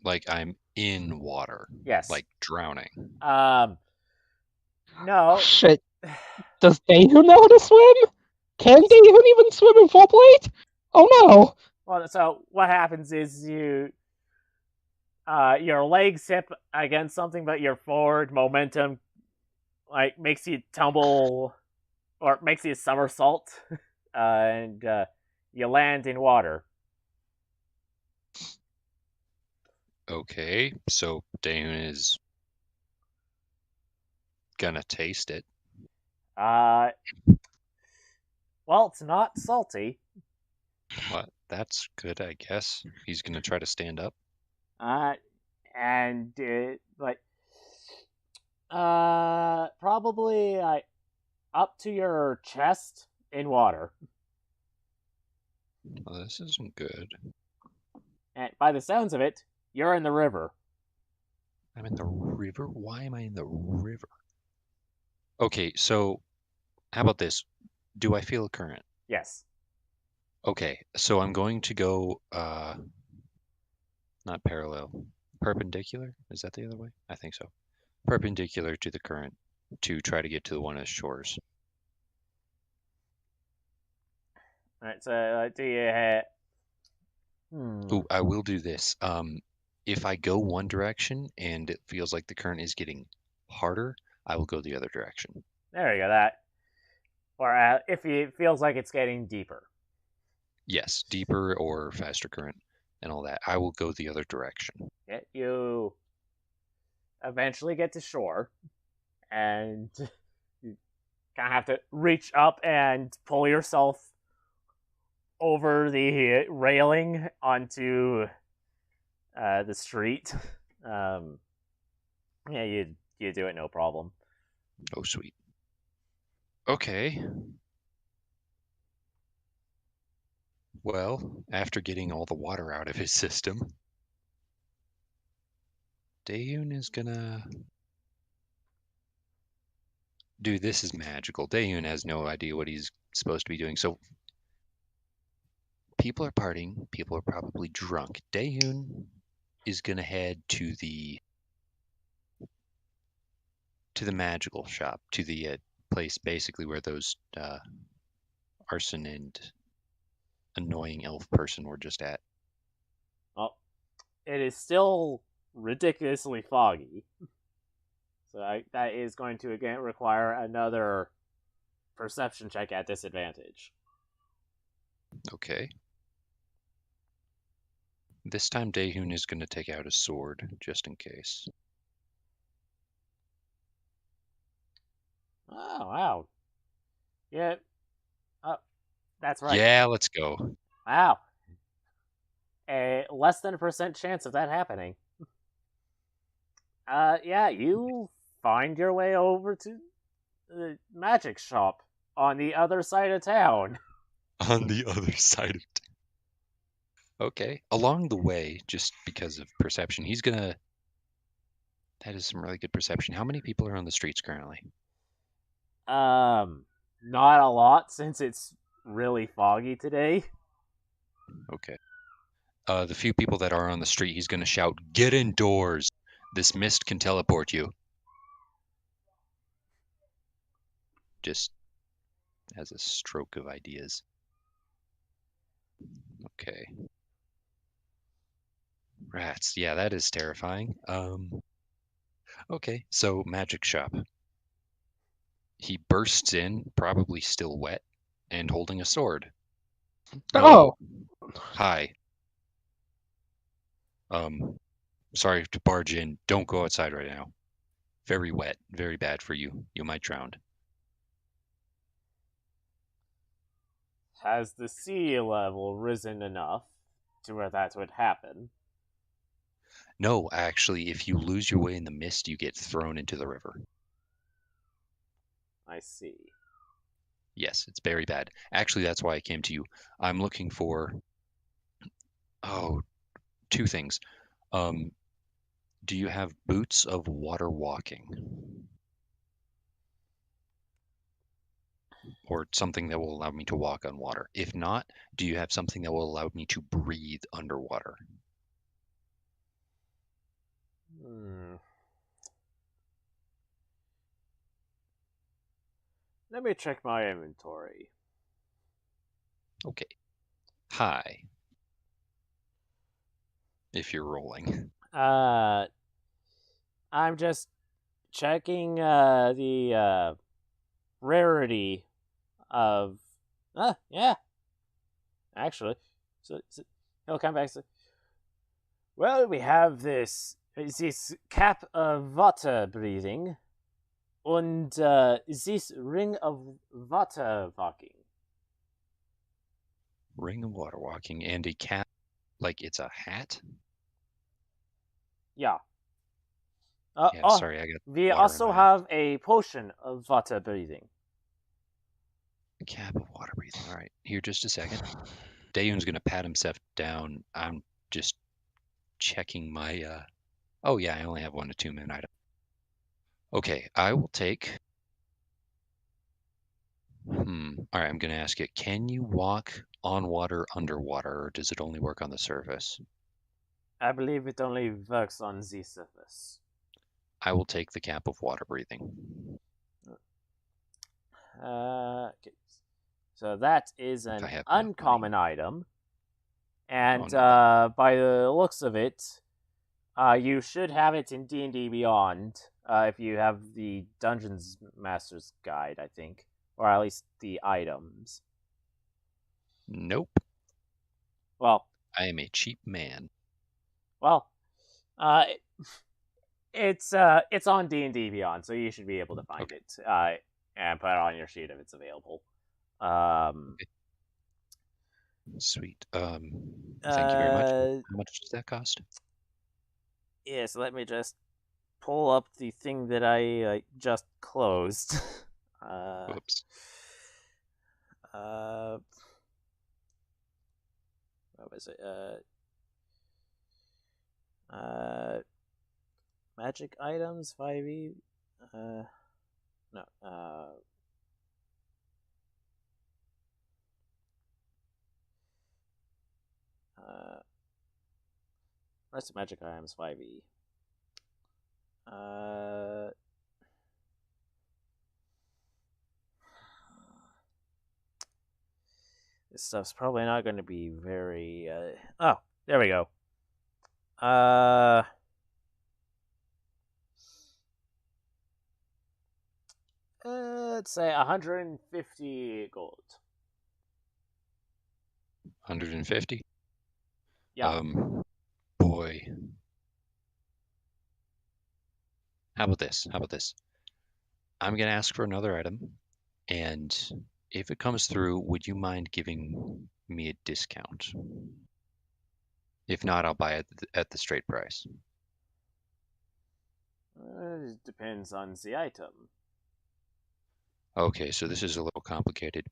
Speaker 3: Like I'm in water.
Speaker 2: Yes.
Speaker 3: Like drowning.
Speaker 2: No.
Speaker 1: Oh, shit. Does Daehun know how to swim? Can Daehun even swim in full plate? Oh no.
Speaker 2: Well, so what happens is your legs hit against something, but your forward momentum makes you tumble or makes you somersault, and you land in water.
Speaker 3: Okay, so Daehun is gonna taste it.
Speaker 2: Well, it's not salty.
Speaker 3: What? That's good, I guess. He's gonna try to stand up.
Speaker 2: And probably up to your chest in water.
Speaker 3: Well, this isn't good.
Speaker 2: And by the sounds of it, you're in the river.
Speaker 3: I'm in the river? Why am I in the river? Okay, so how about this? Do I feel a current?
Speaker 2: Yes.
Speaker 3: Okay, so I'm going to go not parallel. Perpendicular? Is that the other way? I think so. Perpendicular to the current to try to get to one of the shores.
Speaker 2: Alright, so do you
Speaker 3: Ooh, I will do this. If I go one direction and it feels like the current is getting harder, I will go the other direction.
Speaker 2: There you go, that. Or if it feels like it's getting deeper.
Speaker 3: Yes, deeper or faster current. and all that. I will go the other direction.
Speaker 2: You eventually get to shore, and you kind of have to reach up and pull yourself over the railing onto the street. Yeah, you do it no problem.
Speaker 3: Oh, sweet. Okay. Well, after getting all the water out of his system, Daeun is gonna... Dude, this is magical. Daeun has no idea what he's supposed to be doing. So people are partying. People are probably drunk. Daeun is gonna head to the magical shop, to the place basically where those arson and annoying elf person were just at.
Speaker 2: Well, it is still ridiculously foggy. So that is going to again require another perception check at disadvantage.
Speaker 3: Okay. This time Daeun is going to take out his sword, just in case.
Speaker 2: Oh, wow. Yeah. That's right.
Speaker 3: Yeah, let's go.
Speaker 2: Wow. A less than a % chance of that happening. Yeah, you find your way over to the magic shop on the other side of town.
Speaker 3: On the other side of town. Okay. Along the way, just because of perception, he's gonna... That is some really good perception. How many people are on the streets currently?
Speaker 2: Not a lot since it's really foggy today.
Speaker 3: Okay. The few people that are on the street, he's gonna shout, "Get indoors! This mist can teleport you." Just as a stroke of ideas. Okay. Rats. Yeah, that is terrifying. Okay, so magic shop. He bursts in, probably still wet, and holding a sword.
Speaker 1: Oh,
Speaker 3: Hi. Sorry to barge in. Don't go outside right now. Very wet, very bad for you. You might drown.
Speaker 2: Has the sea level risen enough to where that would happen?
Speaker 3: No, actually, if you lose your way in the mist, you get thrown into the river.
Speaker 2: I see.
Speaker 3: Yes, it's very bad. Actually, that's why I came to you. I'm looking for, two things. Do you have boots of water walking? Or something that will allow me to walk on water? If not, do you have something that will allow me to breathe underwater?
Speaker 2: Let me check my inventory.
Speaker 3: Okay. Hi. If you're rolling.
Speaker 2: I'm just checking the rarity of. Yeah. Actually, so he'll come back. Well, we have this cap of water breathing, and this ring of water walking.
Speaker 3: Ring of water walking and a cap, like it's a hat?
Speaker 2: Yeah.
Speaker 3: Yeah, sorry, I got
Speaker 2: we
Speaker 3: water
Speaker 2: also
Speaker 3: in my
Speaker 2: have a potion of water breathing.
Speaker 3: cap of water breathing. All right, here just a second. Daeun's gonna pat himself down. I'm just checking my. Oh yeah, I only have 1 to 2 minute item. Okay, I will take. All right, I'm gonna ask it. Can you walk on water underwater, or does it only work on the surface?
Speaker 2: I believe it only works on the surface.
Speaker 3: I will take the cap of water breathing.
Speaker 2: Okay. So that is
Speaker 3: If I
Speaker 2: an
Speaker 3: have enough
Speaker 2: uncommon
Speaker 3: money.
Speaker 2: item. And
Speaker 3: no.
Speaker 2: by the looks of it, you should have it in D&D Beyond if you have the Dungeons Master's Guide, I think. Or at least the items.
Speaker 3: Nope.
Speaker 2: Well,
Speaker 3: I am a cheap man.
Speaker 2: Well, it's on D&D Beyond, so you should be able to find
Speaker 3: Okay.
Speaker 2: it and put it on your sheet if it's available.
Speaker 3: Okay. Sweet. Thank you very much. How much does that cost?
Speaker 2: Yes, let me just pull up the thing that I just closed.
Speaker 3: Whoops.
Speaker 2: What was it? Magic items 5e. No. Rest of magic items 5e. This stuff's probably not going to be very. Oh, there we go. Let's say 150 gold.
Speaker 3: 150?
Speaker 2: Yeah.
Speaker 3: Boy. How about this? I'm going to ask for another item, and if it comes through, would you mind giving me a discount? If not, I'll buy it at the straight price.
Speaker 2: It depends on the item.
Speaker 3: Okay, so this is a little complicated.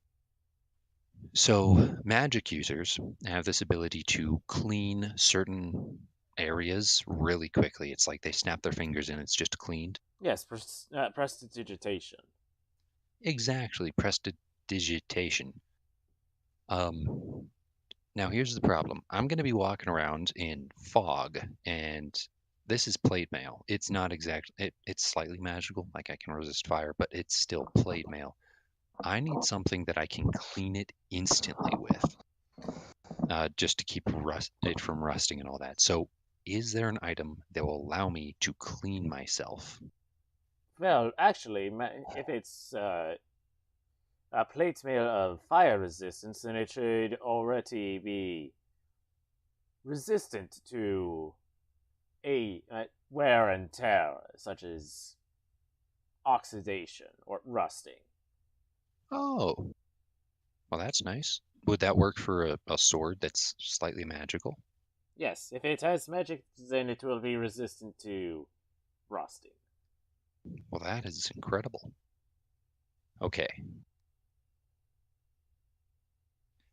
Speaker 3: So magic users have this ability to clean certain areas really quickly. It's like they snap their fingers and it's just cleaned.
Speaker 2: Yes, prestidigitation.
Speaker 3: Exactly, prestidigitation. Now here's the problem. I'm going to be walking around in fog, and this is plate mail. It's not it's slightly magical, like I can resist fire, but it's still plate mail. I need something that I can clean it instantly with, just to keep it from rusting and all that. So, is there an item that will allow me to clean myself?
Speaker 2: Well, actually, if it's a plate mail of fire resistance, then it should already be resistant to a wear and tear, such as oxidation or rusting.
Speaker 3: Oh, well, that's nice. Would that work for a sword that's slightly magical?
Speaker 2: Yes, if it has magic, then it will be resistant to rusting.
Speaker 3: Well, that is incredible. Okay.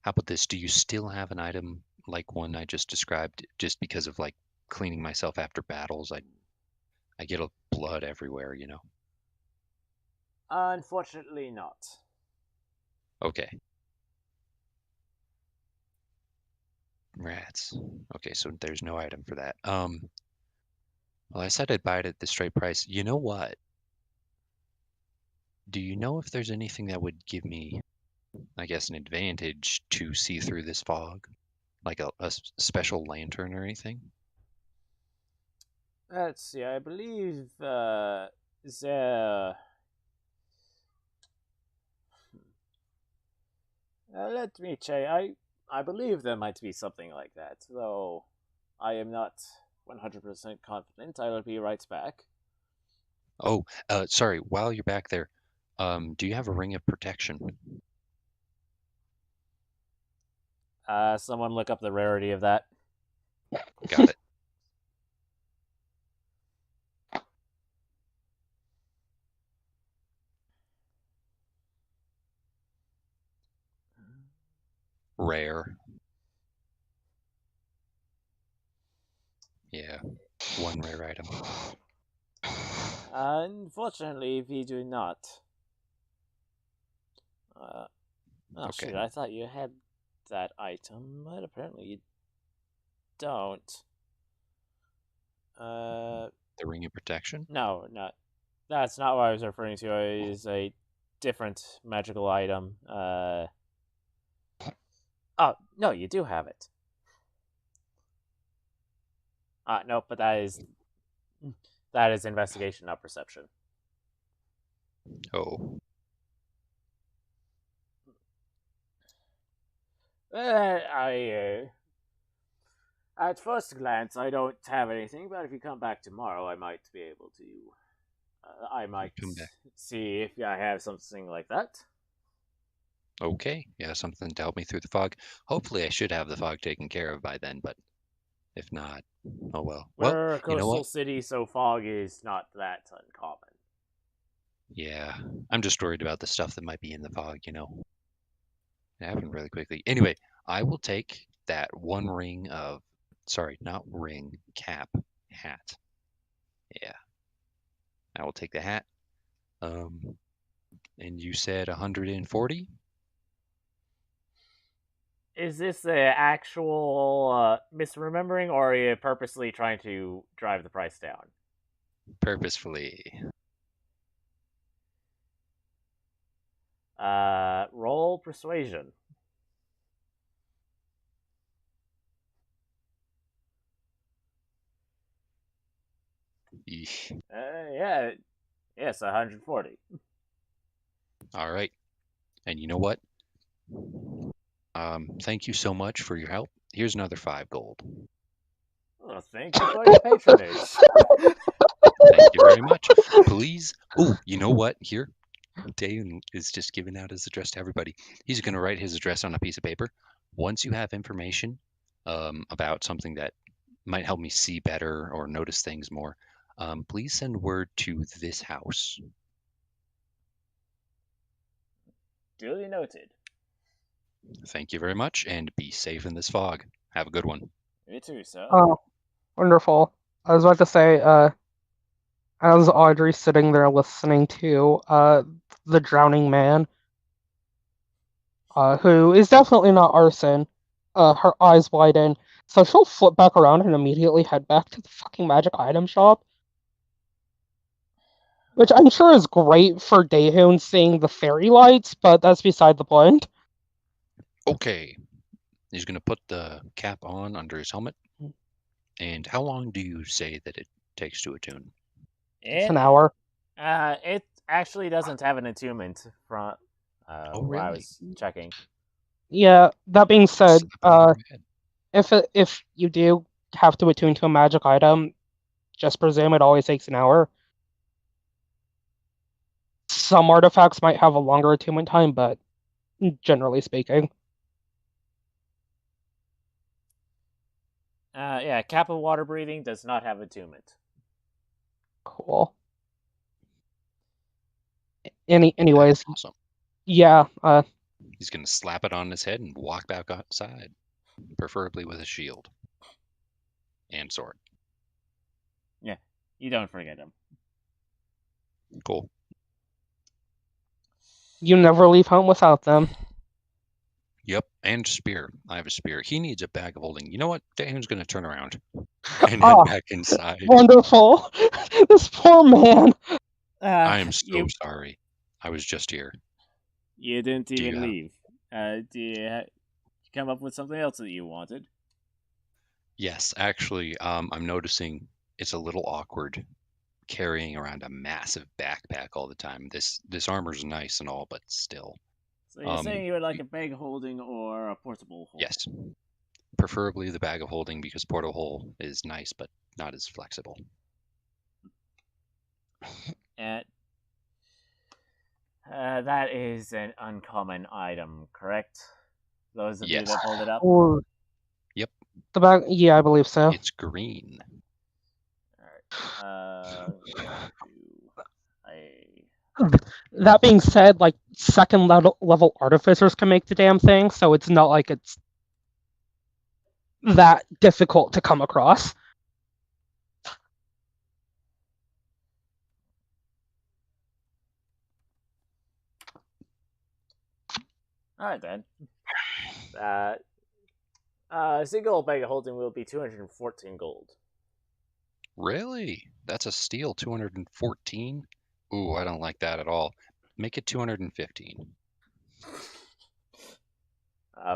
Speaker 3: How about this? Do you still have an item like one I just described? Just because of like cleaning myself after battles, I get a blood everywhere, you know.
Speaker 2: Unfortunately, not.
Speaker 3: Okay. Rats. Okay, so there's no item for that. Well, I said I'd buy it at the straight price. You know what? Do you know if there's anything that would give me, I guess, an advantage to see through this fog? Like a special lantern or anything?
Speaker 2: Let's see. I believe there. Let me check. I believe there might be something like that, though I am not 100% confident. I will be right back.
Speaker 3: Oh, sorry. While you're back there, do you have a ring of protection?
Speaker 2: Someone look up the rarity of that.
Speaker 3: Got it. Rare. Yeah, one rare item.
Speaker 2: Unfortunately, we do not. Oh
Speaker 3: Okay.
Speaker 2: shoot! I thought you had that item, but apparently you don't.
Speaker 3: The ring of protection?
Speaker 2: No, not. That's not what I was referring to. It is a different magical item. Oh no, you do have it. No, but that is investigation, not perception.
Speaker 3: Oh,
Speaker 2: I At first glance, I don't have anything, but if you come back tomorrow, I might be able to. I might
Speaker 3: Come back.
Speaker 2: see if I have something like that.
Speaker 3: Okay, yeah, something to help me through the fog. Hopefully, I should have the fog taken care of by then, but if not, oh well. Well,
Speaker 2: We're a
Speaker 3: you know
Speaker 2: coastal
Speaker 3: what?
Speaker 2: city, so fog is not that uncommon.
Speaker 3: Yeah, I'm just worried about the stuff that might be in the fog, you know. It happened really quickly. Anyway, I will take that one ring of, sorry, not ring, cap, hat. Yeah, I will take the hat. And you said 140?
Speaker 2: Is this an actual misremembering, or are you purposely trying to drive the price down?
Speaker 3: Purposefully.
Speaker 2: Roll persuasion.
Speaker 3: Eesh.
Speaker 2: Yeah, yes, 140.
Speaker 3: All right. And you know what? Thank you so much for your help. Here's another 5 gold.
Speaker 2: Well, thank you for your patronage.
Speaker 3: Thank you very much. Please. Oh, you know what? Here, Dane is just giving out his address to everybody. He's going to write his address on a piece of paper. Once you have information about something that might help me see better or notice things more, please send word to this house.
Speaker 2: Duly noted.
Speaker 3: Thank you very much, and be safe in this fog. Have a good one.
Speaker 2: You too, sir.
Speaker 1: Oh, wonderful. I was about to say, as Audrey's sitting there listening to the drowning man, who is definitely not arson, her eyes widen, so she'll flip back around and immediately head back to the fucking magic item shop. Which I'm sure is great for Daehoon seeing the fairy lights, but that's beside the point.
Speaker 3: Okay. He's going to put the cap on under his helmet. And how long do you say that it takes to attune?
Speaker 1: It's an hour.
Speaker 2: It actually doesn't have an attunement from
Speaker 3: Oh,
Speaker 2: what I
Speaker 3: really?
Speaker 2: was checking.
Speaker 1: Yeah, that being said,
Speaker 3: Slap it on your head.
Speaker 1: if you do have to attune to a magic item, just presume it always takes an hour. Some artifacts might have a longer attunement time, but generally speaking.
Speaker 2: Yeah, Kappa water breathing does not have attunement.
Speaker 1: Cool. Anyways,
Speaker 3: That's awesome.
Speaker 1: yeah,
Speaker 3: He's going to slap it on his head and walk back outside, preferably with a shield and sword.
Speaker 2: Yeah, you don't forget him.
Speaker 3: Cool.
Speaker 1: you never leave home without them.
Speaker 3: Yep, and spear. I have a spear. He needs a bag of holding. You know what? Dane's going to turn around and head
Speaker 1: Oh,
Speaker 3: back inside.
Speaker 1: wonderful. This poor man.
Speaker 3: I am so
Speaker 2: you,
Speaker 3: sorry. I was just here.
Speaker 2: you didn't
Speaker 3: Do you
Speaker 2: even
Speaker 3: have-
Speaker 2: leave. Do you come up with something else that you wanted?
Speaker 3: Yes, actually, I'm noticing it's a little awkward carrying around a massive backpack all the time. This armor's nice and all, but still.
Speaker 2: So you're saying you would like a bag holding or a portable hold?
Speaker 3: Yes. Preferably the bag of holding because portable is nice, but not as flexible.
Speaker 2: That is an uncommon item, correct? Those of you
Speaker 3: Yes.
Speaker 2: that pulled it up?
Speaker 1: Or
Speaker 3: Yep.
Speaker 1: the bag, yeah, I believe so.
Speaker 3: It's green.
Speaker 2: Alright.
Speaker 1: That being said, like second level artificers can make the damn thing, so it's not like it's that difficult to come across.
Speaker 2: Alright then. A single bag of holding will be 214 gold.
Speaker 3: Really? That's a steal, 214? Ooh, I don't like that at all. Make it 215.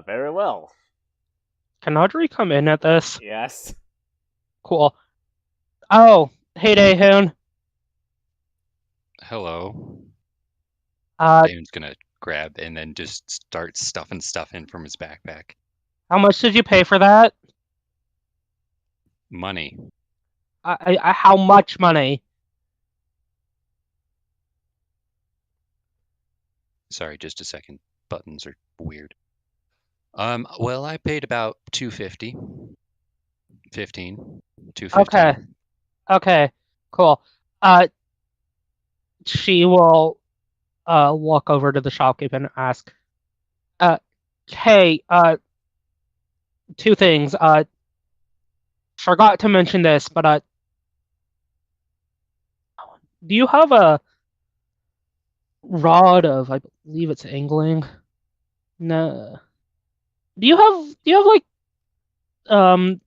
Speaker 2: Very well.
Speaker 1: Can Audrey come in at this?
Speaker 2: Yes.
Speaker 1: Cool. Oh, hey Daehoon.
Speaker 3: Hello.
Speaker 1: Uh,
Speaker 3: Damon's gonna grab and then just start stuffing stuff in from his backpack.
Speaker 1: how much did you pay for that?
Speaker 3: Money.
Speaker 1: How much money?
Speaker 3: Sorry, just a second. Buttons are weird. Well, I paid about 250. 15. 215.
Speaker 1: Okay. Okay. Cool. Uh, she will walk over to the shopkeeper and ask, uh, "Hey, two things. Forgot to mention this, but do you have a rod of, I believe it's angling? No. Do you have like um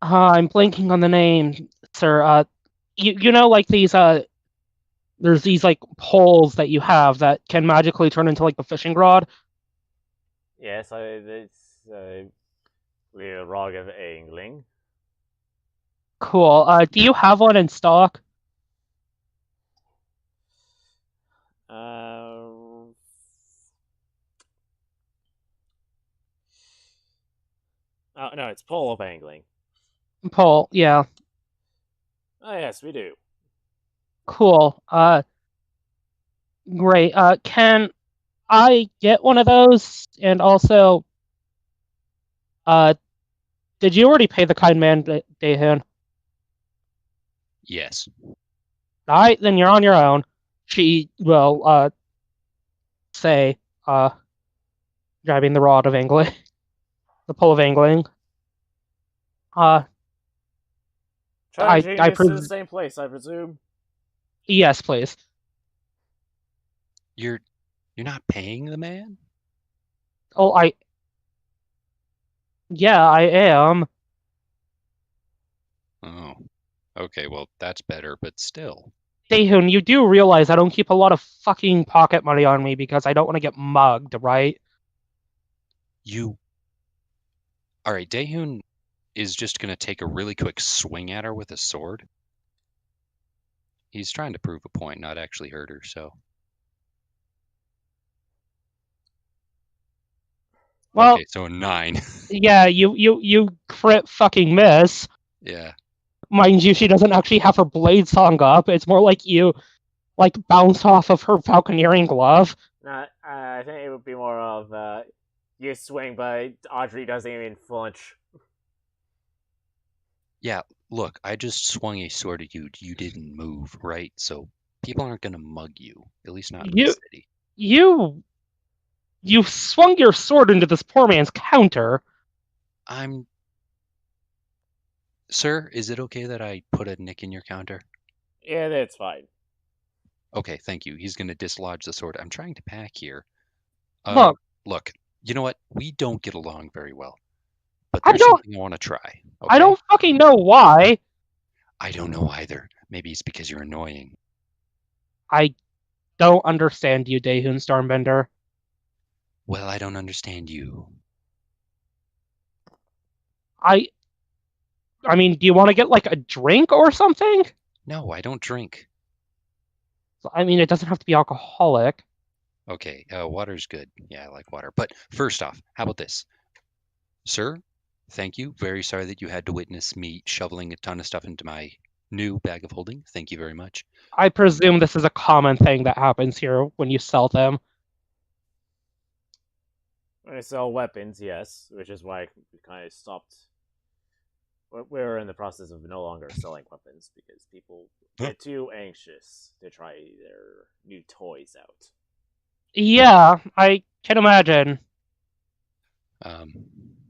Speaker 1: I'm blanking on the name, sir. You know like these there's these like poles that you have that can magically turn into like the fishing rod.
Speaker 2: Yes, it's the rog of angling.
Speaker 1: Cool. Do you have one in stock?
Speaker 2: Uh, oh no, it's pole of angling.
Speaker 1: Pole, yeah.
Speaker 2: Oh yes, we do.
Speaker 1: Cool. Great. Can I get one of those? And also, uh, did you already pay the kind man, Daehoon?
Speaker 3: Yes.
Speaker 1: Alright, then you're on your own. She will, say, grabbing the rod of angling, the pole of angling. Uh,
Speaker 2: Charging
Speaker 1: I
Speaker 2: is to the same place, I presume.
Speaker 1: yes, please.
Speaker 3: You're not paying the man?
Speaker 1: Oh, yeah, I am.
Speaker 3: Oh. Okay, well, that's better, but still.
Speaker 1: Daehoon, you do realize I don't keep a lot of fucking pocket money on me because I don't want to get mugged, right?
Speaker 3: You. All right, Daehoon is just going to take a really quick swing at her with a sword. He's trying to prove a point, not actually hurt her, so.
Speaker 1: Well,
Speaker 3: Okay, so a 9.
Speaker 1: yeah, you crit fucking miss.
Speaker 3: Yeah.
Speaker 1: Mind you, she doesn't actually have her blade song up. It's more like you like bounced off of her falconeering glove.
Speaker 2: Not, I think it would be more of you swing, but Audrey doesn't even flinch.
Speaker 3: Yeah, look, I just swung a sword at you. You didn't move, right? So people aren't going to mug you, at least not in
Speaker 1: You
Speaker 3: this city.
Speaker 1: you you swung your sword into this poor man's counter.
Speaker 3: I'm. Sir, is it okay that I put a nick in your counter?
Speaker 2: Yeah, that's fine.
Speaker 3: Okay, thank you. He's going to dislodge the sword. I'm trying to pack here.
Speaker 1: Look,
Speaker 3: Look, you know what? We don't get along very well, but
Speaker 1: I
Speaker 3: there's
Speaker 1: don't
Speaker 3: something I want to try,
Speaker 1: I
Speaker 3: okay?
Speaker 1: don't fucking know why.
Speaker 3: I don't know either. Maybe it's because you're annoying.
Speaker 1: I don't understand you, Daehoon Stormbender.
Speaker 3: Well, I don't understand you.
Speaker 1: I I mean, do you want to get like a drink or something?
Speaker 3: No, I don't drink.
Speaker 1: I mean, it doesn't have to be alcoholic.
Speaker 3: Okay, water's good. Yeah, I like water. But first off, how about this? Sir, thank you. Very sorry that you had to witness me shoveling a ton of stuff into my new bag of holding. Thank you very much.
Speaker 1: I presume this is a common thing that happens here when you sell them.
Speaker 2: When I sell weapons, yes, which is why we kind of stopped. We're in the process of no longer selling weapons because people get too anxious to try their new toys out.
Speaker 1: Yeah, I can imagine.
Speaker 3: Um,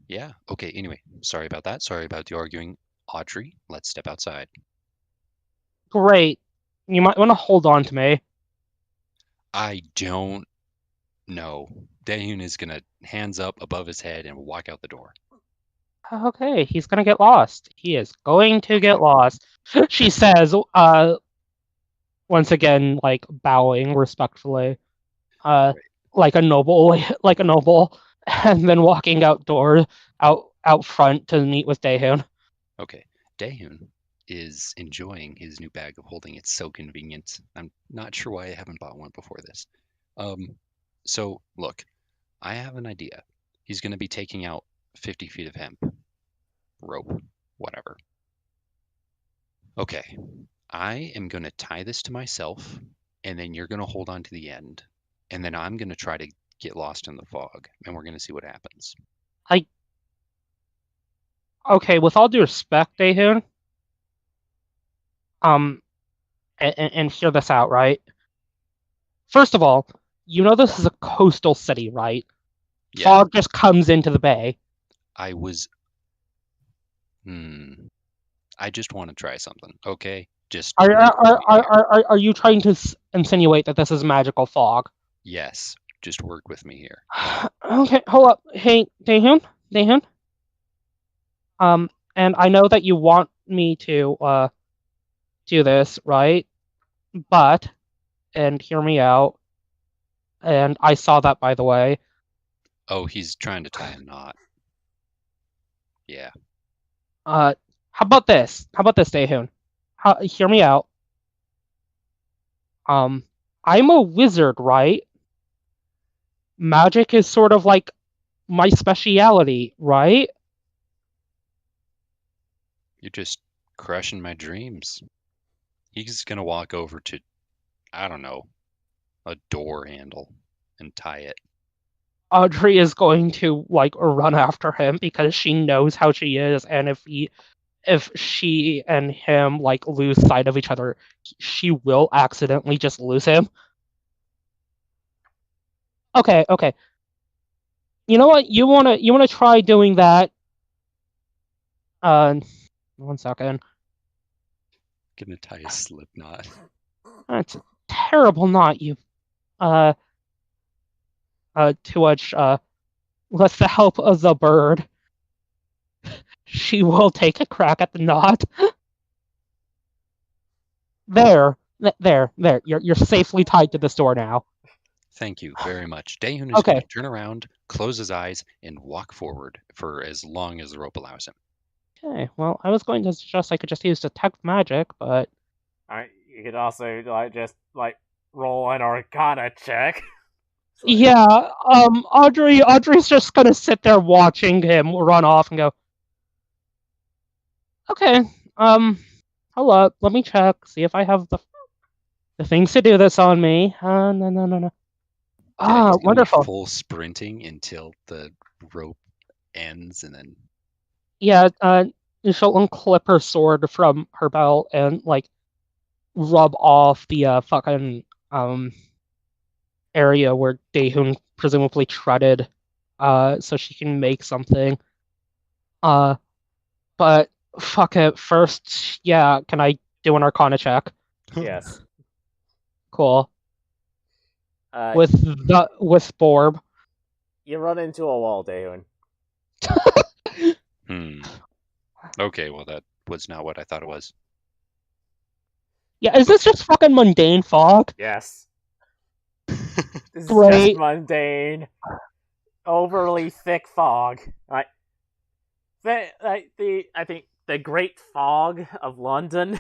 Speaker 3: yeah. Okay, anyway, sorry about that. Sorry about the arguing. Audrey, let's step outside.
Speaker 1: Great. You might want to hold on to me.
Speaker 3: I don't know. Daehyun is gonna hands up above his head and walk out the door.
Speaker 1: Okay, he's gonna get lost. He is going to get lost. She says, once again, like bowing respectfully, uh,
Speaker 3: Right.
Speaker 1: like a noble, like a noble, and then walking out front to meet with Daehoon.
Speaker 3: Okay. Daehyun is enjoying his new bag of holding. It's so convenient. I'm not sure why I haven't bought one before this. Um, so look, I have an idea. He's gonna be taking out 50 feet of hemp rope. whatever. Okay, I am going to tie this to myself, and then you're going to hold on to the end, and then I'm going to try to get lost in the fog, and we're going to see what happens.
Speaker 1: Okay, with all due respect, Daehoon, and hear this out, right? First of all, you know this is a coastal city, right?
Speaker 3: Yeah,
Speaker 1: Fog just comes into the bay.
Speaker 3: I was. I just want to try something. Okay, just
Speaker 1: Are
Speaker 3: work with me here.
Speaker 1: are you trying to insinuate that this is magical fog?
Speaker 3: Yes, just work with me here.
Speaker 1: Okay, hold up. Hey, Daehoon? And I know that you want me to do this, right? But, and hear me out, and I saw that, by the way.
Speaker 3: Oh, he's trying to tie a knot. Yeah.
Speaker 1: How about this? Daehoon? Hear me out. I'm a wizard, right? Magic is sort of like my speciality, right?
Speaker 3: You're just crushing my dreams. He's gonna walk over to, I don't know, a door handle and tie it.
Speaker 1: Audrey is going to like run after him because she knows how she is, and if she and him like lose sight of each other, she will accidentally just lose him. Okay. You know what? You wanna try doing that? Uh, 1 second.
Speaker 3: Gonna tie a slip knot.
Speaker 1: That's a terrible knot. You to which with the help of the bird, she will take a crack at the knot. There. You're safely tied to this door now.
Speaker 3: Thank you very much. Daehun is
Speaker 1: Okay.
Speaker 3: gonna turn around, close his eyes, and walk forward for as long as the rope allows him.
Speaker 1: Okay. Well, I was going to suggest I could just use detect magic, but
Speaker 2: You could also just roll an Arcana check.
Speaker 1: yeah. Audrey's just gonna sit there watching him run off and go. Okay. Hold up. Let me check. See if I have the things to do this on me. No.
Speaker 3: Yeah, he's gonna
Speaker 1: Wonderful.
Speaker 3: be full sprinting until the rope ends, and then
Speaker 1: Yeah. She'll unclip her sword from her belt and like rub off the fucking area where Daehun presumably treaded, so she can make something. But fuck it. First, yeah. Can I do an Arcana check?
Speaker 2: Yes.
Speaker 1: Cool.
Speaker 2: Uh,
Speaker 1: With Borb.
Speaker 2: you run into a wall, Daehun.
Speaker 3: Okay, well that was not what I thought it was.
Speaker 1: Yeah, is this just fucking mundane fog?
Speaker 2: Yes. This is
Speaker 1: Great.
Speaker 2: just mundane, overly thick fog. I think the Great Fog of London.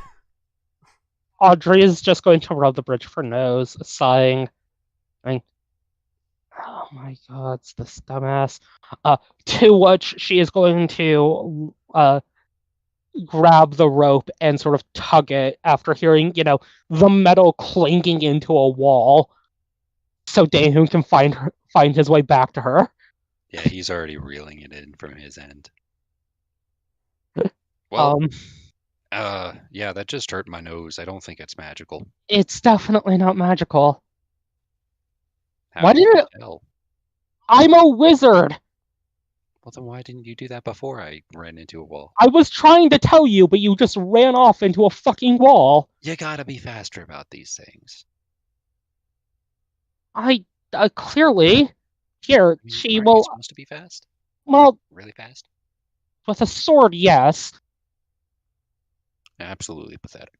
Speaker 1: Audrey is just going to rub the bridge of her nose, sighing. Oh my god, it's this dumbass. To which she is going to grab the rope and sort of tug it after hearing, the metal clinking into a wall, so Daehun can find his way back to her.
Speaker 3: Yeah, he's already reeling it in from his end. Well, yeah, that just hurt my nose. I don't think it's magical.
Speaker 1: It's definitely not magical.
Speaker 3: How did you tell?
Speaker 1: I'm a wizard.
Speaker 3: Well, then why didn't you do that before I ran into a wall?
Speaker 1: I was trying to tell you, but you just ran off into a fucking wall.
Speaker 3: You gotta be faster about these things.
Speaker 1: I clearly here she will.
Speaker 3: You supposed to be fast?
Speaker 1: Well,
Speaker 3: really fast.
Speaker 1: With a sword, yes.
Speaker 3: Absolutely pathetic.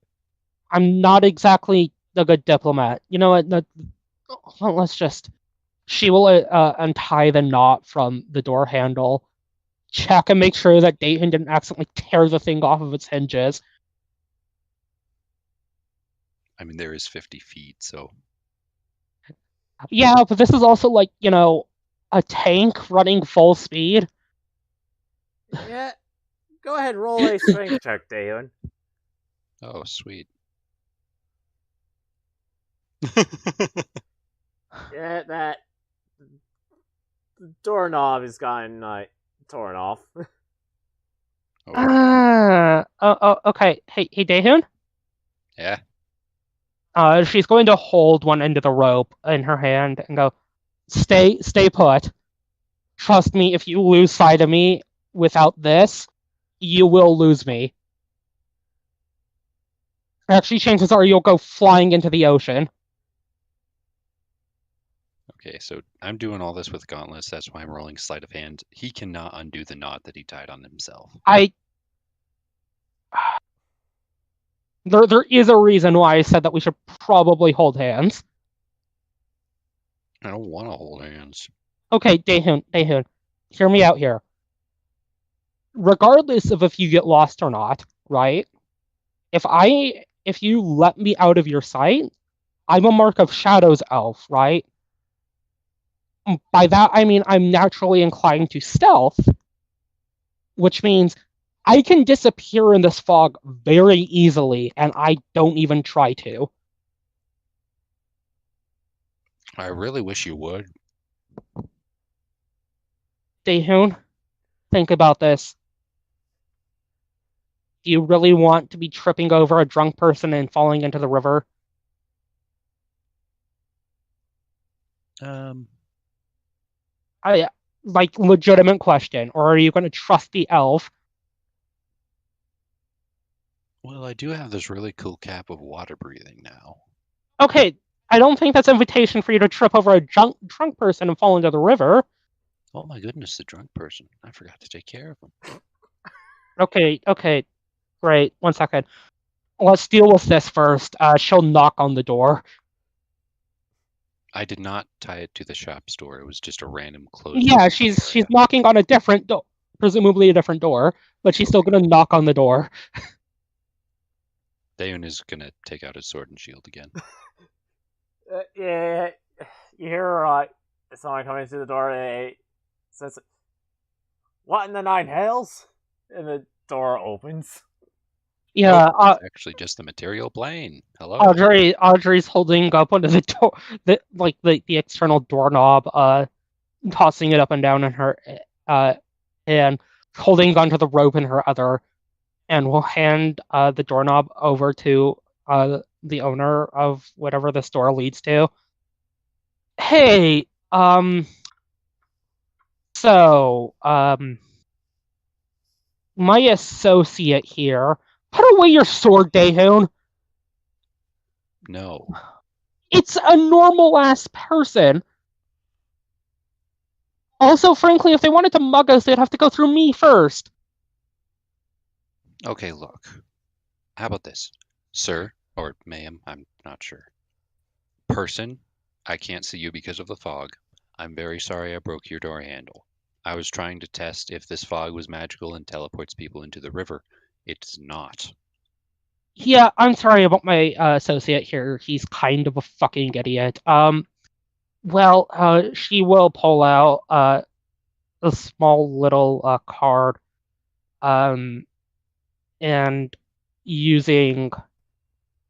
Speaker 1: I'm not exactly a good diplomat. You know what? Well, let's just. She will untie the knot from the door handle, check and make sure that Daehun didn't accidentally tear the thing off of its hinges.
Speaker 3: I mean, there is 50 feet, so.
Speaker 1: Yeah, but this is also like, a tank running full speed.
Speaker 2: Yeah, Go ahead, roll a strength check, Daehyun.
Speaker 3: Oh, sweet.
Speaker 2: Yeah, that doorknob has gotten torn off.
Speaker 1: Okay. Hey, Daehyun?
Speaker 3: Yeah.
Speaker 1: She's going to hold one end of the rope in her hand and go, stay put. Trust me, if you lose sight of me without this, you will lose me. Actually, chances are you'll go flying into the ocean.
Speaker 3: Okay, so I'm doing all this with gauntlets. That's why I'm rolling sleight of hand. He cannot undo the knot that he tied on himself.
Speaker 1: There is a reason why I said that we should probably hold hands.
Speaker 3: I don't want to hold hands.
Speaker 1: Okay, Daehyun, hear me out here. Regardless of if you get lost or not, right? If you let me out of your sight, I'm a Mark of Shadows elf, right? By that I mean I'm naturally inclined to stealth, which means I can disappear in this fog very easily, and I don't even try to.
Speaker 3: I really wish you would.
Speaker 1: Daehyun, think about this. Do you really want to be tripping over a drunk person and falling into the river? Like, legitimate question. Or are you going to trust the elf?
Speaker 3: Well, I do have this really cool cap of water breathing now.
Speaker 1: Okay, I don't think that's an invitation for you to trip over a drunk person and fall into the river.
Speaker 3: Oh my goodness, the drunk person. I forgot to take care of him.
Speaker 1: Okay, great. 1 second. Let's deal with this first. She'll knock on the door.
Speaker 3: I did not tie it to the shop door. It was just a random closed.
Speaker 1: Yeah, she's knocking on a different door, presumably a different door, but she's still gonna knock on the door.
Speaker 3: Daehyun is gonna take out his sword and shield again.
Speaker 2: Yeah, you hear someone coming through the door. They says, "What in the nine hells?" And the door opens.
Speaker 1: Yeah,
Speaker 3: It's actually just the material plane. Hello.
Speaker 1: Audrey's holding up onto the door, the external doorknob, tossing it up and down in her hand, holding onto the rope in her other, and will hand the doorknob over to the owner of whatever the store leads to. Hey, so, my associate here, put away your sword, Daehyun.
Speaker 3: No.
Speaker 1: It's a normal-ass person. Also, frankly, if they wanted to mug us, they'd have to go through me first.
Speaker 3: Okay, look. How about this? Sir, or ma'am, I'm not sure. Person, I can't see you because of the fog. I'm very sorry I broke your door handle. I was trying to test if this fog was magical and teleports people into the river. It's not.
Speaker 1: Yeah, I'm sorry about my associate here. He's kind of a fucking idiot. Well, she will pull out a small little card, and using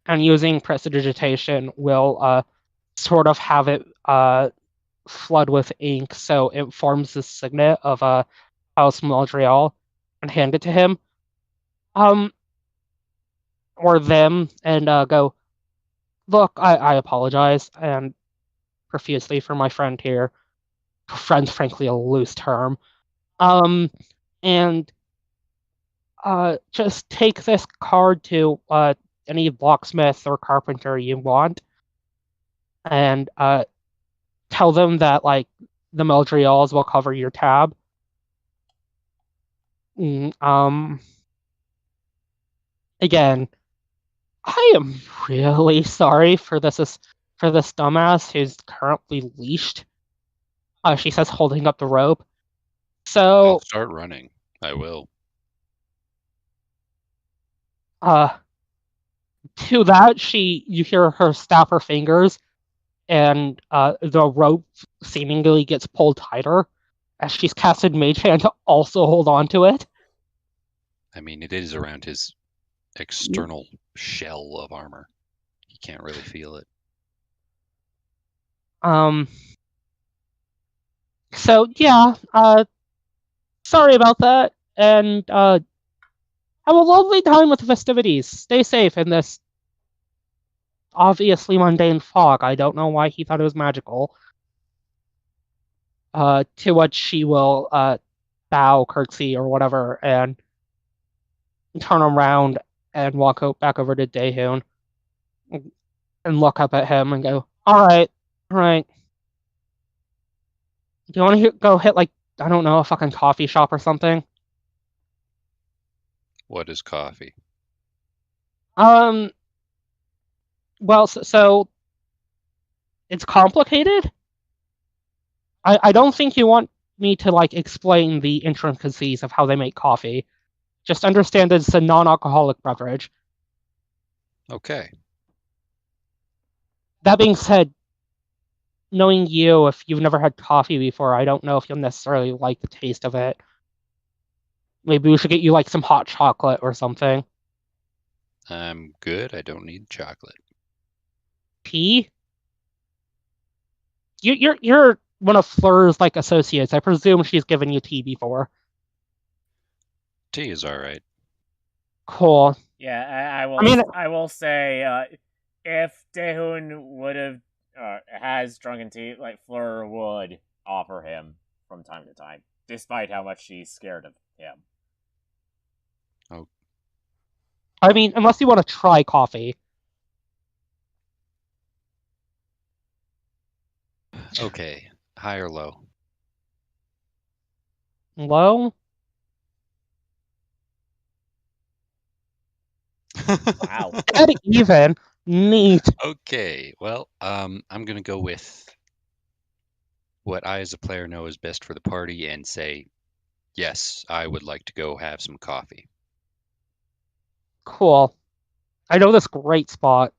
Speaker 1: prestidigitation will sort of have it flood with ink, so it forms the signet of House Montreal, and hand it to him, or them, and go, look, I apologize, and profusely for my friend here. Friend's frankly a loose term. And just take this card to any locksmith or carpenter you want, and tell them that like the Meldrials will cover your tab. Again, I am really sorry for this dumbass who's currently leashed. She says, holding up the rope. So
Speaker 3: I'll start running. I will.
Speaker 1: To that, you hear her snap her fingers, and the rope seemingly gets pulled tighter as she's casted Mage Hand to also hold on to it.
Speaker 3: I mean, it is around his external shell of armor. He can't really feel it.
Speaker 1: So yeah, sorry about that, and have a lovely time with the festivities. Stay safe in this obviously mundane fog. I don't know why he thought it was magical. To which she will bow, curtsy, or whatever, and turn around and walk back over to Daehoon and look up at him and go, all right. Do you want to go hit, like, I don't know, a fucking coffee shop or something?
Speaker 3: What is coffee?
Speaker 1: Well, so it's complicated. I don't think you want me to, like, explain the intricacies of how they make coffee. Just understand it's a non-alcoholic beverage.
Speaker 3: Okay.
Speaker 1: That being said, knowing you, if you've never had coffee before, I don't know if you'll necessarily like the taste of it. Maybe we should get you, like, some hot chocolate or something.
Speaker 3: I'm good. I don't need chocolate.
Speaker 1: Tea? You're one of Fleur's, like, associates. I presume she's given you tea before.
Speaker 3: Tea is all right.
Speaker 1: Cool.
Speaker 2: Yeah, I will say, if Daehoon would have has drunken tea, like Fleur would offer him from time to time, despite how much she's scared of him.
Speaker 3: Oh.
Speaker 1: I mean, unless you want to try coffee.
Speaker 3: Okay. High or low?
Speaker 1: Low?
Speaker 2: Wow.
Speaker 1: Dead even. Neat.
Speaker 3: Okay. Well, I'm gonna go with what I as a player know is best for the party and say, yes, I would like to go have some coffee.
Speaker 1: Cool. I know this great spot.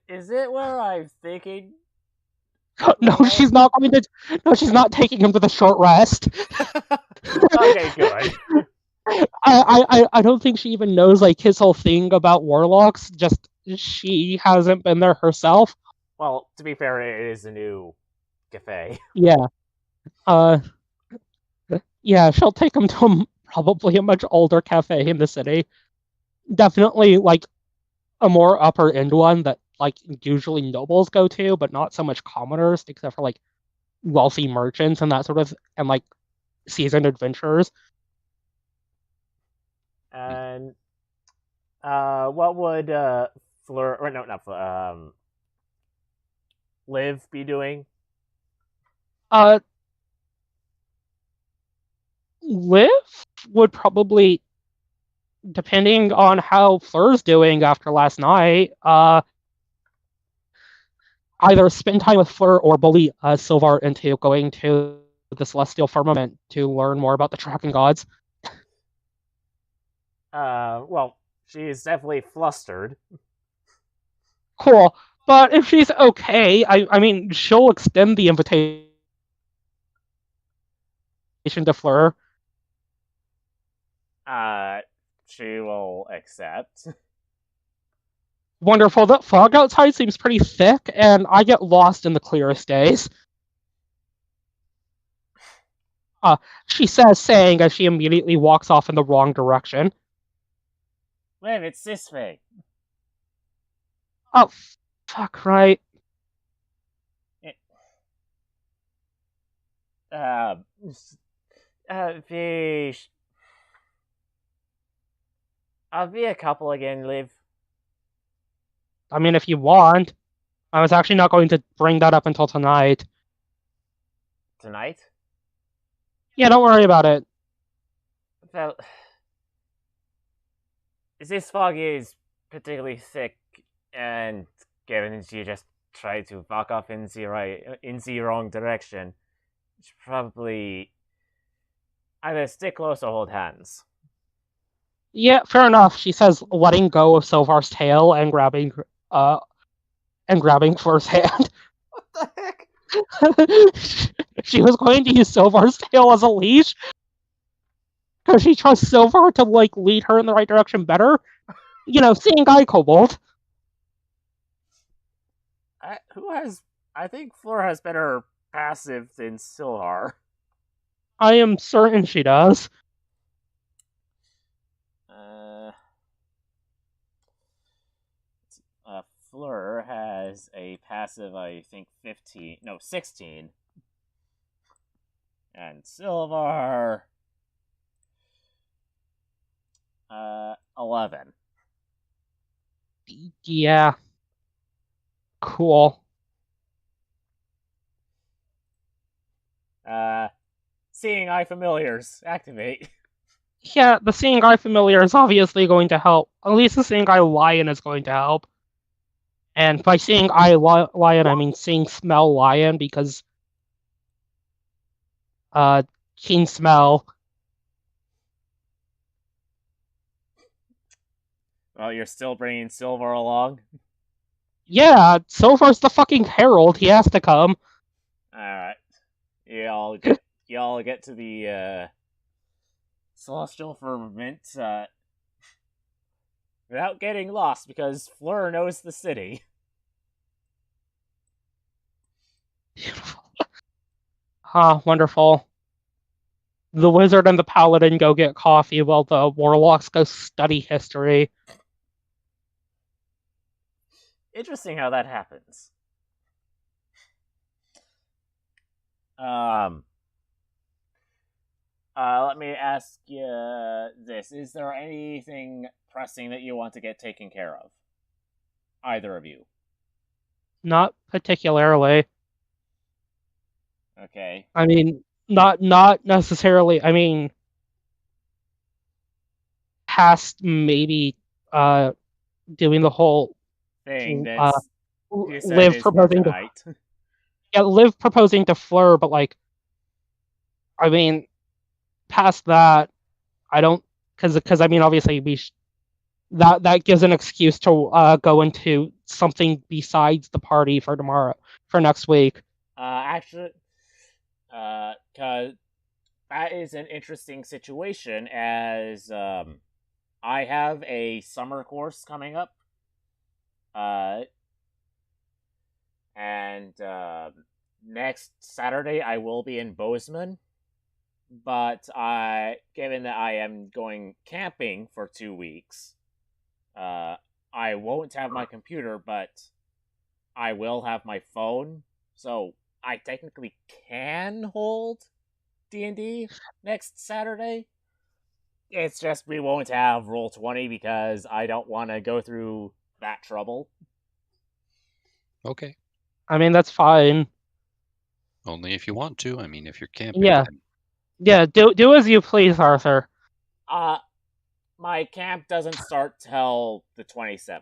Speaker 2: Is it where I'm thinking?
Speaker 1: No, she's not going to. No, she's not taking him to the short rest.
Speaker 2: Okay, good.
Speaker 1: I don't think she even knows, like, his whole thing about warlocks. Just she hasn't been there herself.
Speaker 2: Well, to be fair, it is a new cafe.
Speaker 1: Yeah. Yeah, she'll take him to probably a much older cafe in the city. Definitely, like, a more upper end one that, like, usually nobles go to, but not so much commoners, except for, like, wealthy merchants and that sort of, and, like, seasoned adventurers.
Speaker 2: And what would Fleur or no, not Fleur, Liv be doing?
Speaker 1: Liv would probably, depending on how Fleur's doing after last night, either spend time with Fleur or bully Sylvar into going to the Celestial Firmament to learn more about the Tracking Gods.
Speaker 2: Well, she's definitely flustered.
Speaker 1: Cool. But if she's okay, I mean, she'll extend the invitation to Fleur.
Speaker 2: She will accept.
Speaker 1: Wonderful. The fog outside seems pretty thick, and I get lost in the clearest days. She says, saying as she immediately walks off in the wrong direction.
Speaker 2: Liv, it's this way.
Speaker 1: Oh, fuck, right.
Speaker 2: I'll be a couple again, Liv.
Speaker 1: I mean, if you want. I was actually not going to bring that up until tonight.
Speaker 2: Tonight?
Speaker 1: Yeah, don't worry about it.
Speaker 2: Well, this fog is particularly thick, and given that you just tried to fuck off in the wrong direction, you should probably either stick close or hold hands.
Speaker 1: Yeah, fair enough. She says, letting go of Sylvar's tail and grabbing Fleur's hand.
Speaker 2: What the heck?
Speaker 1: She was going to use Sylvar's tail as a leash. because she trusts Silver to like lead her in the right direction better. Seeing eye kobold.
Speaker 2: I think Fleur has better passive than Silvar.
Speaker 1: I am certain she does.
Speaker 2: Fleur has a passive, I think 16. And Silvar 11.
Speaker 1: Yeah. Cool.
Speaker 2: Seeing eye familiars, activate.
Speaker 1: Yeah, the seeing eye familiar is obviously going to help. At least the seeing eye lion is going to help. And by seeing eye lion, I mean seeing smell lion, because keen smell.
Speaker 2: Well, you're still bringing Silver along.
Speaker 1: Yeah, Silver's the fucking herald. He has to come.
Speaker 2: All right, y'all get to the celestial firmament without getting lost, because Fleur knows the city.
Speaker 1: Beautiful. Wonderful. The wizard and the paladin go get coffee while the warlocks go study history.
Speaker 2: Interesting how that happens. Let me ask you this. Is there anything pressing that you want to get taken care of? Either of you?
Speaker 1: Not particularly.
Speaker 2: Okay.
Speaker 1: I mean, not necessarily. I mean, past maybe doing the whole
Speaker 2: thing that's you said
Speaker 1: Liv
Speaker 2: is
Speaker 1: proposing
Speaker 2: for tonight.
Speaker 1: Liv proposing to Fleur, but like, I mean, past that, I don't, because I mean, obviously that gives an excuse to go into something besides the party for next week.
Speaker 2: Actually, cause that is an interesting situation, as I have a summer course coming up, and next Saturday I will be in Bozeman, but given that I am going camping for 2 weeks, I won't have my computer, but I will have my phone, so I technically can hold D&D next Saturday. It's just we won't have Roll20 because I don't want to go through that trouble.
Speaker 3: Okay.
Speaker 1: I mean, that's fine.
Speaker 3: Only if you want to. I mean, if you're camping.
Speaker 1: Yeah.
Speaker 3: Then...
Speaker 1: Yeah, do as you please, Arthur.
Speaker 2: My camp doesn't start till the 27th.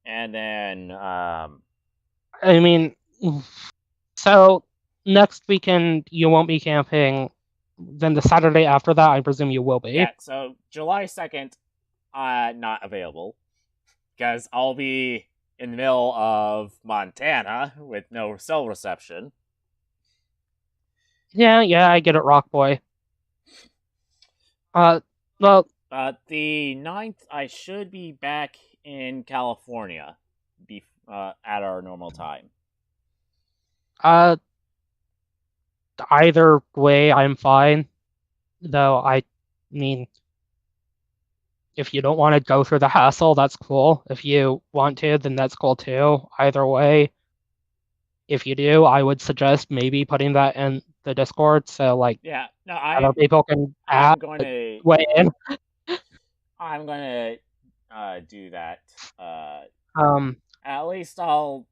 Speaker 2: And then,
Speaker 1: I mean, so next weekend you won't be camping. Then the Saturday after that, I presume you will be.
Speaker 2: Yeah, so July 2nd, not available. Because I'll be in the middle of Montana with no cell reception.
Speaker 1: Yeah, I get it, Rock Boy. Well,
Speaker 2: the 9th, I should be back in California at our normal time.
Speaker 1: Either way, I'm fine. Though, I mean, if you don't want to go through the hassle, that's cool. If you want to, then that's cool too. Either way, if you do, I would suggest maybe putting that in the Discord, so like,
Speaker 2: yeah, no,
Speaker 1: other people can
Speaker 2: I'm going to
Speaker 1: weigh in.
Speaker 2: I'm going to do that. At least I'll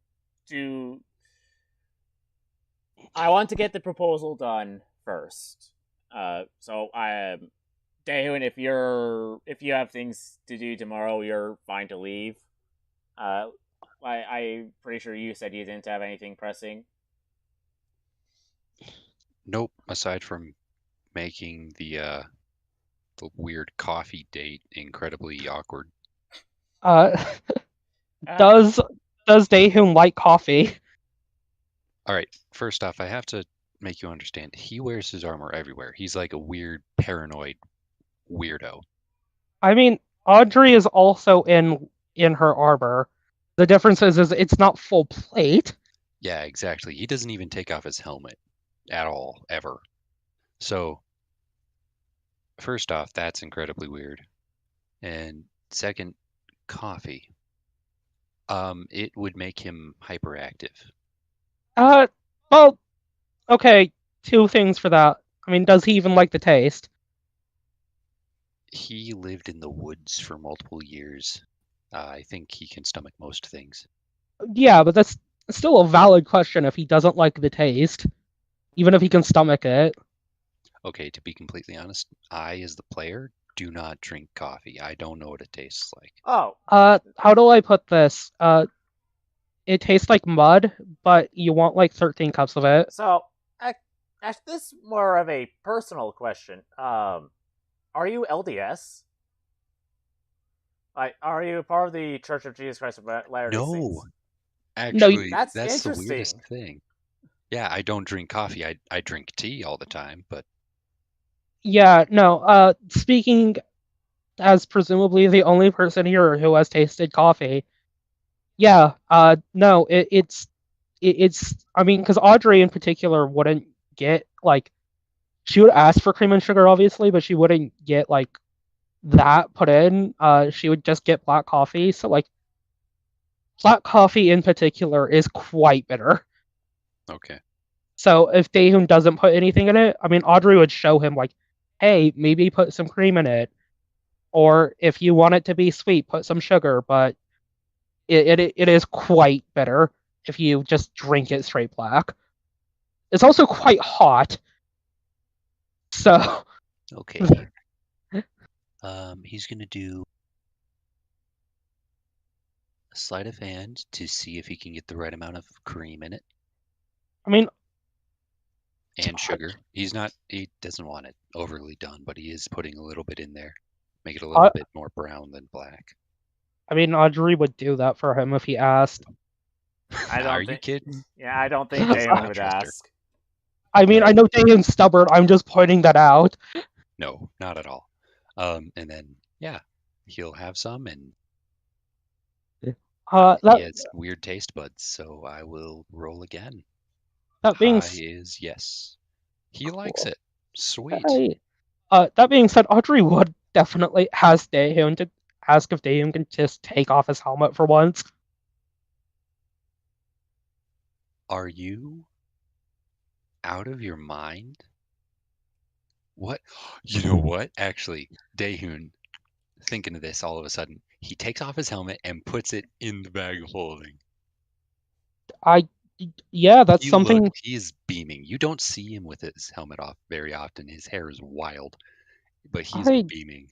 Speaker 2: do. I want to get the proposal done first. So Daewon, if you have things to do tomorrow, you're fine to leave. I'm pretty sure you said you didn't have anything pressing.
Speaker 3: Nope, aside from making the weird coffee date incredibly awkward.
Speaker 1: Does Daehun like coffee?
Speaker 3: All right, first off, I have to make you understand. He wears his armor everywhere. He's like a weird, paranoid weirdo.
Speaker 1: I mean, Audrey is also in her armor. The difference is it's not full plate.
Speaker 3: Yeah, exactly. He doesn't even take off his helmet at all, ever. So, first off, that's incredibly weird. And second, coffee. It would make him hyperactive.
Speaker 1: Well, okay, two things for that. I mean, does he even like the taste?
Speaker 3: He lived in the woods for multiple years. I think he can stomach most things.
Speaker 1: Yeah, but that's still a valid question if he doesn't like the taste, even if he can stomach it.
Speaker 3: Okay, to be completely honest, I, as the player, do not drink coffee. I don't know what it tastes like.
Speaker 2: Oh,
Speaker 1: How do I put this? It tastes like mud, but you want like 13 cups of it.
Speaker 2: so this is more of a personal question. Are you LDS? Like, are you part of the Church of Jesus Christ of Latter-day
Speaker 3: No,
Speaker 2: Saints?
Speaker 3: actually,
Speaker 2: That's
Speaker 3: the
Speaker 2: interesting.
Speaker 3: weirdest thing. Yeah, I don't drink coffee. I drink tea all the time, but
Speaker 1: Yeah, no. Speaking as presumably the only person here who has tasted coffee. Yeah. No. It's. I mean, because Audrey in particular wouldn't get like she would ask for cream and sugar, obviously, but she wouldn't get like that put in. She would just get black coffee. So like, black coffee in particular is quite bitter.
Speaker 3: okay.
Speaker 1: So if Daehun doesn't put anything in it, I mean, Audrey would show him like, hey, maybe put some cream in it, or if you want it to be sweet, put some sugar. But it is quite bitter if you just drink it straight black. It's also quite hot. So
Speaker 3: Okay. He's gonna do a sleight of hand to see if he can get the right amount of cream in it
Speaker 1: I mean,
Speaker 3: and sugar. He doesn't want it overly done, but he is putting a little bit in there. Make it a little bit more brown than black.
Speaker 1: Audrey would do that for him if he asked.
Speaker 3: Are you kidding?
Speaker 2: Yeah, I don't think
Speaker 1: Yes,
Speaker 2: Daehun
Speaker 3: I
Speaker 2: would
Speaker 3: trust her.
Speaker 2: ask.
Speaker 1: I mean, I know Daehyun's stubborn. I'm just pointing that out.
Speaker 3: No, not at all. And then yeah, he'll have some, and he
Speaker 1: That
Speaker 3: has weird taste buds. So I will roll again.
Speaker 1: that being
Speaker 3: High is yes. He likes
Speaker 1: Cool.
Speaker 3: it. Sweet.
Speaker 1: Hey, that being said, Audrey would definitely has Daehyun to ask if Daehyun can just take off his helmet for once.
Speaker 3: Are you out of your mind? What? You know what? Actually, Daehun, thinking of this all of a sudden, he takes off his helmet and puts it in the bag of holding.
Speaker 1: Yeah, that's something.
Speaker 3: He is beaming. You don't see him with his helmet off very often. His hair is wild, but he's beaming.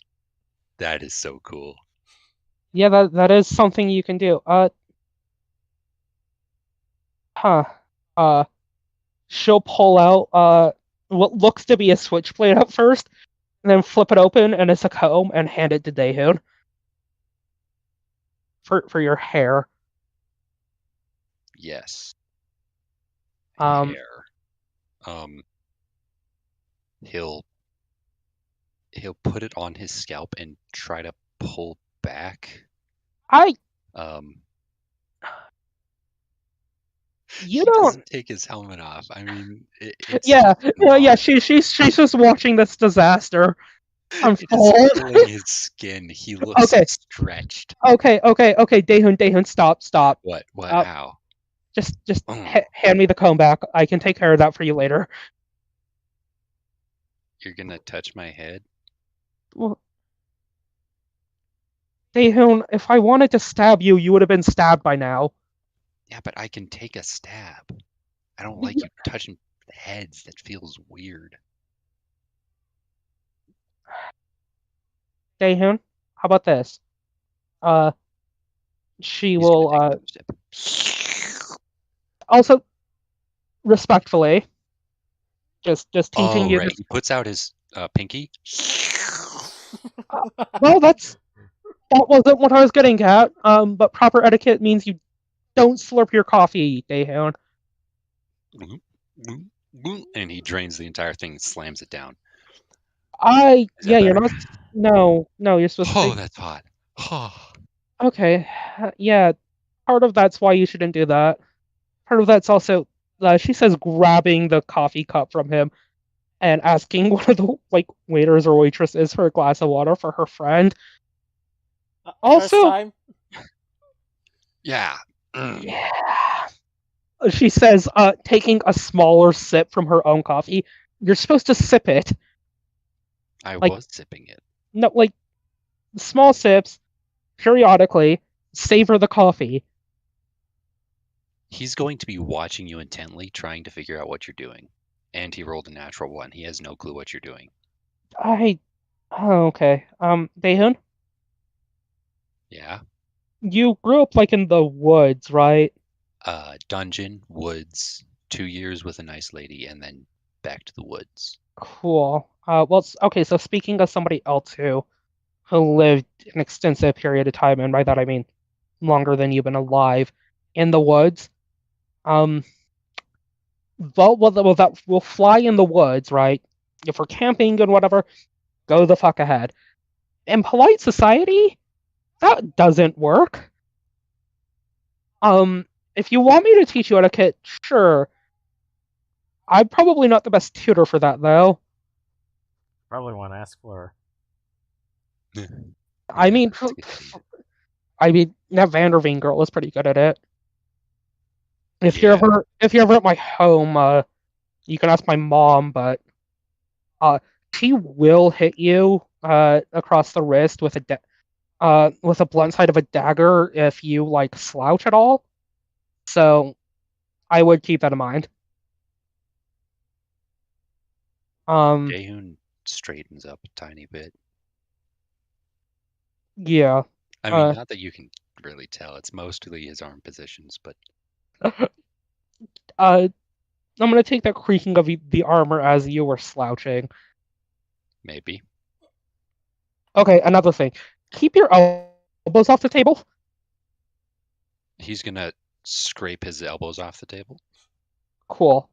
Speaker 3: That is so cool.
Speaker 1: Yeah, that is something you can do. She'll pull out what looks to be a switchblade at first, and then flip it open, and it's a comb, and hand it to Daehyun for your hair.
Speaker 3: Yes.
Speaker 1: Um,
Speaker 3: Hair. He'll put it on his scalp and try to pull back.
Speaker 1: You
Speaker 3: he
Speaker 1: don't
Speaker 3: doesn't take his helmet off. I mean, it's
Speaker 1: yeah. She's just watching this disaster unfold.
Speaker 3: It's pulling his skin. He looks stretched.
Speaker 1: Okay. Daehyun, stop.
Speaker 3: What? How?
Speaker 1: Just hand me the comb back. I can take care of that for you later.
Speaker 3: You're gonna touch my head?
Speaker 1: Well, Daehyun, if I wanted to stab you, you would have been stabbed by now.
Speaker 3: Yeah, but I can take a stab. I don't like you touching heads. That feels weird.
Speaker 1: Daehyun, how about this? She
Speaker 3: He's
Speaker 1: will also respectfully just teaching you.
Speaker 3: Right. He puts out his pinky.
Speaker 1: Well, that wasn't what I was getting at. But proper etiquette means you don't slurp your coffee, Daehyun.
Speaker 3: and he drains the entire thing and slams it down.
Speaker 1: Yeah,
Speaker 2: that
Speaker 1: you're
Speaker 2: better?
Speaker 1: not. No, you're supposed to
Speaker 3: Oh,
Speaker 1: take.
Speaker 3: that's hot. Oh.
Speaker 1: Okay, yeah. Part of that's why you shouldn't do that. Part of that's also, she says, grabbing the coffee cup from him and asking one of the waiters or waitresses for a glass of water for her friend.
Speaker 2: First
Speaker 1: Also,
Speaker 2: time?
Speaker 3: Yeah.
Speaker 1: yeah. She says, taking a smaller sip from her own coffee. You're supposed to sip it.
Speaker 3: I
Speaker 1: Like,
Speaker 3: was sipping it.
Speaker 1: no, small sips, periodically, savor the coffee.
Speaker 3: He's going to be watching you intently, trying to figure out what you're doing. And he rolled a natural one. He has no clue what you're doing.
Speaker 1: Oh, okay. Daehun,
Speaker 3: Yeah.
Speaker 1: you grew up in the woods, right?
Speaker 3: Dungeon, woods, 2 years with a nice lady, and then back to the woods.
Speaker 1: Cool. Well, okay, so speaking of somebody else who lived an extensive period of time, and by that I mean longer than you've been alive, in the woods, um, we'll fly in the woods, right? If we're camping and whatever, go the fuck ahead. In polite society, that doesn't work. If you want me to teach you etiquette, sure. I'm probably not the best tutor for that, though.
Speaker 2: Probably want to ask for.
Speaker 1: I mean,
Speaker 3: that's a good idea.
Speaker 1: That Vanderveen girl was pretty good at it. If
Speaker 3: Yeah.
Speaker 1: you're ever at my home, you can ask my mom, but she will hit you across the wrist with a blunt side of a dagger if you slouch at all. So I would keep that in mind.
Speaker 3: Daehun straightens up a tiny bit.
Speaker 1: Yeah.
Speaker 3: I mean, not that you can really tell. It's mostly his arm positions, but
Speaker 1: I'm gonna take that creaking of the armor as you were slouching.
Speaker 3: maybe.
Speaker 1: Okay, another thing. Keep your elbows off the table.
Speaker 3: He's gonna scrape his elbows off the table.
Speaker 1: Cool.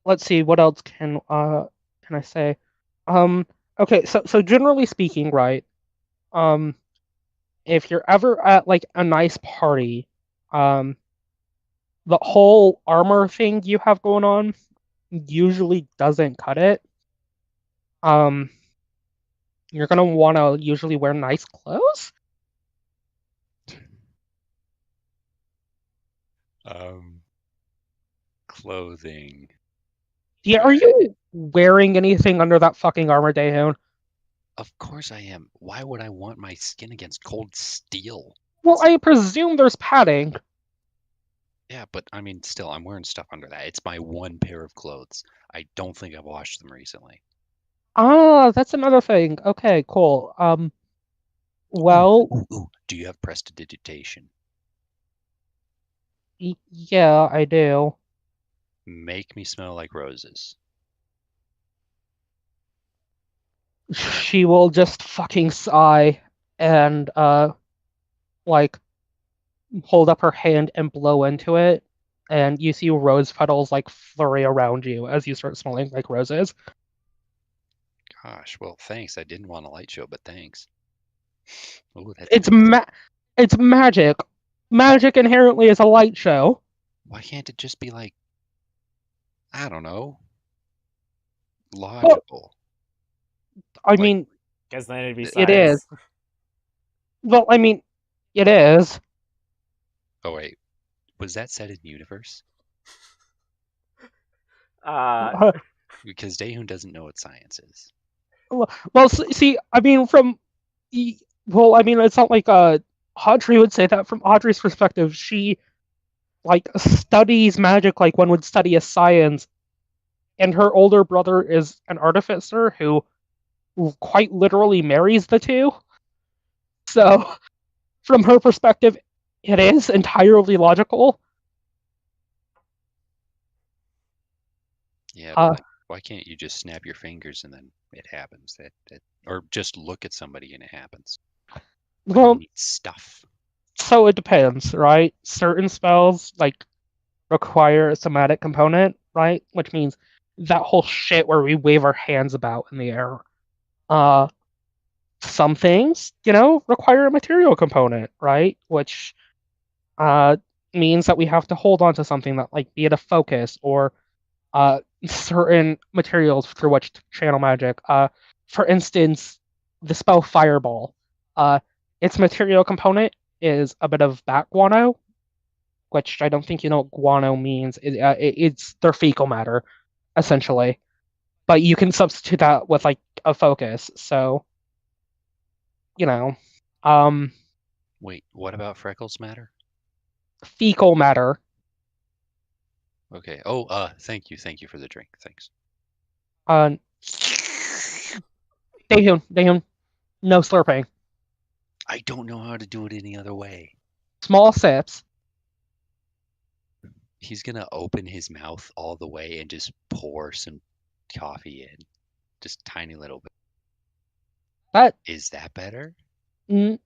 Speaker 1: Let's see, what else can I say? Okay, so generally speaking, right? If you're ever at a nice party, um, the whole armor thing you have going on usually doesn't cut it. Um, you're gonna want to usually wear nice clothes.
Speaker 3: Clothing.
Speaker 1: Yeah, are you wearing anything under that fucking armor, Daehoon?
Speaker 3: Of course I am. Why would I want my skin against cold steel?
Speaker 1: Well, I presume there's padding.
Speaker 3: Yeah, but I mean, still, I'm wearing stuff under that. It's my one pair of clothes. I don't think I've washed them recently.
Speaker 1: Ah, that's another thing. Okay, cool. Well,
Speaker 3: Ooh. Do you have prestidigitation?
Speaker 1: yeah, I do.
Speaker 3: Make me smell like roses.
Speaker 1: She will just fucking sigh and hold up her hand and blow into it, and you see rose petals flurry around you as you start smelling like roses.
Speaker 3: Gosh, well, thanks. I didn't want a light show, but thanks. Ooh, that's
Speaker 1: It's
Speaker 3: nice.
Speaker 1: it's magic. Magic inherently is a light show.
Speaker 3: Why can't it just be like, I don't know, logical?
Speaker 1: I mean,
Speaker 2: Because then it'd be
Speaker 1: it is.
Speaker 2: science.
Speaker 1: Well, I mean, it is.
Speaker 3: Oh wait, was that said in universe? Because Daehun doesn't know what science is.
Speaker 1: Well, see, I mean, it's not like Audrey would say that. From Audrey's perspective, she studies magic like one would study a science, and her older brother is an artificer who quite literally marries the two. So, from her perspective, it is entirely logical.
Speaker 3: Yeah, but why can't you just snap your fingers and then it happens? Or just look at somebody and it happens. Why do you need stuff?
Speaker 1: So it depends, right? Certain spells require a somatic component, right? Which means that whole shit where we wave our hands about in the air. Some things, require a material component, right? Which means that we have to hold on to something that, like, be it a focus or certain materials through which to channel magic. For instance, the spell Fireball. Its material component is a bit of bat guano, which I don't think you know what guano means. It's their fecal matter, essentially. But you can substitute that with, like, a focus. So,
Speaker 3: Wait, what about freckles matter?
Speaker 1: fecal matter.
Speaker 3: Okay. Oh, thank you for the drink. Thanks.
Speaker 1: Daehyun, no slurping.
Speaker 3: I don't know how to do it any other way.
Speaker 1: Small sips.
Speaker 3: He's gonna open his mouth all the way and just pour some coffee in, just tiny little bit. Is that better?
Speaker 1: On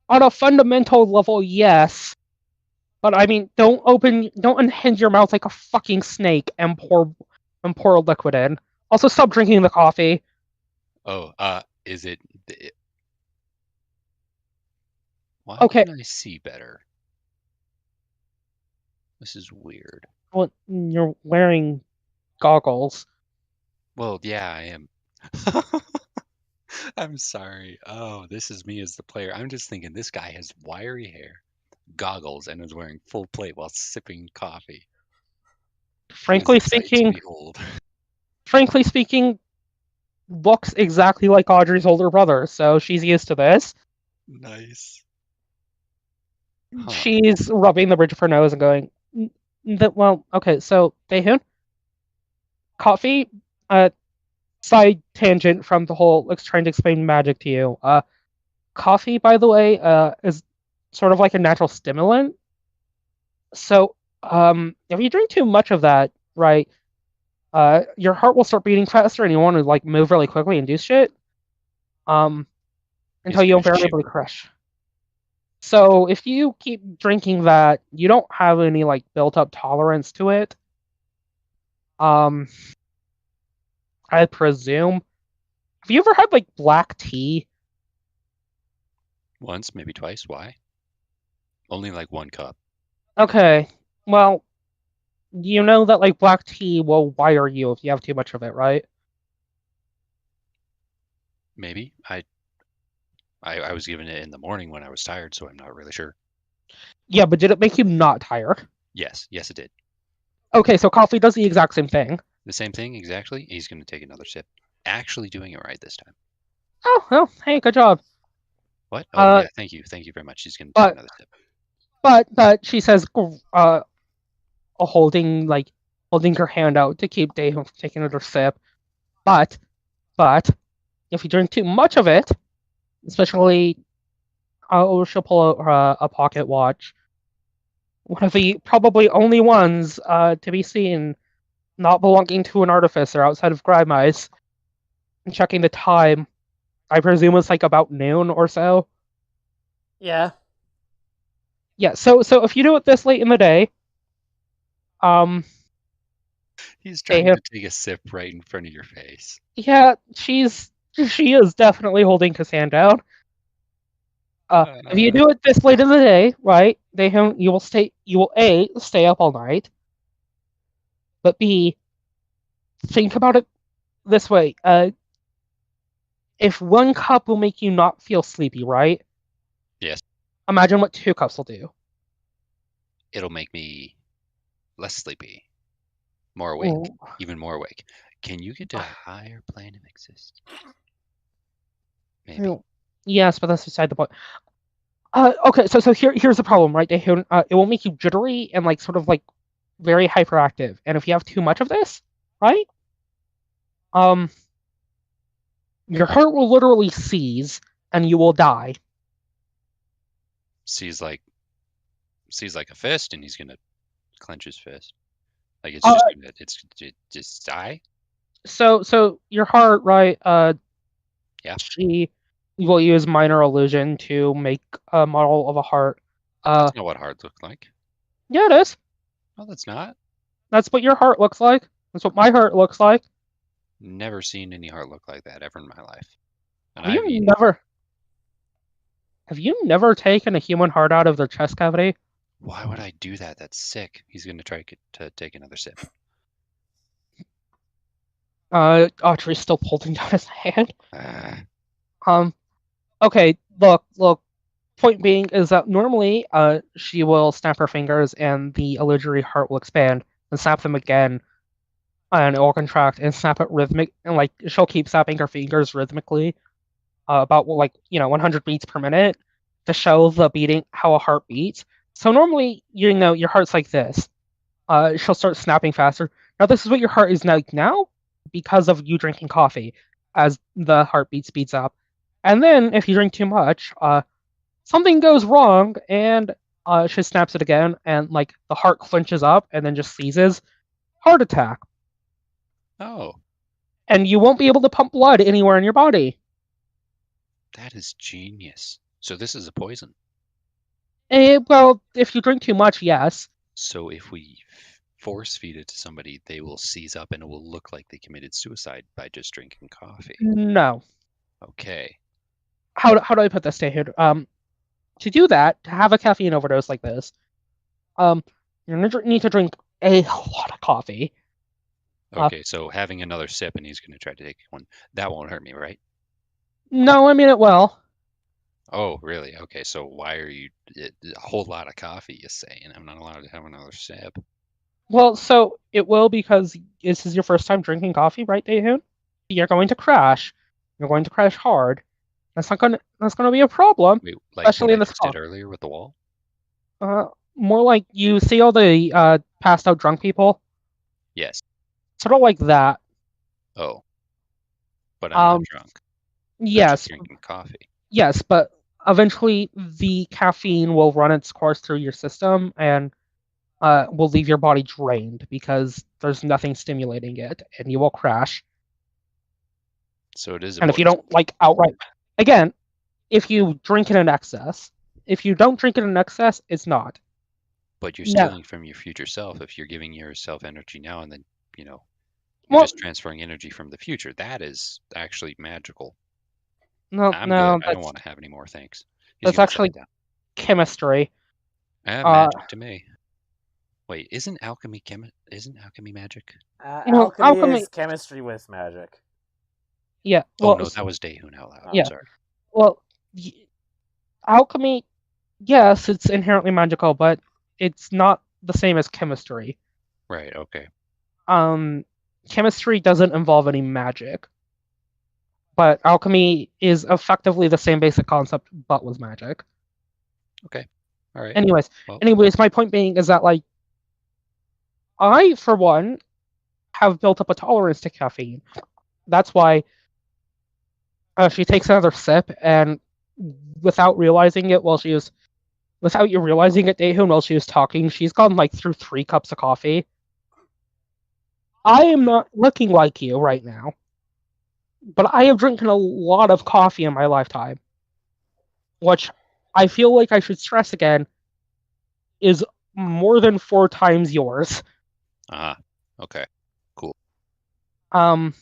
Speaker 1: a fundamental level, yes. But I mean, don't unhinge your mouth like a fucking snake and pour a liquid in. Also, stop drinking the coffee.
Speaker 3: Oh, is it? Why
Speaker 1: Okay.
Speaker 3: can I see better? This is weird.
Speaker 1: Well, you're wearing goggles.
Speaker 3: Well, yeah, I am. I'm sorry. Oh, this is me as the player. I'm just thinking this guy has wiry hair, goggles, and is wearing full plate while sipping coffee.
Speaker 1: Frankly speaking, looks exactly like Audrey's older brother, so she's used to this.
Speaker 3: Nice. Huh.
Speaker 1: She's rubbing the bridge of her nose and going, well, okay, so, Daehyun, coffee, side tangent from the whole, like, trying to explain magic to you. Coffee, by the way, is sort of like a natural stimulant. So, if you drink too much of that, right, your heart will start beating faster and you want to, like, move really quickly and do shit. Until you invariably crash. So if you keep drinking that, you don't have any, like, built up tolerance to it. I presume. Have you ever had, like, black tea?
Speaker 3: Once, maybe twice. Why? Only like 1 cup.
Speaker 1: Okay. Well, you know that, like, black tea will wire you if you have too much of it, right?
Speaker 3: Maybe. I was given it in the morning when I was tired, so I'm not really sure.
Speaker 1: Yeah, but did it make you not tired?
Speaker 3: Yes, it did.
Speaker 1: Okay, so coffee does the exact same thing.
Speaker 3: The same thing, exactly. He's going to take another sip. Actually doing it right this time.
Speaker 1: Oh, well, hey, good job.
Speaker 3: What? Oh, yeah, thank you very much. He's going to take another sip.
Speaker 1: But she says, holding her hand out to keep Daehyun from taking another sip. But if you drink too much of it, especially, she'll pull out a pocket watch. One of the probably only ones to be seen not belonging to an artificer outside of Grimeyes. And checking the time, I presume it's like about noon or so.
Speaker 2: Yeah.
Speaker 1: Yeah, so if you do it this late in the day,
Speaker 3: he's trying to take a sip right in front of your face.
Speaker 1: Yeah, she is definitely holding Kassan down. If you do it this late in the day, right, you will A, stay up all night, but B, think about it this way. If 1 cup will make you not feel sleepy, right?
Speaker 3: Yes.
Speaker 1: Imagine what 2 cups will do.
Speaker 3: It'll make me less sleepy, more awake, even more awake. Can you get to a higher plane of existence? Maybe.
Speaker 1: Yes, but that's beside the point. Okay, so here's the problem, right? It will make you jittery and, like, sort of, like, very hyperactive. And if you have too much of this, right? Your heart will literally seize and you will die.
Speaker 3: Seize like a fist, and he's gonna clench his fist. Like it's just die.
Speaker 1: So your heart, right?
Speaker 3: Yeah.
Speaker 1: She will use minor illusion to make a model of a heart.
Speaker 3: That's not what hearts look like.
Speaker 1: Yeah, it is.
Speaker 3: No, that's not.
Speaker 1: That's what your heart looks like. That's what my heart looks like.
Speaker 3: Never seen any heart look like that ever in my life. And
Speaker 1: Have
Speaker 3: I've
Speaker 1: you
Speaker 3: eaten.
Speaker 1: never? Have you never taken a human heart out of their chest cavity?
Speaker 3: Why would I do that? That's sick. He's gonna try to take another sip.
Speaker 1: Audrey's still holding down his hand.
Speaker 3: Ah,
Speaker 1: Okay, look. Point being is that normally, she will snap her fingers and the illusory heart will expand and snap them again, and it will contract and snap it rhythmic, and like she'll keep snapping her fingers rhythmically, about 100 beats per minute to show the beating how a heart beats. So normally, your heart's like this. She'll start snapping faster. Now this is what your heart is like now because of you drinking coffee, as the heartbeat speeds up. And then if you drink too much, something goes wrong and she snaps it again, and like the heart clenches up and then just seizes. Heart attack.
Speaker 3: oh,
Speaker 1: And you won't be able to pump blood anywhere in your body.
Speaker 3: that is genius. So this is a poison.
Speaker 1: Well, if you drink too much, yes.
Speaker 3: So if we force feed it to somebody, they will seize up and it will look like they committed suicide by just drinking coffee.
Speaker 1: No.
Speaker 3: Okay.
Speaker 1: How do I put this, David? To do that, to have a caffeine overdose like this, you're gonna need to drink a lot of coffee.
Speaker 3: Okay, so having another sip and he's going to try to take one. That won't hurt me, right?
Speaker 1: No, I mean it will.
Speaker 3: Oh, really? Okay, so why are you a whole lot of coffee, you say, and I'm not allowed to have another sip?
Speaker 1: Well, so it will because this is your first time drinking coffee, right, Daehun? You're going to crash. You're going to crash hard. That's gonna be a problem,
Speaker 3: Wait, like
Speaker 1: especially
Speaker 3: what I
Speaker 1: in this
Speaker 3: just did
Speaker 1: coffee.
Speaker 3: earlier with the wall?
Speaker 1: More like you see all the passed out drunk people,
Speaker 3: Yes.
Speaker 1: sort of like that.
Speaker 3: Oh, but I'm not drunk. They're just
Speaker 1: Yes,
Speaker 3: drinking coffee.
Speaker 1: yes, but eventually the caffeine will run its course through your system and will leave your body drained because there's nothing stimulating it, and you will crash.
Speaker 3: So it is a
Speaker 1: And if you
Speaker 3: poison.
Speaker 1: don't like outright, again, if you drink it in excess, if you don't drink it in excess, it's not.
Speaker 3: But you're
Speaker 1: No,
Speaker 3: stealing from your future self if you're giving yourself energy now and then, you're
Speaker 1: well,
Speaker 3: just transferring energy from the future. That is actually magical.
Speaker 1: no,
Speaker 3: I'm good. I don't
Speaker 1: that's
Speaker 3: want to have any more, thanks. He's
Speaker 1: that's
Speaker 3: gonna set it
Speaker 1: actually
Speaker 3: down.
Speaker 1: chemistry. Uh,
Speaker 3: Magic to me. Wait, isn't alchemy magic?
Speaker 1: well,
Speaker 2: Alchemy
Speaker 1: alchemy,
Speaker 2: is chemistry with magic.
Speaker 1: yeah,
Speaker 3: Oh
Speaker 1: well,
Speaker 3: no, that was Daehun out loud.
Speaker 1: yeah,
Speaker 3: Sorry.
Speaker 1: well, alchemy, yes, it's inherently magical, but it's not the same as chemistry.
Speaker 3: Right, okay.
Speaker 1: Chemistry doesn't involve any magic, but alchemy is effectively the same basic concept, but with magic.
Speaker 3: Okay. All right.
Speaker 1: Anyways,
Speaker 3: Well,
Speaker 1: my point being is that like I, for one, have built up a tolerance to caffeine. That's why she takes another sip, and without realizing it, without you realizing it, Daehun, while she was talking, she's gone like through 3 cups of coffee. I am not looking like you right now, but I have drinking a lot of coffee in my lifetime, which I feel like I should stress again is more than 4 times yours.
Speaker 3: okay. Cool.
Speaker 1: Um,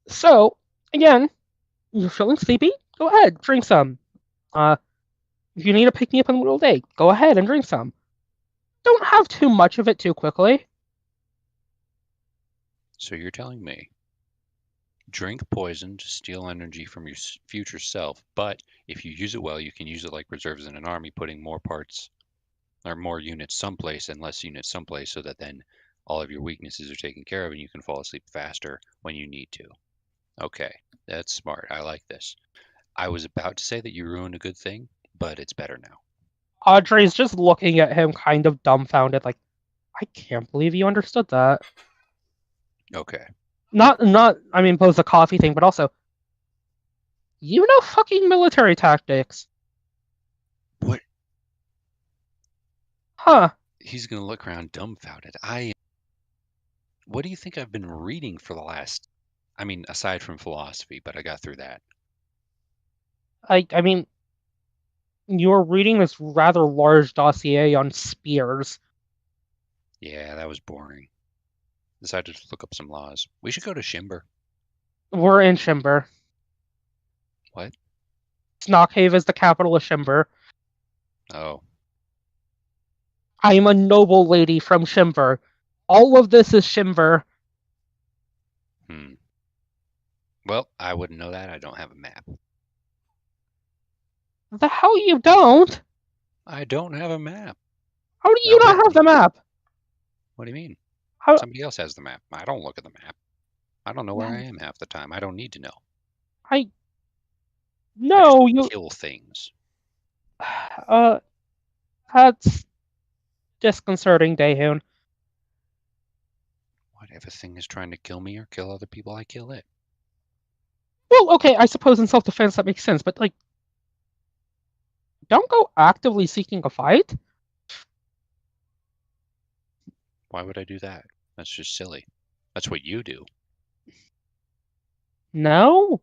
Speaker 1: so again, you're feeling sleepy? Go ahead, drink some. If you need to pick me up in the middle of the day, go ahead and drink some. Don't have too much of it too quickly.
Speaker 3: So you're telling me drink poison to steal energy from your future self, but if you use it well, you can use it like reserves in an army, putting more parts or more units someplace and less units someplace so that then all of your weaknesses are taken care of and you can fall asleep faster when you need to. Okay, that's smart. I like this. I was about to say that you ruined a good thing, but it's better now.
Speaker 1: Audrey's just looking at him kind of dumbfounded, like, I can't believe you understood that.
Speaker 3: Okay.
Speaker 1: Not, I mean, both the coffee thing, but also, you know fucking military tactics.
Speaker 3: What?
Speaker 1: Huh.
Speaker 3: He's going to look around dumbfounded. What do you think I've been reading for the last, I mean, aside from philosophy, but I got through that.
Speaker 1: I mean, you're reading this rather large dossier on spears.
Speaker 3: Yeah, that was boring. Decided to look up some laws. We should go to Shimber.
Speaker 1: We're in Shimber.
Speaker 3: What?
Speaker 1: Snockhaven is the capital of Shimber.
Speaker 3: Oh,
Speaker 1: I am a noble lady from Shimber. All of this is Shimber.
Speaker 3: Well, I wouldn't know that. I don't have a map.
Speaker 1: The hell you don't?
Speaker 3: I don't have a map.
Speaker 1: How do you
Speaker 3: Not
Speaker 1: not
Speaker 3: with
Speaker 1: have
Speaker 3: me.
Speaker 1: the map?
Speaker 3: What do you mean?
Speaker 1: How?
Speaker 3: Somebody else has the map. I don't look at the map. I don't know where I am half the time. I don't need to know.
Speaker 1: I
Speaker 3: I just
Speaker 1: no you.
Speaker 3: kill things.
Speaker 1: That's disconcerting, Daehoon.
Speaker 3: What if a thing is trying to kill me or kill other people? I kill it.
Speaker 1: Well, okay, I suppose in self-defense that makes sense, but like, don't go actively seeking a fight.
Speaker 3: Why would I do that? That's just silly. That's what you do.
Speaker 1: No,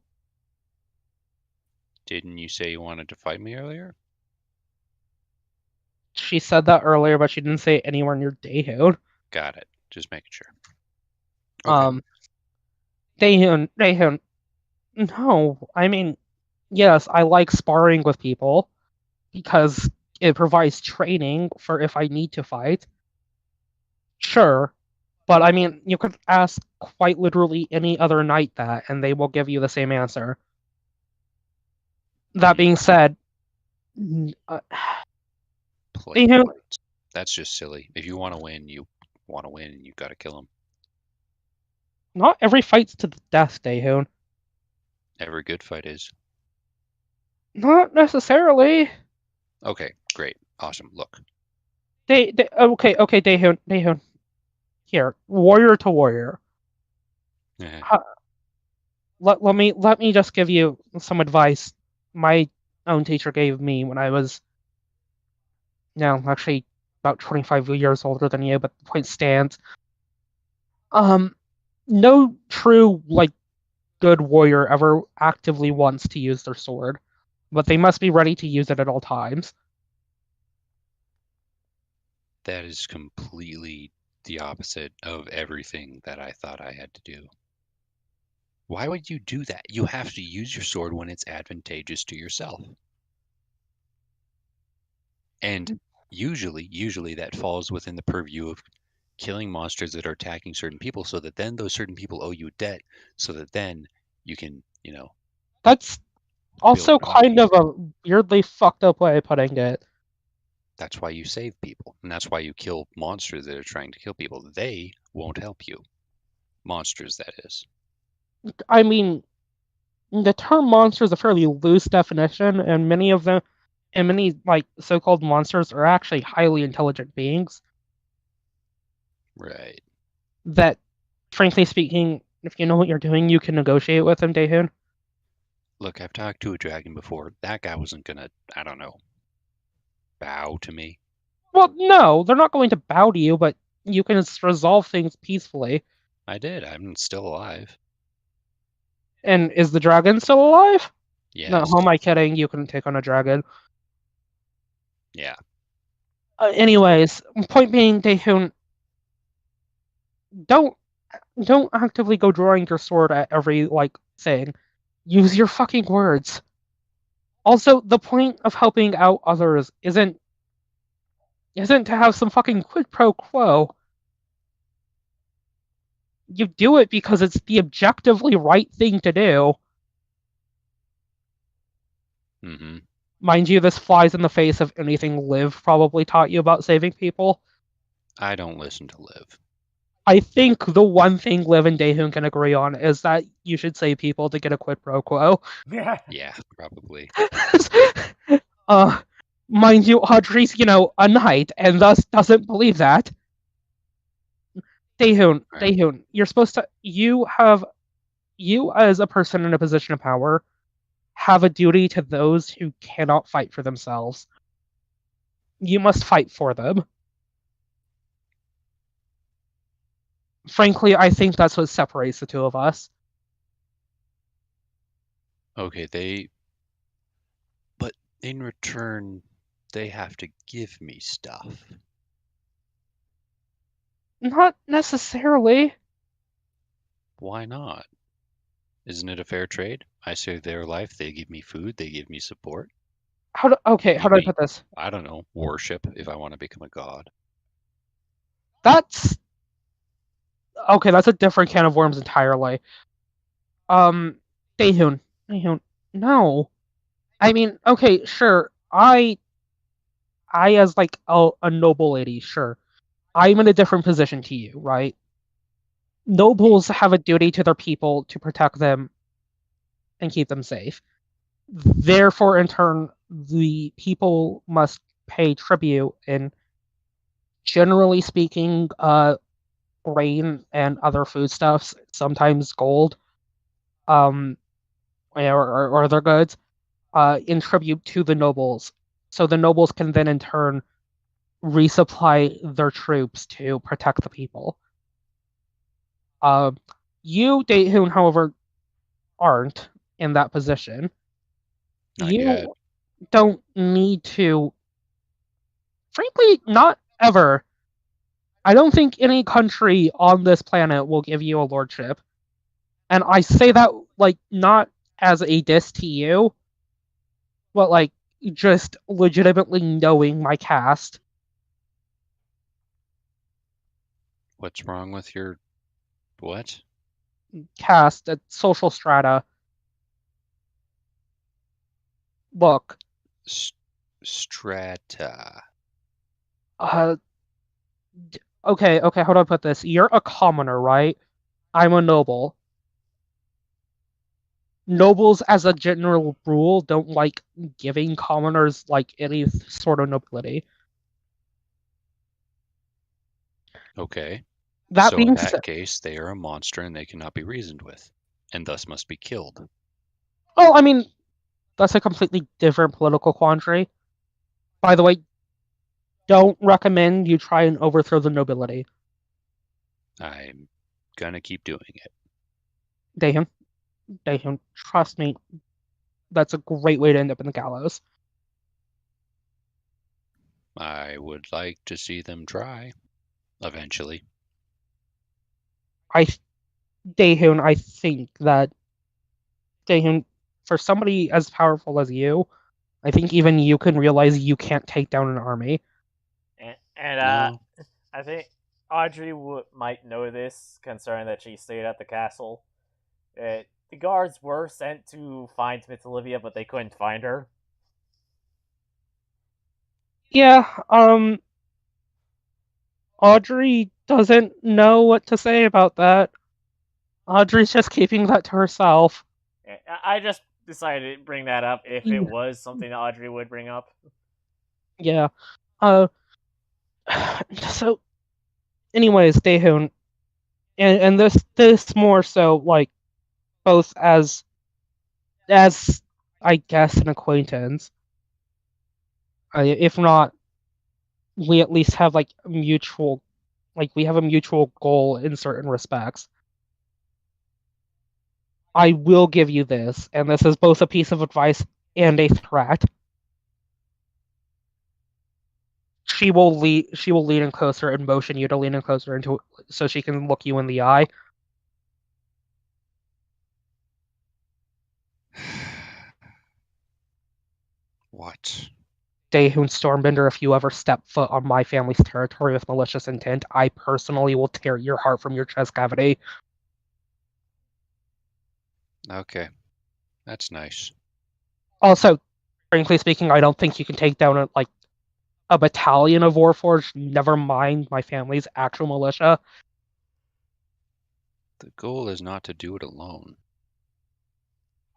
Speaker 3: Didn't you say you wanted to fight me earlier?
Speaker 1: she said that earlier, but she didn't say it anywhere near Daehoon.
Speaker 3: Got it. Just making sure. Okay.
Speaker 1: Daehoon. No, I mean, yes, I like sparring with people because it provides training for if I need to fight. Sure, but I mean, you could ask quite literally any other knight that, and they will give you the same answer. That being said,
Speaker 3: Play
Speaker 1: Daehoon,
Speaker 3: fights. That's just silly. If you want to win, you got to kill them.
Speaker 1: not every fight's to the death, Daehoon.
Speaker 3: Every good fight is.
Speaker 1: Not necessarily.
Speaker 3: Okay, great. Awesome. Look.
Speaker 1: Okay, Daehoon. Here, warrior to warrior. Let me just give you some advice my own teacher gave me when I was actually about 25 years older than you, but the point stands. No true good warrior ever actively wants to use their sword, but they must be ready to use it at all times.
Speaker 3: That is completely the opposite of everything that I thought I had to do. Why would you do that? You have to use your sword when it's advantageous to yourself. And usually that falls within the purview of killing monsters that are attacking certain people so that then those certain people owe you a debt so that then you can,
Speaker 1: That's
Speaker 3: build
Speaker 1: also
Speaker 3: an army.
Speaker 1: kind of a weirdly fucked up way of putting it.
Speaker 3: That's why you save people. And that's why you kill monsters that are trying to kill people. They won't help you. Monsters, that is.
Speaker 1: I mean, the term monster is a fairly loose definition, and many so-called monsters are actually highly intelligent beings
Speaker 3: Right.
Speaker 1: that, frankly speaking, if you know what you're doing, you can negotiate with them, Daehoon.
Speaker 3: Look, I've talked to a dragon before. That guy wasn't gonna, I don't know, bow to me.
Speaker 1: Well, no, they're not going to bow to you, but you can resolve things peacefully.
Speaker 3: I did. I'm still alive.
Speaker 1: And is the dragon still alive? No,
Speaker 3: Yes.
Speaker 1: who am I kidding? You can take on a dragon.
Speaker 3: Yeah.
Speaker 1: Anyways, point being, Daehoon, don't actively go drawing your sword at every thing. Use your fucking words. Also, the point of helping out others isn't to have some fucking quid pro quo. You do it because it's the objectively right thing to do.
Speaker 3: Mm-hmm.
Speaker 1: Mind you, this flies in the face of anything Liv probably taught you about saving people.
Speaker 3: I don't listen to Liv.
Speaker 1: I think the one thing Liv and Daehoon can agree on is that you should save people to get a quid pro quo.
Speaker 3: Yeah, probably.
Speaker 1: Mind you, Audrey's, a knight, and thus doesn't believe that. Daehoon, you're supposed to. You as a person in a position of power have a duty to those who cannot fight for themselves. You must fight for them. Frankly, I think that's what separates the two of us.
Speaker 3: Okay, but in return, they have to give me stuff.
Speaker 1: Not necessarily.
Speaker 3: Why not? Isn't it a fair trade? I save their life, they give me food, they give me support.
Speaker 1: How do
Speaker 3: They
Speaker 1: how
Speaker 3: give
Speaker 1: do I
Speaker 3: me,
Speaker 1: put this?
Speaker 3: I don't know, worship if I want to become a god.
Speaker 1: That's okay. That's a different can of worms entirely. Um, Daehun, Daehun, no. I mean, okay, sure. I as like a noble lady, sure. I'm in a different position to you, right? Nobles have a duty to their people to protect them and keep them safe. Therefore, in turn, the people must pay tribute and, generally speaking, grain and other foodstuffs, sometimes gold, um, or other goods, in tribute to the nobles. So the nobles can then, in turn, resupply their troops to protect the people. Uh, you, Daehun, however, aren't in that position.
Speaker 3: Not yet.
Speaker 1: You don't need to, frankly, not ever. I don't think any country on this planet will give you a lordship. And I say that, like, not as a diss to you, but, like, just legitimately knowing my caste.
Speaker 3: What's wrong with your what?
Speaker 1: Caste, social strata. Look,
Speaker 3: S- strata.
Speaker 1: uh, okay, how do I put this? You're a commoner, right? I'm a noble. Nobles, as a general rule, don't like giving commoners like any sort of nobility.
Speaker 3: Okay.
Speaker 1: That
Speaker 3: So in
Speaker 1: being said,
Speaker 3: that case, they are a monster and they cannot be reasoned with, and thus must be killed.
Speaker 1: oh, I mean, that's a completely different political quandary. By the way, don't recommend you try and overthrow the nobility.
Speaker 3: I'm gonna keep doing it.
Speaker 1: Daehun, Daehun, trust me, that's a great way to end up in the gallows.
Speaker 3: I would like to see them try, eventually.
Speaker 1: I, Daehun, I think that Daehun, for somebody as powerful as you, I think even you can realize you can't take down an army.
Speaker 2: And
Speaker 3: No,
Speaker 2: I think Audrey might know this, considering that she stayed at the castle. The guards were sent to find Miss Olivia, but they couldn't find her.
Speaker 1: Yeah, Audrey doesn't know what to say about that. Audrey's just keeping that to herself.
Speaker 2: I just decided to bring that up if it
Speaker 1: Yeah.
Speaker 2: was something that Audrey would bring up.
Speaker 1: Yeah. Uh, so, anyways, Daehun, and this more so like both as I guess an acquaintance. If not, we at least have like mutual, like we have a mutual goal in certain respects. I will give you this, and this is both a piece of advice and a threat. She will lean in closer and motion you to lean in closer into so she can look you in the eye.
Speaker 3: what?
Speaker 1: Daehun Stormbender, if you ever step foot on my family's territory with malicious intent, I personally will tear your heart from your chest cavity.
Speaker 3: Okay, that's nice.
Speaker 1: Also, frankly speaking, I don't think you can take down a battalion of Warforged, never mind my family's actual militia.
Speaker 3: The goal is not to do it alone.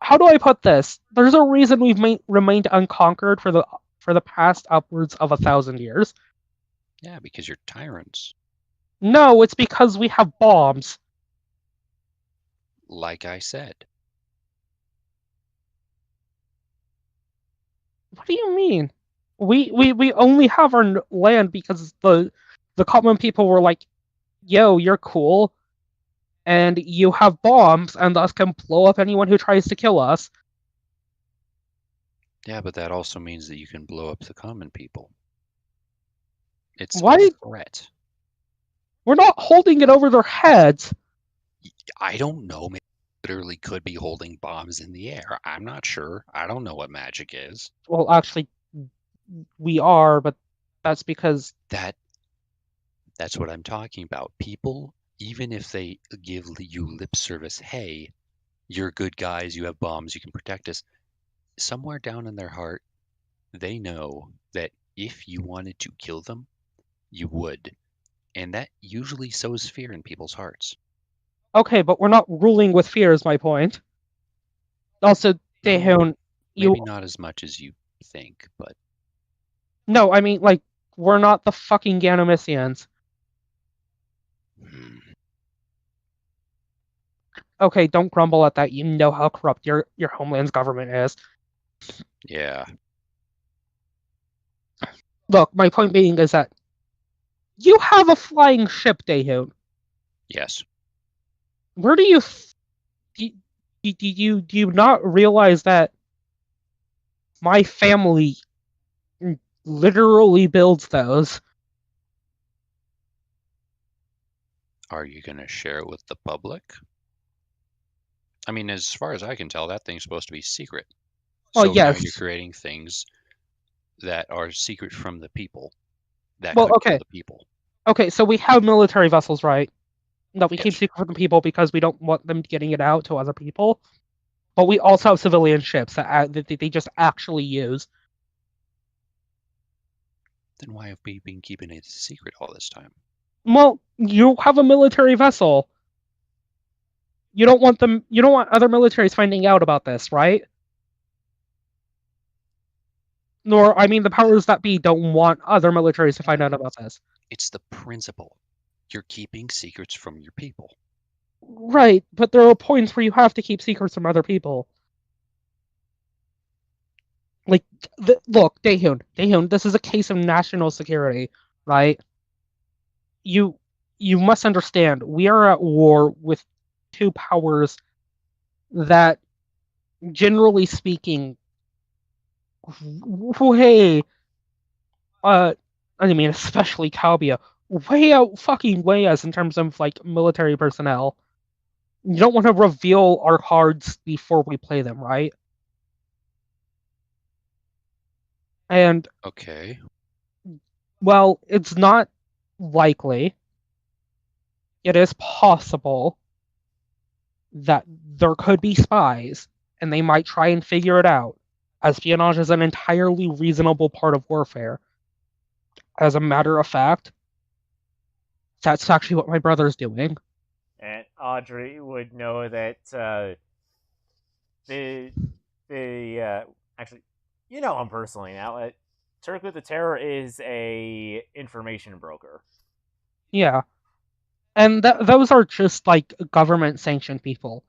Speaker 1: How do I put this? There's a reason we've remained unconquered for the past upwards of 1,000 years.
Speaker 3: Yeah, because you're tyrants.
Speaker 1: No, it's because we have bombs.
Speaker 3: Like I said.
Speaker 1: What do you mean? We only have our land because the common people were like, "Yo, you're cool, and you have bombs, and thus can blow up anyone who tries to kill us."
Speaker 3: Yeah, but that also means that you can blow up the common people. It's a
Speaker 1: Why?
Speaker 3: threat.
Speaker 1: We're not holding it over their heads.
Speaker 3: I don't know. Maybe literally could be holding bombs in the air. I'm not sure. I don't know what magic is.
Speaker 1: Well, actually, we are, but that's because
Speaker 3: That's what I'm talking about. People, even if they give you lip service, hey, you're good guys, you have bombs, you can protect us. Somewhere down in their heart, they know that if you wanted to kill them, you would. And that usually sows fear in people's hearts.
Speaker 1: okay, but we're not ruling with fear. Is my point. Also, Daehyun, you
Speaker 3: Maybe not as much as you think, but
Speaker 1: no, I mean like we're not the fucking Ganymisians. Okay, don't grumble at that. You know how corrupt your homeland's government is.
Speaker 3: yeah.
Speaker 1: Look, my point being is that you have a flying ship, Daehyun.
Speaker 3: Yes.
Speaker 1: Where do you do you not realize that my family literally builds those?
Speaker 3: Are you going to share it with the public? I mean, as far as I can tell, that thing's supposed to be secret.
Speaker 1: Well,
Speaker 3: So now
Speaker 1: yes.
Speaker 3: you're creating things that are secret from the people that
Speaker 1: Well,
Speaker 3: could kill
Speaker 1: okay.
Speaker 3: the people.
Speaker 1: Okay, so we have military vessels, right? That we keep
Speaker 3: Yes.
Speaker 1: secret from the people because we don't want them getting it out to other people. But we also have civilian ships that they just actually use.
Speaker 3: Then why have we been keeping it a secret all this time?
Speaker 1: Well, you have a military vessel. You don't want them. You don't want other militaries finding out about this, right? Nor, I mean, the powers that be don't want other militaries to find out about this.
Speaker 3: It's the principle. You're keeping secrets from your people.
Speaker 1: Right, but there are points where you have to keep secrets from other people. Like, look, Daehyun, this is a case of national security, right? You must understand, we are at war with two powers that, generally speaking, way, I mean, especially Calbia, way us in terms of like military personnel. You don't want to reveal our cards before we play them, right? And
Speaker 3: Okay.
Speaker 1: well, it's not likely. It is possible that there could be spies, and they might try and figure it out. Espionage is an entirely reasonable part of warfare. As a matter of fact, that's actually what my brother's doing.
Speaker 2: And Audrey would know that the actually, you know him personally now. Turk with the Terror is a information broker.
Speaker 1: Yeah. And those are just like government sanctioned people.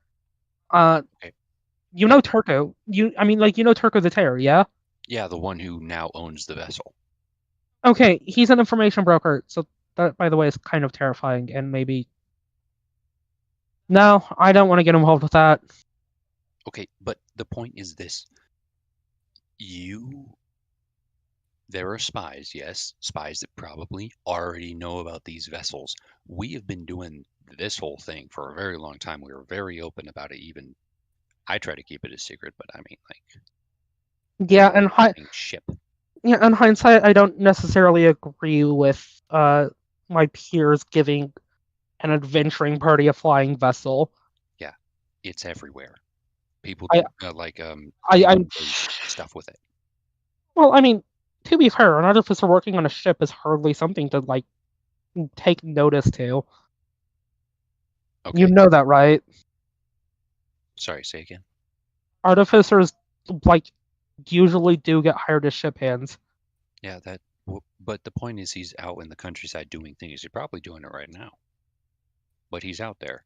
Speaker 3: Okay.
Speaker 1: You know Turco. You know Turco the Terror, yeah?
Speaker 3: Yeah, the one who now owns the vessel.
Speaker 1: Okay, he's an information broker, so that, by the way, is kind of terrifying, and maybe... No, I don't want to get involved with that.
Speaker 3: Okay, but the point is this. There are spies, yes, spies that probably already know about these vessels. We have been doing this whole thing for a very long time. We were very open about it. Even I try to keep it a secret, but I mean, like,
Speaker 1: Yeah,
Speaker 3: ship.
Speaker 1: Yeah, in hindsight, I don't necessarily agree with my peers giving an adventuring party a flying vessel.
Speaker 3: Yeah, it's everywhere. People
Speaker 1: I,
Speaker 3: do
Speaker 1: I,
Speaker 3: stuff with it.
Speaker 1: well, I mean, to be fair, an artificer working on a ship is hardly something to like take notice to.
Speaker 3: Okay.
Speaker 1: You know that, right?
Speaker 3: Sorry, say again.
Speaker 1: Artificers like usually do get hired as ship hands.
Speaker 3: Yeah, but the point is he's out in the countryside doing things. He's probably doing it right now. But he's out there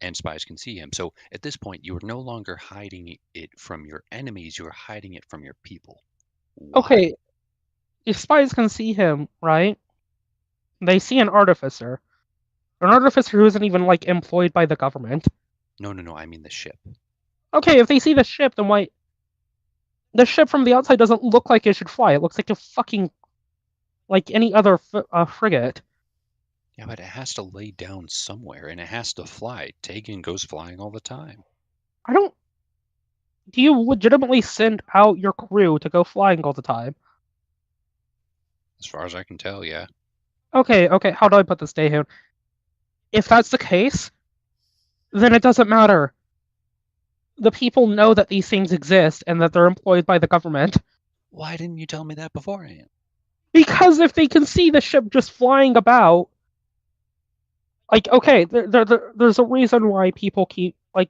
Speaker 3: and spies can see him. So at this point, you're no longer hiding it from your enemies, you're hiding it from your people. Why?
Speaker 1: Okay, if spies can see him, right? They see an artificer who isn't even like employed by the government.
Speaker 3: No, I mean the ship.
Speaker 1: Okay, if they see the ship, then why? The ship from the outside doesn't look like it should fly. It looks like a fucking like any other frigate.
Speaker 3: Yeah, but it has to lay down somewhere and it has to fly. Tegan goes flying all the time.
Speaker 1: I don't. Do you legitimately send out your crew to go flying all the time?
Speaker 3: As far as I can tell, yeah.
Speaker 1: Okay, how do I put this, Daehoon? If that's the case, then it doesn't matter. The people know that these things exist and that they're employed by the government.
Speaker 3: Why didn't you tell me that beforehand?
Speaker 1: Because if they can see the ship just flying about, like, okay, there's a reason why people keep, like,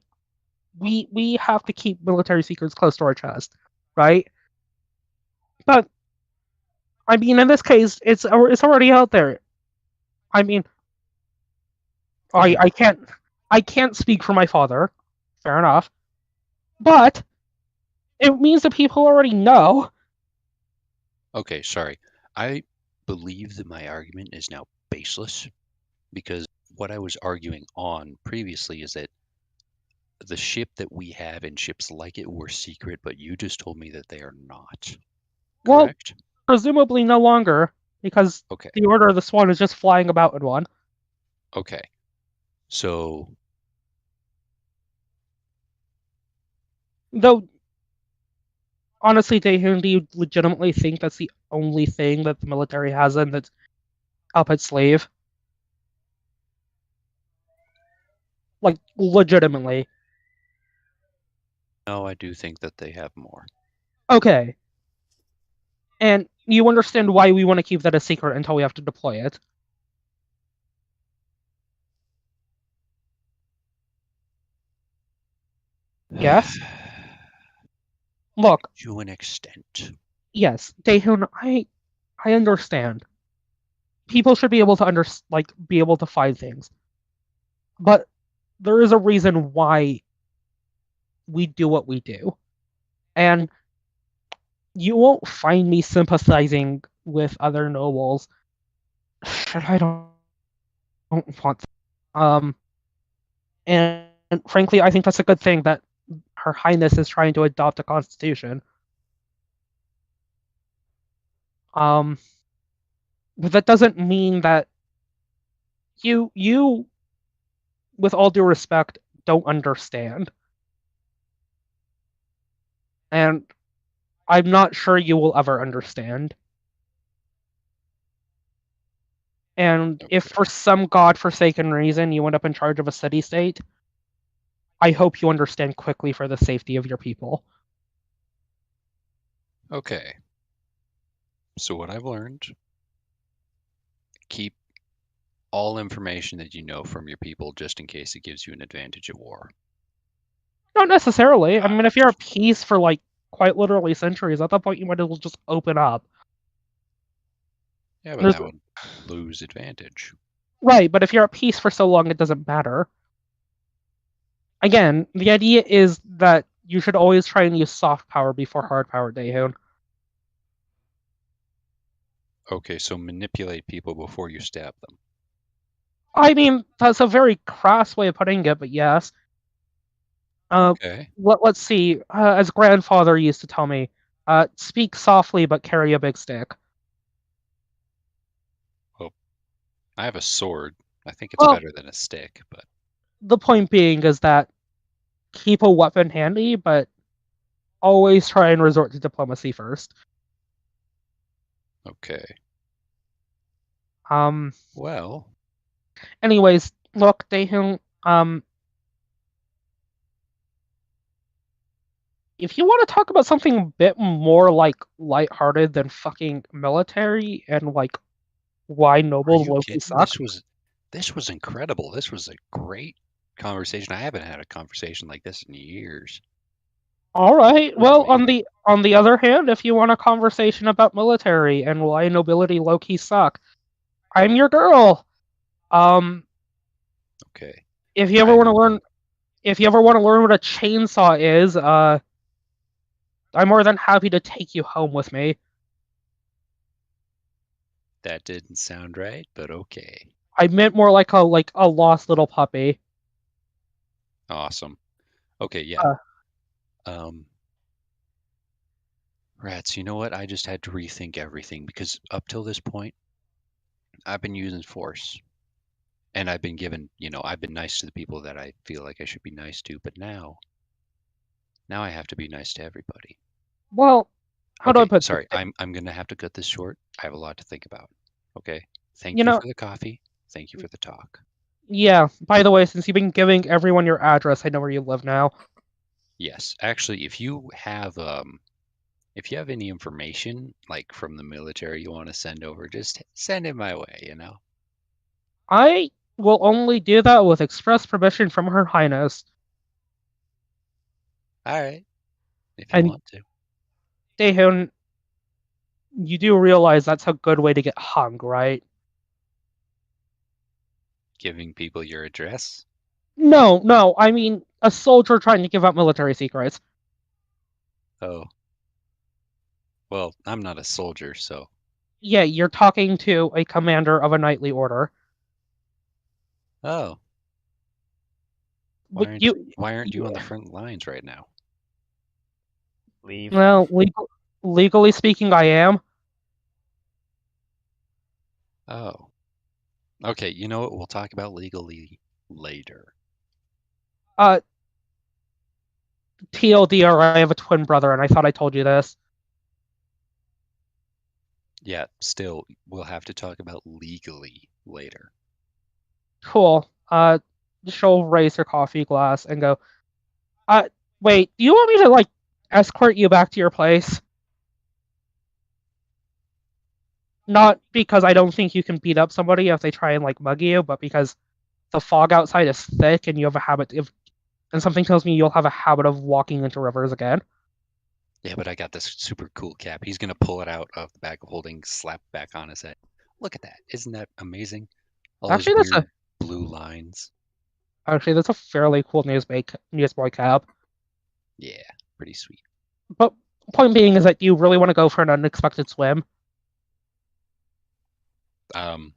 Speaker 1: we have to keep military secrets close to our chest, right? But I mean, in this case, it's already out there. I mean,
Speaker 3: Okay.
Speaker 1: I can't speak for my father, fair enough, but it means that people already know.
Speaker 3: Okay, sorry. I believe that my argument is now baseless because what I was arguing on previously is that the ship that we have and ships like it were secret, but you just told me that they are not.
Speaker 1: Well,
Speaker 3: Correct?
Speaker 1: presumably no longer, because
Speaker 3: Okay.
Speaker 1: the Order of the Swan is just flying about in one.
Speaker 3: Okay. So,
Speaker 1: Though, honestly, Daehoon, do you legitimately think that's the only thing that the military has in that's up its sleeve? Like, legitimately.
Speaker 3: no, I do think that they have more.
Speaker 1: Okay. And you understand why we want to keep that a secret until we have to deploy it. Yes? Look,
Speaker 3: To an extent.
Speaker 1: yes, Daehoon, I understand. People should be able to be able to find things. But there is a reason why we do what we do. And you won't find me sympathizing with other nobles. I don't want to. And frankly, I think that's a good thing that Her Highness is trying to adopt a constitution. Um, but that doesn't mean that you, with all due respect, don't understand. And I'm not sure you will ever understand. And if
Speaker 3: Okay.
Speaker 1: for some godforsaken reason you end up in charge of a city state, I hope you understand quickly for the safety of your people.
Speaker 3: Okay. So what I've learned, keep all information that you know from your people just in case it gives you an advantage at war.
Speaker 1: Not necessarily. I
Speaker 3: Got
Speaker 1: mean, if you're
Speaker 3: it.
Speaker 1: at peace for like quite literally centuries, at that point you might as well just open up.
Speaker 3: Yeah, but
Speaker 1: There's
Speaker 3: that would lose advantage.
Speaker 1: right, but if you're at peace for so long, it doesn't matter. Again, the idea is that you should always try and use soft power before hard power, Daehoon.
Speaker 3: Okay, so manipulate people before you stab them.
Speaker 1: I mean, that's a very crass way of putting it, but yes.
Speaker 3: Okay.
Speaker 1: Let's see. As grandfather used to tell me, speak softly but carry a big stick.
Speaker 3: Well, I have a sword. I think it's
Speaker 1: Well,
Speaker 3: better than a stick, but
Speaker 1: the point being is that keep a weapon handy, but always try and resort to diplomacy first.
Speaker 3: okay.
Speaker 1: Um.
Speaker 3: Well,
Speaker 1: Anyways, look, Daehoon. If you want to talk about something a bit more like lighthearted than fucking military and like why
Speaker 3: are
Speaker 1: nobles
Speaker 3: you
Speaker 1: low-key
Speaker 3: kidding?
Speaker 1: suck.
Speaker 3: This was incredible. This was a great conversation. I haven't had a conversation like this in years.
Speaker 1: All right.
Speaker 3: It was
Speaker 1: Well,
Speaker 3: amazing.
Speaker 1: on the other hand, if you want a conversation about military and why nobility low-key suck, I'm your girl. Um,
Speaker 3: Okay.
Speaker 1: if you ever
Speaker 3: I
Speaker 1: want to
Speaker 3: will
Speaker 1: learn,
Speaker 3: be.
Speaker 1: if you ever want to learn what a chainsaw is, I'm more than happy to take you home with me.
Speaker 3: That didn't sound right, but okay.
Speaker 1: I meant more like a lost little puppy.
Speaker 3: Awesome. Okay, yeah.
Speaker 1: Uh,
Speaker 3: Um, Rats, you know what? I just had to rethink everything because up till this point, I've been using force. And I've been given, I've been nice to the people that I feel like I should be nice to, but now I have to be nice to everybody.
Speaker 1: Well, how do I
Speaker 3: Okay,
Speaker 1: put
Speaker 3: sorry.
Speaker 1: this?
Speaker 3: I'm gonna have to cut this short. I have a lot to think about. Okay. Thank
Speaker 1: You
Speaker 3: you
Speaker 1: know,
Speaker 3: for the coffee. Thank you for the talk.
Speaker 1: yeah. By the way, since you've been giving everyone your address, I know where you live now.
Speaker 3: Yes. Actually, if you have any information like from the military you want to send over, just send it my way.
Speaker 1: I will only do that with express permission from Her Highness.
Speaker 3: All right. If you
Speaker 1: And
Speaker 3: want to.
Speaker 1: Daehyun, you do realize that's a good way to get hung, right?
Speaker 3: Giving people your address.
Speaker 1: No, I mean a soldier trying to give out military secrets.
Speaker 3: Oh. Well, I'm not a soldier, so.
Speaker 1: Yeah, you're talking to a commander of a knightly order.
Speaker 3: Oh.
Speaker 1: But you,
Speaker 3: Why aren't you on the front lines right now?
Speaker 2: Leave.
Speaker 1: well, legally speaking, I am.
Speaker 3: Oh. Okay, you know what? We'll talk about legally later.
Speaker 1: TLDR, I have a twin brother, and I thought I told you this.
Speaker 3: Yeah, still, we'll have to talk about legally later.
Speaker 1: Cool. She'll raise her coffee glass and go, wait, do you want me to, like, escort you back to your place? Not because I don't think you can beat up somebody if they try and, like, mug you, but because the fog outside is thick and you have a habit of, and something tells me you'll have a habit of walking into rivers again.
Speaker 3: Yeah, but I got this super cool cap. He's gonna pull it out of the bag of holding, slap back on his head. Look at that. Isn't that amazing? All those
Speaker 1: Actually,
Speaker 3: weird blue lines.
Speaker 1: that's a fairly cool newsboy cap.
Speaker 3: Yeah, pretty sweet.
Speaker 1: But point being is that you really want to go for an unexpected swim. Because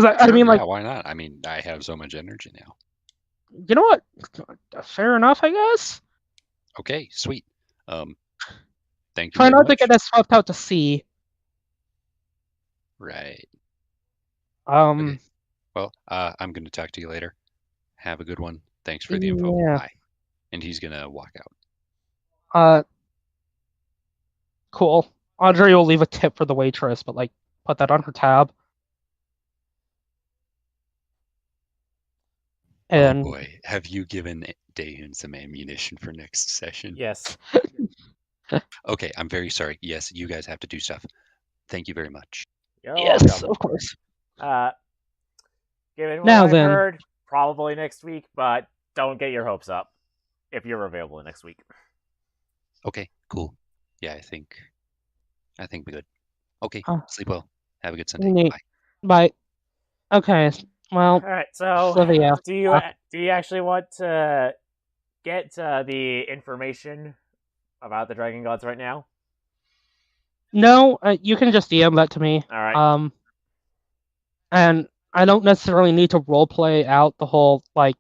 Speaker 1: I
Speaker 3: Sure,
Speaker 1: mean,
Speaker 3: yeah,
Speaker 1: like,
Speaker 3: why not? I mean, I have so much energy now.
Speaker 1: you know what? Fair enough, I guess.
Speaker 3: Okay, sweet. Thank you
Speaker 1: Try
Speaker 3: very
Speaker 1: not to
Speaker 3: much.
Speaker 1: get us swept out to sea.
Speaker 3: Right.
Speaker 1: Um,
Speaker 3: Okay. Well, I'm gonna talk to you later. Have a good one. Thanks for the info.
Speaker 1: yeah.
Speaker 3: Bye. And he's gonna walk out.
Speaker 1: Cool. Audrey will leave a tip for the waitress, but, like, put that on her tab.
Speaker 3: Oh
Speaker 1: And
Speaker 3: boy, have you given Daehyun some ammunition for next session?
Speaker 2: Yes.
Speaker 3: Okay, I'm very sorry. Yes, you guys have to do stuff. Thank you very much.
Speaker 2: You're
Speaker 1: yes,
Speaker 2: welcome.
Speaker 1: of course.
Speaker 2: Given what
Speaker 1: Now
Speaker 2: I've
Speaker 1: then.
Speaker 2: heard, probably next week, but don't get your hopes up if you're available next week.
Speaker 3: Okay, cool. Yeah, I think we're good. Okay,
Speaker 1: Uh,
Speaker 3: sleep well. Have a good Sunday.
Speaker 1: neat.
Speaker 3: Bye.
Speaker 1: Bye. Okay. Well,
Speaker 2: All right. So,
Speaker 1: Olivia.
Speaker 2: do you actually want to get the information about the Dragon Gods right now?
Speaker 1: No, you can just DM that to me.
Speaker 2: All right.
Speaker 1: And I don't necessarily need to roleplay out the whole, like,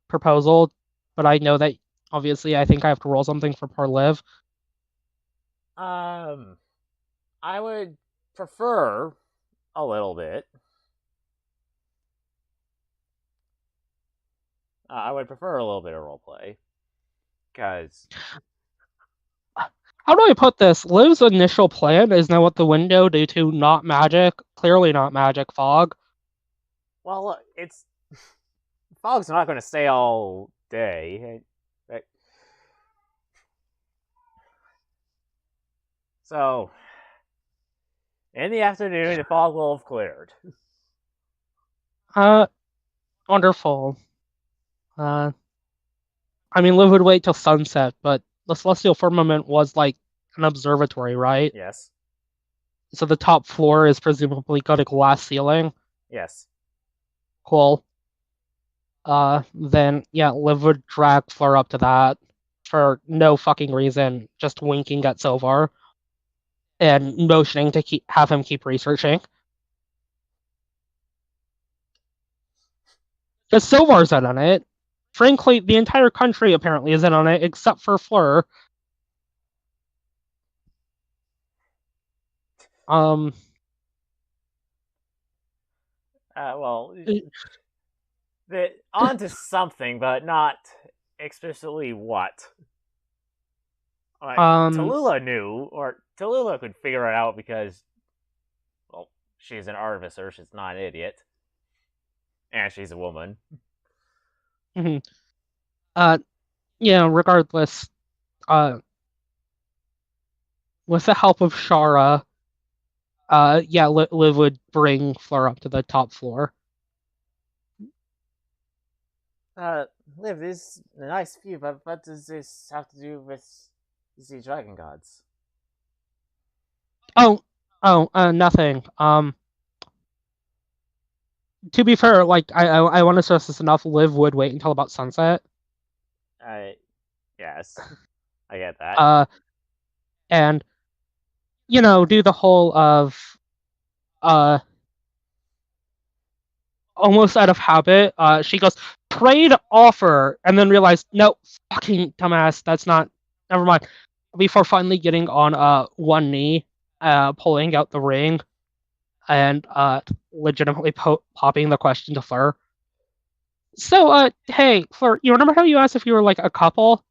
Speaker 1: proposal, but I know that obviously I think I have to roll something for poor Liv.
Speaker 2: I would prefer a little bit. I would prefer a little bit of roleplay, because
Speaker 1: How do I put this? Liv's initial plan is now at the window due to not magic, clearly not magic, fog.
Speaker 2: well, look, it's fog's not going to stay all day. So, in the afternoon, the fog will have cleared.
Speaker 1: Wonderful. I mean, Liv would wait till sunset, but the celestial firmament was like an observatory, right?
Speaker 2: Yes.
Speaker 1: So the top floor is presumably got a glass ceiling.
Speaker 2: Yes.
Speaker 1: Cool. Then yeah, Liv would drag Fleur up to that for no fucking reason, just winking at Silvar and motioning to have him keep researching. Because Silvar's in on it. Frankly, the entire country apparently is in on it, except for Fleur.
Speaker 2: Well, onto something, but not explicitly what. Like, Tallulah knew, or Tallulah could figure it out because, well, she's an artificer, she's not an idiot. And she's a woman.
Speaker 1: mhm. Regardless, with the help of Shara, Liv would bring Fleur up to the top floor.
Speaker 2: Liv, this is a nice view, but what does this have to do with the dragon gods?
Speaker 1: Nothing. To be fair, like I want to stress this enough. Liv would wait until about sunset.
Speaker 2: Yes, I get that.
Speaker 1: And do the whole of almost out of habit. She goes, trade offer, and then realized, no, fucking dumbass, that's not. Never mind. Before finally getting on one knee, pulling out the ring, and legitimately popping the question to Fleur. So, hey, Fleur, you remember how you asked if you were like a couple?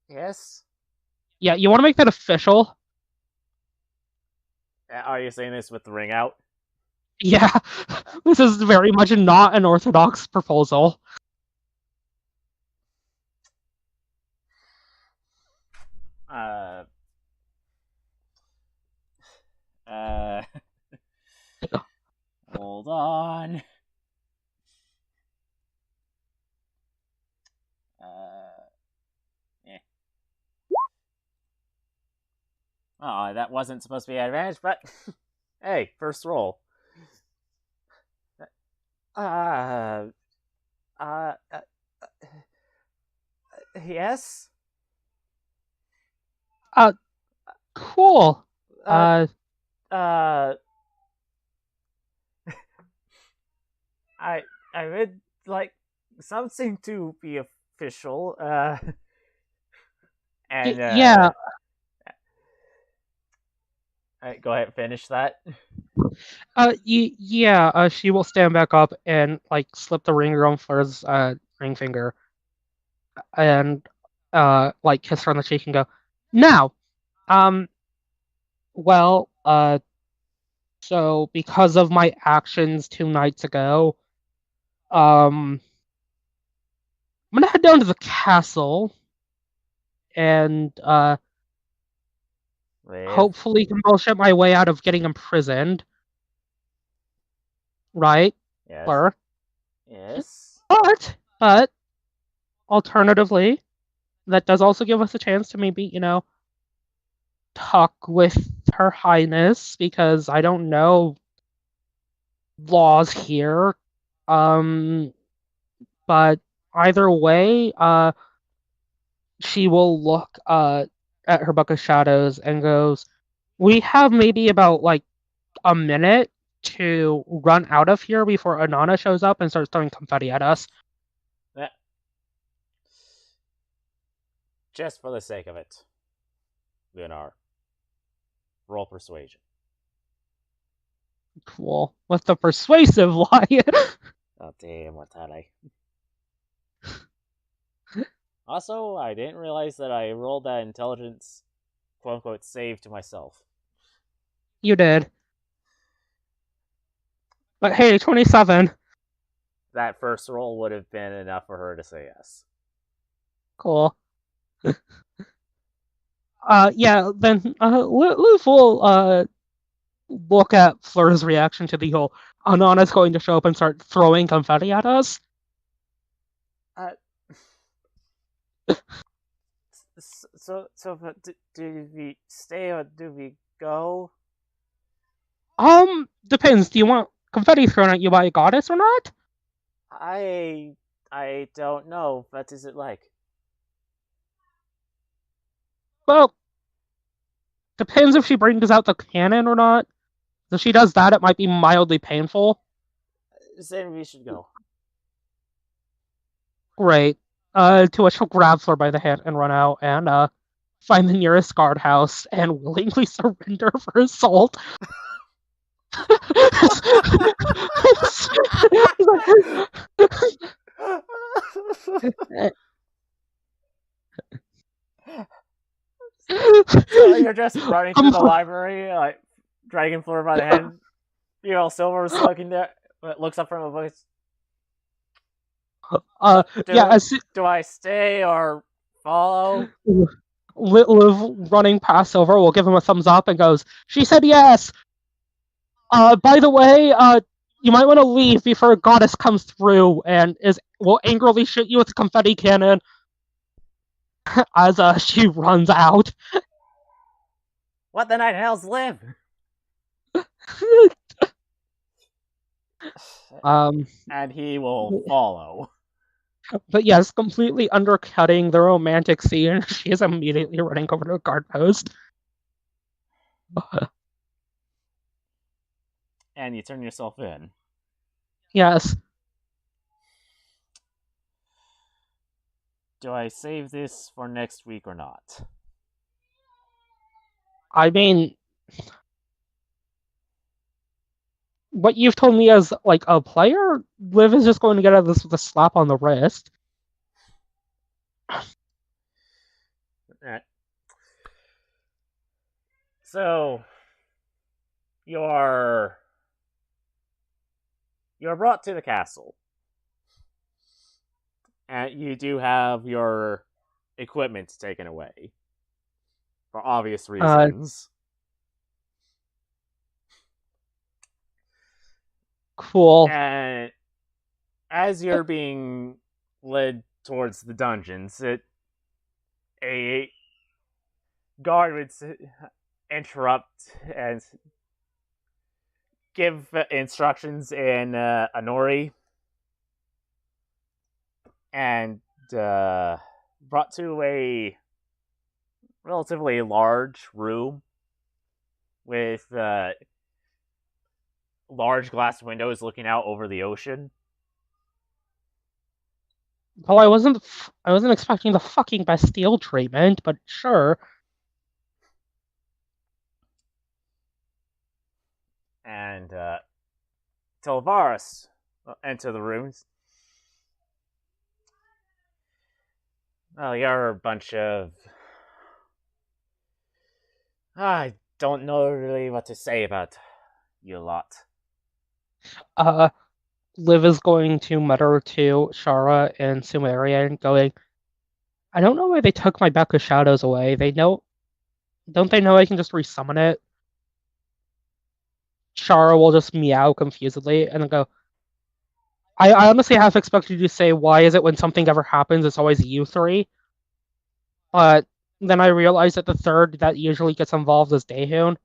Speaker 2: Yes.
Speaker 1: Yeah, you want to make that official?
Speaker 2: Are you saying this with the ring out?
Speaker 1: Yeah, this is very much not an orthodox proposal.
Speaker 2: Hold on. Yeah. Oh, that wasn't supposed to be an advantage, but hey, first roll. Yes.
Speaker 1: Cool.
Speaker 2: I would like something to be official. And
Speaker 1: yeah.
Speaker 2: Go ahead and finish that.
Speaker 1: She will stand back up and like slip the ring around Fleur's ring finger, and like kiss her on the cheek and go, now, well, so because of my actions 2 nights ago, I'm gonna head down to the castle and hopefully can bullshit my way out of getting imprisoned. Right?
Speaker 2: Yes.
Speaker 1: Fleur?
Speaker 2: Yes.
Speaker 1: But alternatively, that does also give us a chance to maybe, talk with Her Highness, because I don't know laws here. But either way, she will look at her book of shadows and goes, we have maybe about like a minute to run out of here before Anana shows up and starts throwing confetti at us.
Speaker 2: Just for the sake of it, Lunar, roll persuasion.
Speaker 1: Cool. With the persuasive lie.
Speaker 2: Oh, damn, what had I? Also, I didn't realize that I rolled that intelligence, quote-unquote, save to myself.
Speaker 1: You did. But hey, 27.
Speaker 2: That first roll would have been enough for her to say yes.
Speaker 1: Cool. Then Luv will look at Fleur's reaction to the whole Anana's going to show up and start throwing confetti at us.
Speaker 2: Do we stay or do we go?
Speaker 1: Depends. Do you want confetti thrown at you by a goddess or not?
Speaker 2: I don't know. What is it like?
Speaker 1: Well, depends if she brings out the cannon or not. If she does that, it might be mildly painful.
Speaker 2: Then we should go.
Speaker 1: Great. To which he'll grab Fleur by the hand and run out and find the nearest guardhouse and willingly surrender for assault.
Speaker 2: So you're just running through the library, like dragging Fleur by the hand. Silver's looking there, looks up from a voice. Do I stay or follow?
Speaker 1: Liv running past Silver will give him a thumbs up and goes, "She said yes. By the way, you might want to leave before a goddess comes through and will angrily shoot you with a confetti cannon." As she runs out.
Speaker 2: What the night hell's Liv? And he will follow.
Speaker 1: But yes, completely undercutting the romantic scene. She is immediately running over to a guard post.
Speaker 2: And you turn yourself in.
Speaker 1: Yes.
Speaker 2: Do I save this for next week or not?
Speaker 1: I mean, what you've told me as like a player, Liv is just going to get out of this with a slap on the wrist.
Speaker 2: Alright. So you're brought to the castle. And you do have your equipment taken away. For obvious reasons.
Speaker 1: Cool.
Speaker 2: And as you're being led towards the dungeons, a guard would interrupt and give instructions in Anori, and brought to a relatively large room with large glass windows looking out over the ocean.
Speaker 1: Well, I wasn't expecting the fucking Bastille treatment, but sure.
Speaker 2: And Telvaris enter the rooms. Well, you're a bunch of... I don't know really what to say about you lot.
Speaker 1: Liv is going to mutter to Shara and Sumerian, going, "I don't know why they took my Beck of Shadows away. Don't they know I can just resummon it?" Shara will just meow confusedly and then go, I honestly half expected you to say, "Why is it when something ever happens, it's always you three?" But then I realized that the third that usually gets involved is Daehun.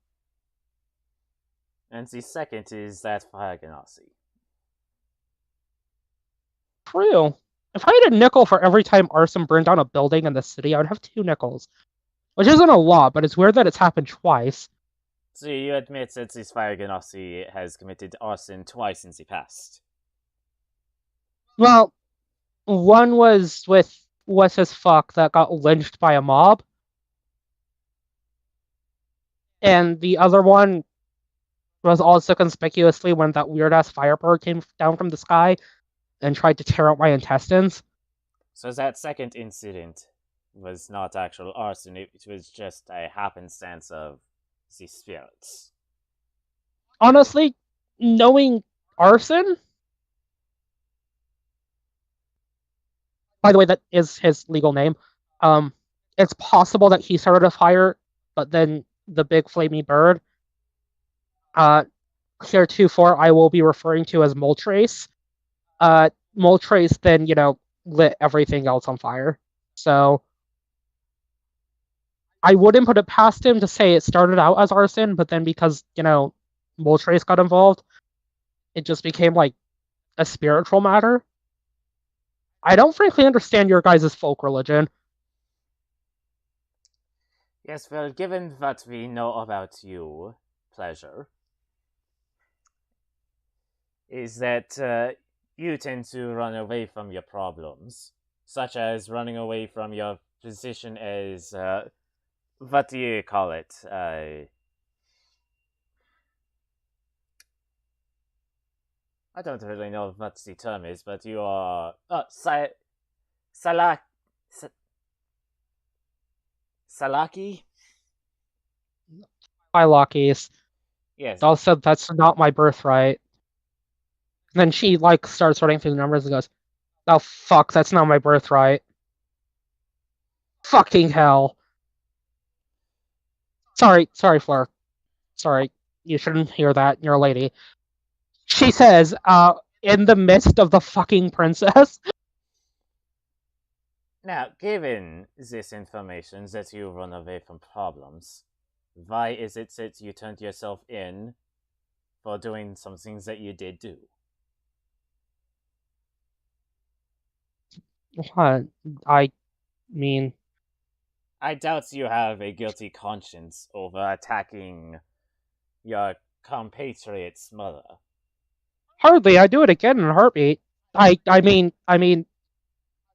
Speaker 2: And the second is that Fire Ganassi.
Speaker 1: True. If I had a nickel for every time arson burned down a building in the city, I would have 2 nickels. Which isn't a lot, but it's weird that it's happened twice.
Speaker 2: So you admit that this Fire Ganassi has committed arson twice in the past?
Speaker 1: Well, one was with what's his fuck that got lynched by a mob. And the other one was also conspicuously when that weird-ass firebird came down from the sky and tried to tear out my intestines.
Speaker 2: So that second incident was not actual arson, it was just a happenstance of the spirits.
Speaker 1: Honestly, knowing arson... By the way, that is his legal name. It's possible that he started a fire, but then the big flamey bird, heretofore I will be referring to as Moltrace. Moltrace then, lit everything else on fire. So I wouldn't put it past him to say it started out as arson, but then because, Moltrace got involved, it just became like a spiritual matter. I don't frankly understand your guys' folk religion.
Speaker 2: Yes, well, given what we know about you, Pleasure, is that you tend to run away from your problems, such as running away from your position as, what do you call it? I don't really know what the term is, but you are Salak Salaki.
Speaker 1: Hi, Lockies.
Speaker 2: Yes.
Speaker 1: Also, that's not my birthright. Then she like starts running through the numbers and goes, "Oh fuck, that's not my birthright. Fucking hell. Sorry, Fleur. Sorry, you shouldn't hear that. You're a lady." She says, in the midst of the fucking princess.
Speaker 2: Now, given this information that you run away from problems, why is it that you turned yourself in for doing some things that you did do?
Speaker 1: What? I mean,
Speaker 2: I doubt you have a guilty conscience over attacking your compatriot's mother.
Speaker 1: hardly. I do it again in a heartbeat. I mean,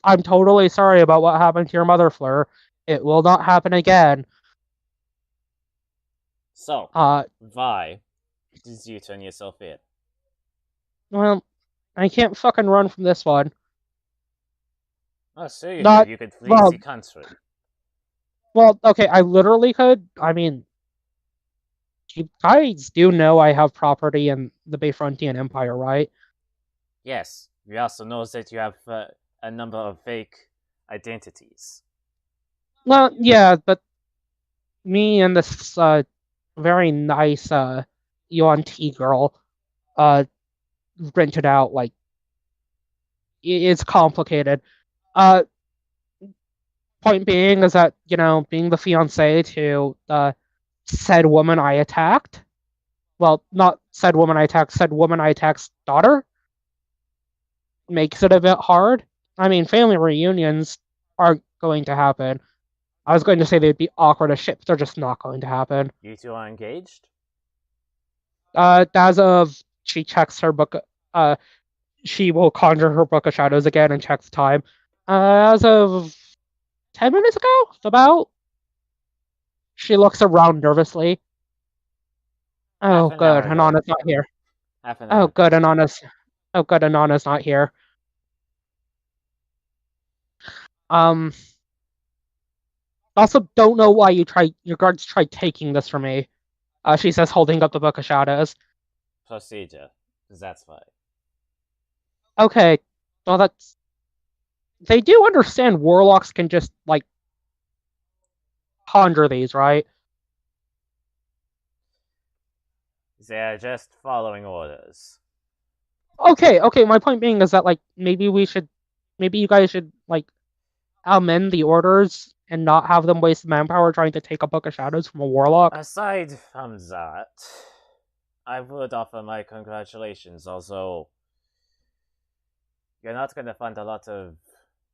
Speaker 1: I'm totally sorry about what happened to your mother, Fleur. It will not happen again.
Speaker 2: So,
Speaker 1: Uh,
Speaker 2: why did you turn yourself in?
Speaker 1: well, I can't fucking run from this one.
Speaker 2: Oh, sure you
Speaker 1: Not
Speaker 2: could. You could flee
Speaker 1: well.
Speaker 2: the country.
Speaker 1: Well, okay. I literally could. I mean, you guys do know I have property in the Bayfrontian Empire, right?
Speaker 2: Yes, we also know that you have a number of fake identities.
Speaker 1: Well, yeah, but me and this very nice Yuan T girl uh rented out like it's complicated. Uh, point being is that being the fiance to said woman I attacked. Well, not said woman I attacked. Said woman I attacked's daughter makes it a bit hard. I mean, family reunions aren't going to happen. I was going to say they'd be awkward as shit, but they're just not going to happen.
Speaker 2: You two are engaged?
Speaker 1: As of she checks her book, she will conjure her book of shadows again and checks time. As of 10 minutes ago, about. She looks around nervously.
Speaker 2: Half
Speaker 1: Oh,
Speaker 2: an hour
Speaker 1: good.
Speaker 2: ago.
Speaker 1: Anana's not here.
Speaker 2: Half an
Speaker 1: Oh,
Speaker 2: hour
Speaker 1: good.
Speaker 2: ago.
Speaker 1: Anana's not here. Um. Also, don't know why your guards tried taking this from me. She says, holding up the book of shadows.
Speaker 2: Procedure. That's why.
Speaker 1: Okay. Well, that's. They do understand warlocks can just like conjure these, right?
Speaker 2: They're just following orders.
Speaker 1: Okay. My point being is that like maybe you guys should like amend the orders and not have them waste manpower trying to take a book of shadows from a warlock.
Speaker 2: Aside from that, I would offer my congratulations. Also, you're not going to find a lot of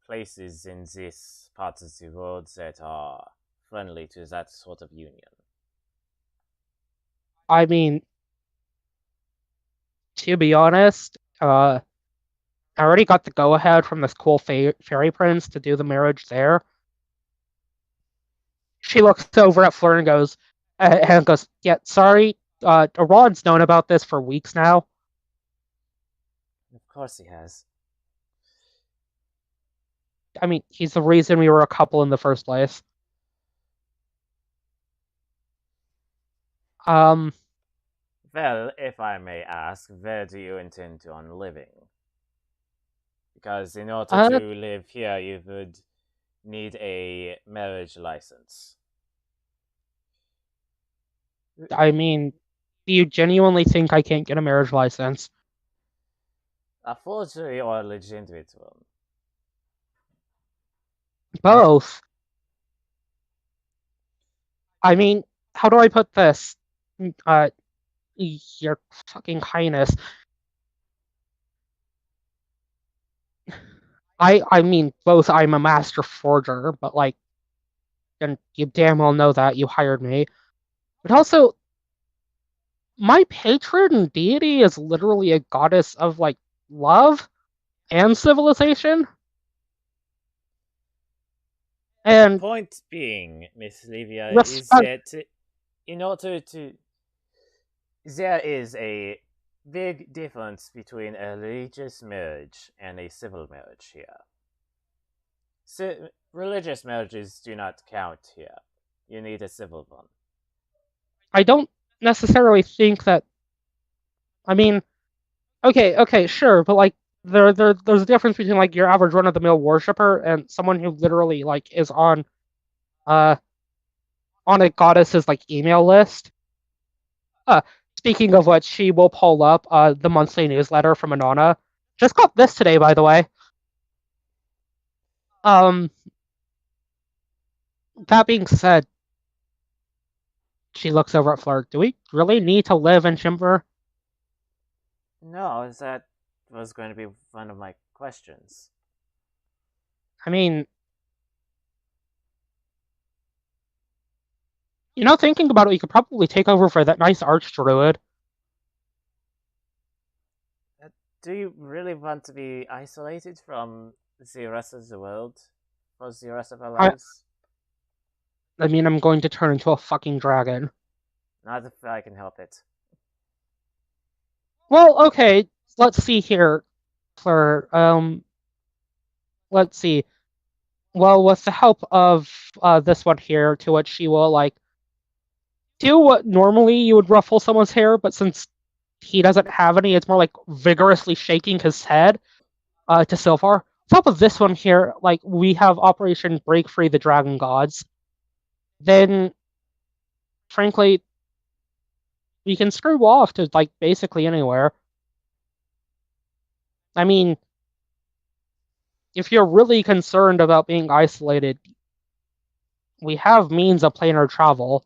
Speaker 2: places in this part of the world that are friendly to that sort of union.
Speaker 1: I mean, to be honest, I already got the go ahead from this cool fairy prince to do the marriage there. She looks over at Fleur and goes, "Yeah, sorry. Iran's known about this for weeks now.
Speaker 2: Of course he has.
Speaker 1: I mean, he's the reason we were a couple in the first place." Um,
Speaker 2: Well, if I may ask, where do you intend on living? Because in order
Speaker 1: uh,
Speaker 2: to live here, you would need a marriage license.
Speaker 1: I mean, do you genuinely think I can't get a marriage license?
Speaker 2: A forgery or a legitimate one?
Speaker 1: Both. I mean, how do I put this? Uh, your fucking highness. I mean, both. I'm a master forger, but like, and you damn well know that you hired me. But also, my patron deity is literally a goddess of like love and civilization. And
Speaker 2: Point being, Miss Livia, is
Speaker 1: respect.
Speaker 2: that in order to there is a big difference between a religious marriage and a civil marriage here. Religious marriages do not count here. You need a civil one.
Speaker 1: I don't necessarily think that. I mean, okay, sure, but like there's a difference between like your average run of the mill worshiper and someone who literally like is uh on a goddess's like email list. Uh, Speaking of which, she will pull up the monthly newsletter from Anana. Just got this today, by the way. Um, that being said, she looks over at Flirt. Do we really need to live in Shimver?
Speaker 2: No, that was going to be one of my questions.
Speaker 1: I mean, thinking about it, we could probably take over for that nice archdruid.
Speaker 2: Do you really want to be isolated from the rest of the world for the rest of our lives?
Speaker 1: I mean, I'm going to turn into a fucking dragon.
Speaker 2: Not if I can help it.
Speaker 1: Well, okay, let's see here, Fleur. Let's see. Well, with the help of this one here, to which she will like do what normally you would ruffle someone's hair, but since he doesn't have any, it's more like vigorously shaking his head to Sylvar. On top of this one here, like we have Operation Break Free the Dragon Gods. Then, frankly, we can screw off to like basically anywhere. I mean, if you're really concerned about being isolated, we have means of planar travel.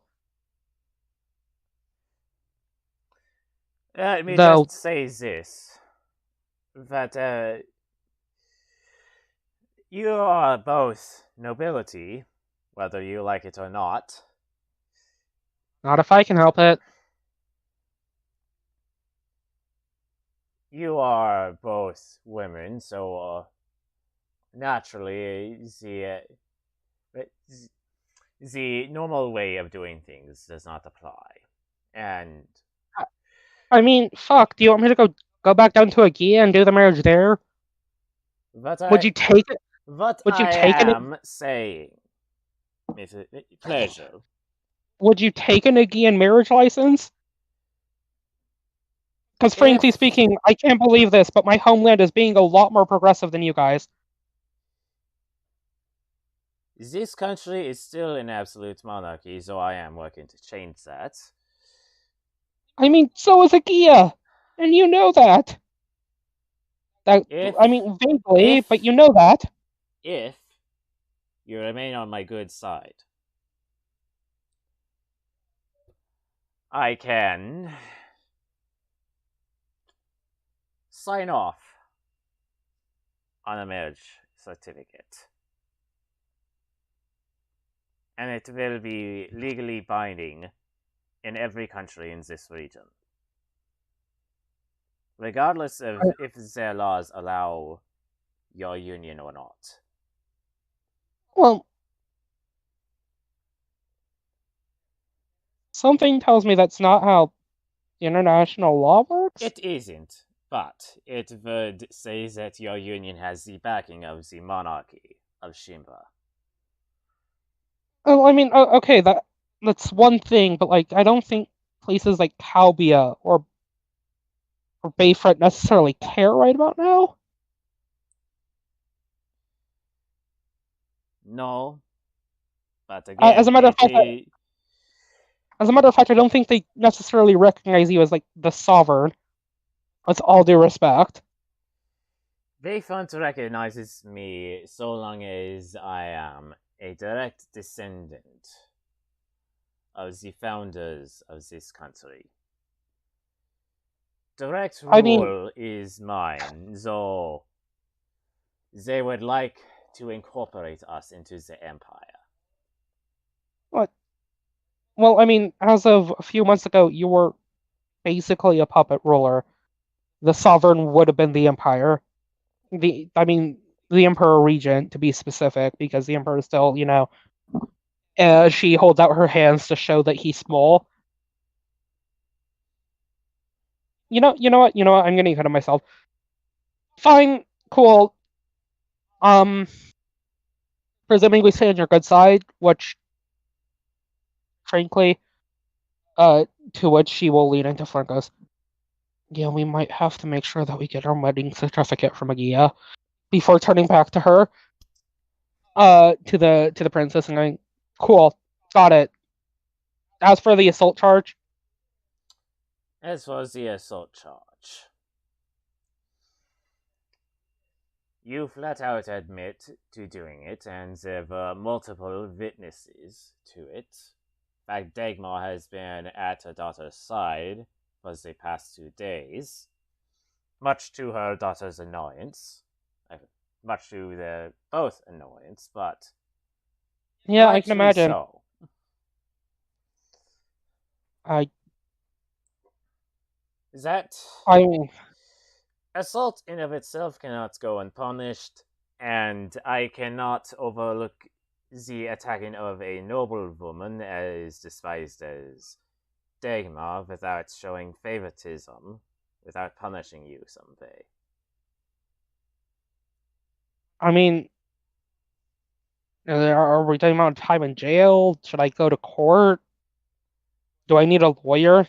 Speaker 2: Let me
Speaker 1: Though,
Speaker 2: just say this. That, you are both nobility, whether you like it or not.
Speaker 1: not if I can help it.
Speaker 2: You are both women, so naturally the normal way of doing things does not apply. And
Speaker 1: I mean, fuck, do you want me to go back down to Agia and do the marriage there? Would you take it?
Speaker 2: What
Speaker 1: Would you
Speaker 2: I
Speaker 1: take it?
Speaker 2: am saying, Mr. Pleasure.
Speaker 1: Would you take an Aegean marriage license? Because frankly speaking, I can't believe this, but my homeland is being a lot more progressive than you guys.
Speaker 2: This country is still an absolute monarchy, so I am working to change that.
Speaker 1: I mean, so is Agia, and you know that. I mean, vaguely, but you know that.
Speaker 2: If you remain on my good side, I can sign off on a marriage certificate. And it will be legally binding in every country in this region. Regardless of if their laws allow your union or not.
Speaker 1: Well, something tells me that's not how international law works.
Speaker 2: It isn't, but it would say that your union has the backing of the monarchy of Shimba.
Speaker 1: Oh, I mean, okay, that's one thing, but like, I don't think places like Calbia or Bayfront necessarily care right about now.
Speaker 2: No, but again,
Speaker 1: as a matter of fact, I don't think they necessarily recognize you as like the sovereign. With all due respect,
Speaker 2: Bayfront recognizes me so long as I am a direct descendant of the founders of this country. Direct rule is mine, though they would like to incorporate us into the empire.
Speaker 1: What? Well, I mean, as of a few months ago, you were basically a puppet ruler. The sovereign would have been the empire. The emperor regent, to be specific, because the emperor is still, she holds out her hands to show that he's small. You know what? I'm getting ahead of myself. Fine, cool. Presuming we stay on your good side, which, frankly, to which she will lean into Flint goes, yeah, we might have to make sure that we get our wedding certificate from Agia before turning back to her, to the princess and going, cool, got it. As for the assault charge,
Speaker 2: As was the assault charge, you flat out admit to doing it, and there were multiple witnesses to it. In fact, Dagmar has been at her daughter's side for the past 2 days, much to her daughter's annoyance. Much to their both annoyance, but
Speaker 1: yeah, I can
Speaker 2: rightfully
Speaker 1: imagine.
Speaker 2: so.
Speaker 1: I
Speaker 2: That assault in of itself cannot go unpunished, and I cannot overlook the attacking of a noble woman as despised as Dagmar without showing favoritism, without punishing you someday.
Speaker 1: I mean, are we talking about time in jail? Should I go to court? Do I need a lawyer?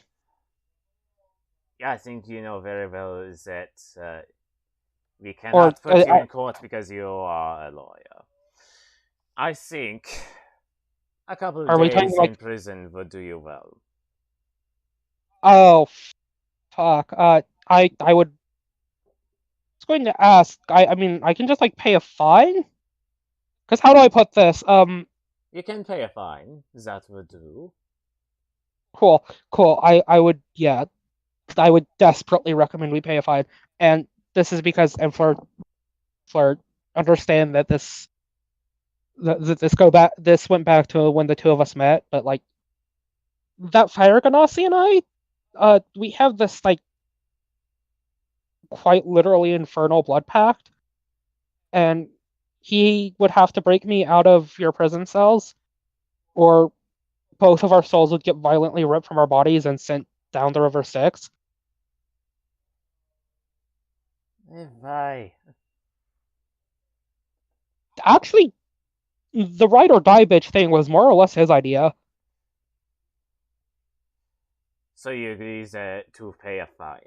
Speaker 2: Yeah, I think you know very well that we cannot put you in court because you are a lawyer. I think a couple of days in prison would do you well.
Speaker 1: Oh, fuck. I was going to ask. I mean, I can just pay a fine. Because how do I put this?
Speaker 2: You can pay a fine. That would do.
Speaker 1: Cool. I would, yeah. I would desperately recommend we pay a fine, and this is because, and for understand that this went back to when the two of us met, but that Fire Ganassi and I, we have this quite literally infernal blood pact, and he would have to break me out of your prison cells, or both of our souls would get violently ripped from our bodies and sent down the River Styx.
Speaker 2: Bye.
Speaker 1: Actually, the ride or die bitch thing was more or less his idea.
Speaker 2: So you agree to pay a fine?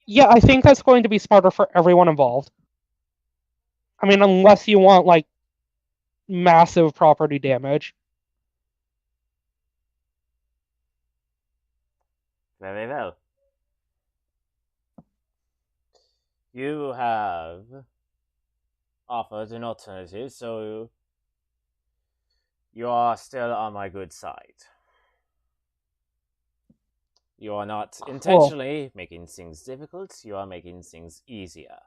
Speaker 1: Yeah, I think that's going to be smarter for everyone involved. I mean, unless you want, massive property damage.
Speaker 2: Very well. You have offered an alternative, so you are still on my good side. You are not intentionally making things difficult, you are making things easier.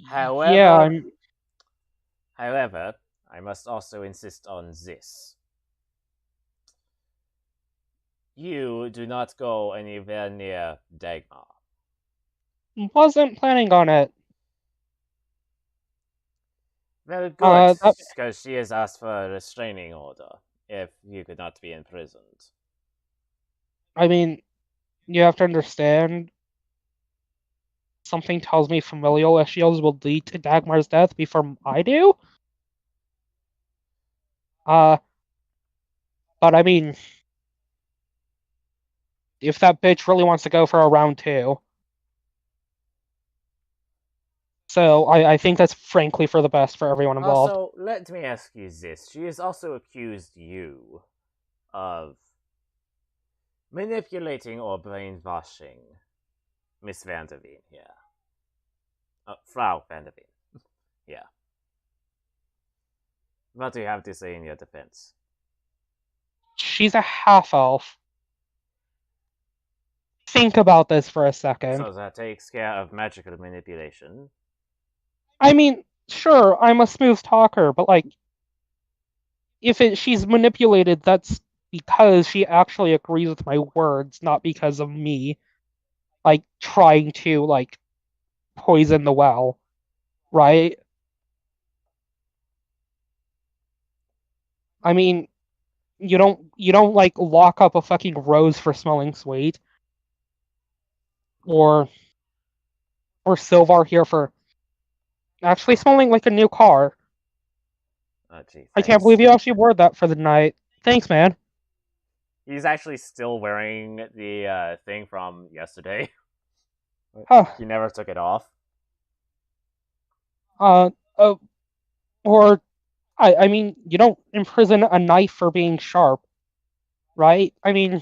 Speaker 2: However, I must also insist on this. You do not go anywhere near Dagmar.
Speaker 1: Wasn't planning on it.
Speaker 2: Very good, because she has asked for a restraining order if you could not be imprisoned.
Speaker 1: I mean, you have to understand, something tells me familial issues will lead to Dagmar's death before I do. But I mean, if that bitch really wants to go for a round 2. So I think that's frankly for the best for everyone involved.
Speaker 2: Also, let me ask you this. She has also accused you of manipulating or brainwashing Miss Vanderveen here. Frau Vanderveen. Yeah. What do you have to say in your defense?
Speaker 1: She's a half-elf. Think about this for a second.
Speaker 2: So that takes care of magical manipulation.
Speaker 1: I mean, sure, I'm a smooth talker, but if she's manipulated, that's because she actually agrees with my words, not because of me, trying to, poison the well, right? I mean, You don't like lock up a fucking rose for smelling sweet, or Silvar here for actually smelling like a new car.
Speaker 2: Oh, gee,
Speaker 1: I can't
Speaker 2: thanks.
Speaker 1: believe you actually wore that for the night. Thanks, man.
Speaker 2: He's actually still wearing the thing from yesterday.
Speaker 1: Huh.
Speaker 2: He never took it off.
Speaker 1: Uh, uh or I mean, you don't imprison a knife for being sharp, right? I mean,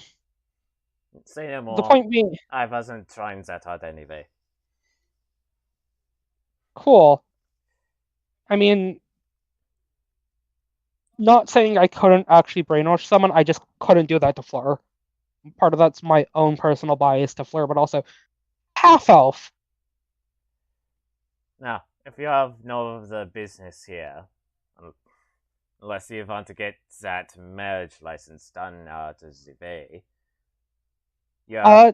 Speaker 2: Say no
Speaker 1: the
Speaker 2: more.
Speaker 1: point being,
Speaker 2: I wasn't trying that hard anyway.
Speaker 1: cool. I mean, not saying I couldn't actually brainwash someone, I just couldn't do that to Fleur. Part of that's my own personal bias to Fleur, but also half elf.
Speaker 2: Now, if you have no of the business here, unless you want to get that marriage license done out of the way, yeah,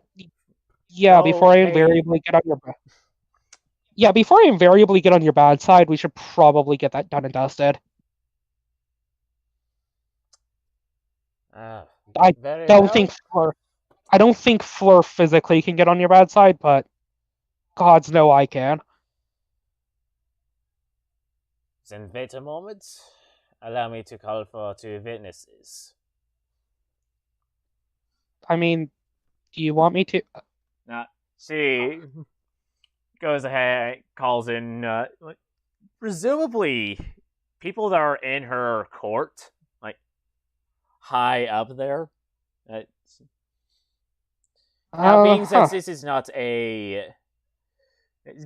Speaker 1: Yeah,
Speaker 2: go pay.
Speaker 1: before I invariably get on your bad side, we should probably get that done and dusted.
Speaker 2: Uh,
Speaker 1: I
Speaker 2: very
Speaker 1: don't think
Speaker 2: well.
Speaker 1: Fleur I don't think Fleur physically can get on your bad side, but gods know I can.
Speaker 2: Then wait a moment. Allow me to call for 2 witnesses.
Speaker 1: I mean, do you want me to?
Speaker 2: Now, she goes ahead, calls in, presumably people that are in her court, like high up there. Uh, Now, being that
Speaker 1: Huh.
Speaker 2: this is not a,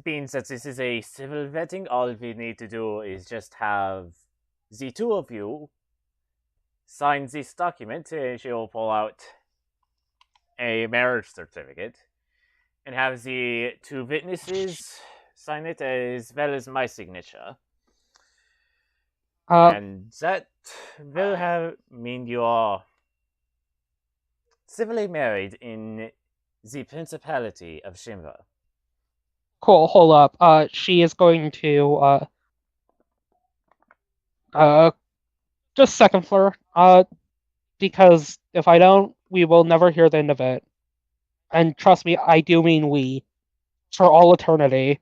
Speaker 2: being that this is a civil vetting, all we need to do is just have the 2 of you sign this document, and she'll pull out a marriage certificate, and have the 2 witnesses sign it as well as my signature.
Speaker 1: Uh,
Speaker 2: And that will have mean you are civilly married in the Principality of Shimva.
Speaker 1: cool. Hold up. She is going to uh just second Fleur. Because if I don't, we will never hear the end of it. And trust me, I do mean we for all eternity.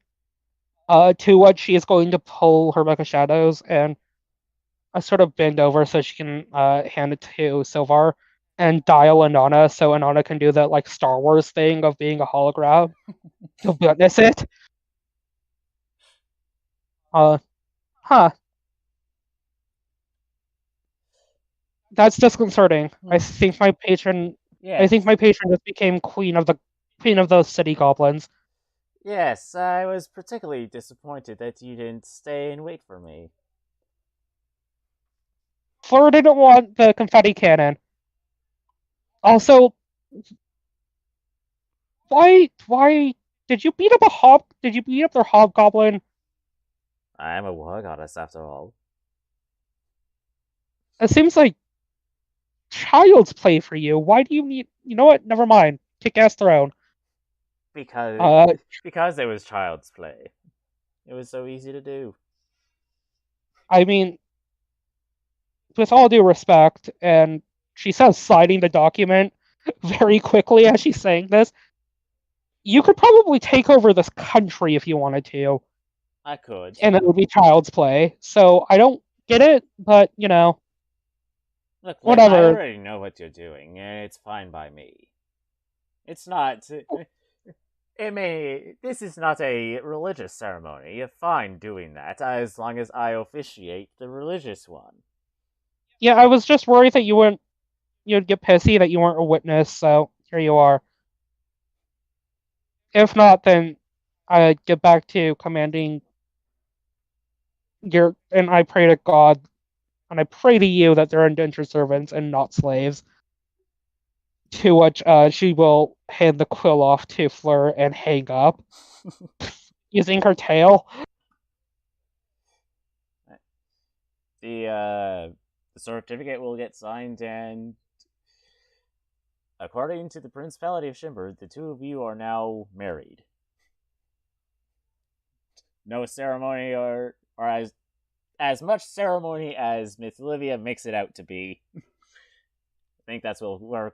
Speaker 1: To what she is going to pull her book of shadows and sort of bend over so she can hand it to Silvar and dial Anana so Anana can do that like Star Wars thing of being a hologram to witness it. Uh, huh. That's disconcerting. I think my patron. I
Speaker 2: Yes.
Speaker 1: think my patron just became queen of those city goblins.
Speaker 2: Yes, I was particularly disappointed that you didn't stay and wait for me.
Speaker 1: Fleur didn't want the confetti cannon. Also, why did you beat up a hob? Did you beat up their hobgoblin?
Speaker 2: I am a war goddess after all.
Speaker 1: It seems like child's play for you. Why do you need? You know what? Never mind. Kick ass throne.
Speaker 2: Because
Speaker 1: Uh,
Speaker 2: because it was child's play. It was so easy to do.
Speaker 1: I mean, with all due respect, and she says signing the document very quickly as she's saying this. You could probably take over this country if you wanted to,
Speaker 2: I could.
Speaker 1: and it would be child's play. So I don't get it, but
Speaker 2: Look, Lynn, I
Speaker 1: whatever.
Speaker 2: already know what you're doing, and it's fine by me. It's not. It may. This is not a religious ceremony. You're fine doing that as long as I officiate the religious one.
Speaker 1: Yeah, I was just worried that you'd get pissy that you weren't a witness. So here you are. If not, then I get back to commanding your. And I pray to God, and I pray to you that they're indentured servants and not slaves. To which she will hand the quill off to Fleur and hang up using her tail.
Speaker 2: The certificate will get signed, and according to the Principality of Shimber, the 2 of you are now married. No ceremony, or as much ceremony as Miss Olivia makes it out to be. think that's where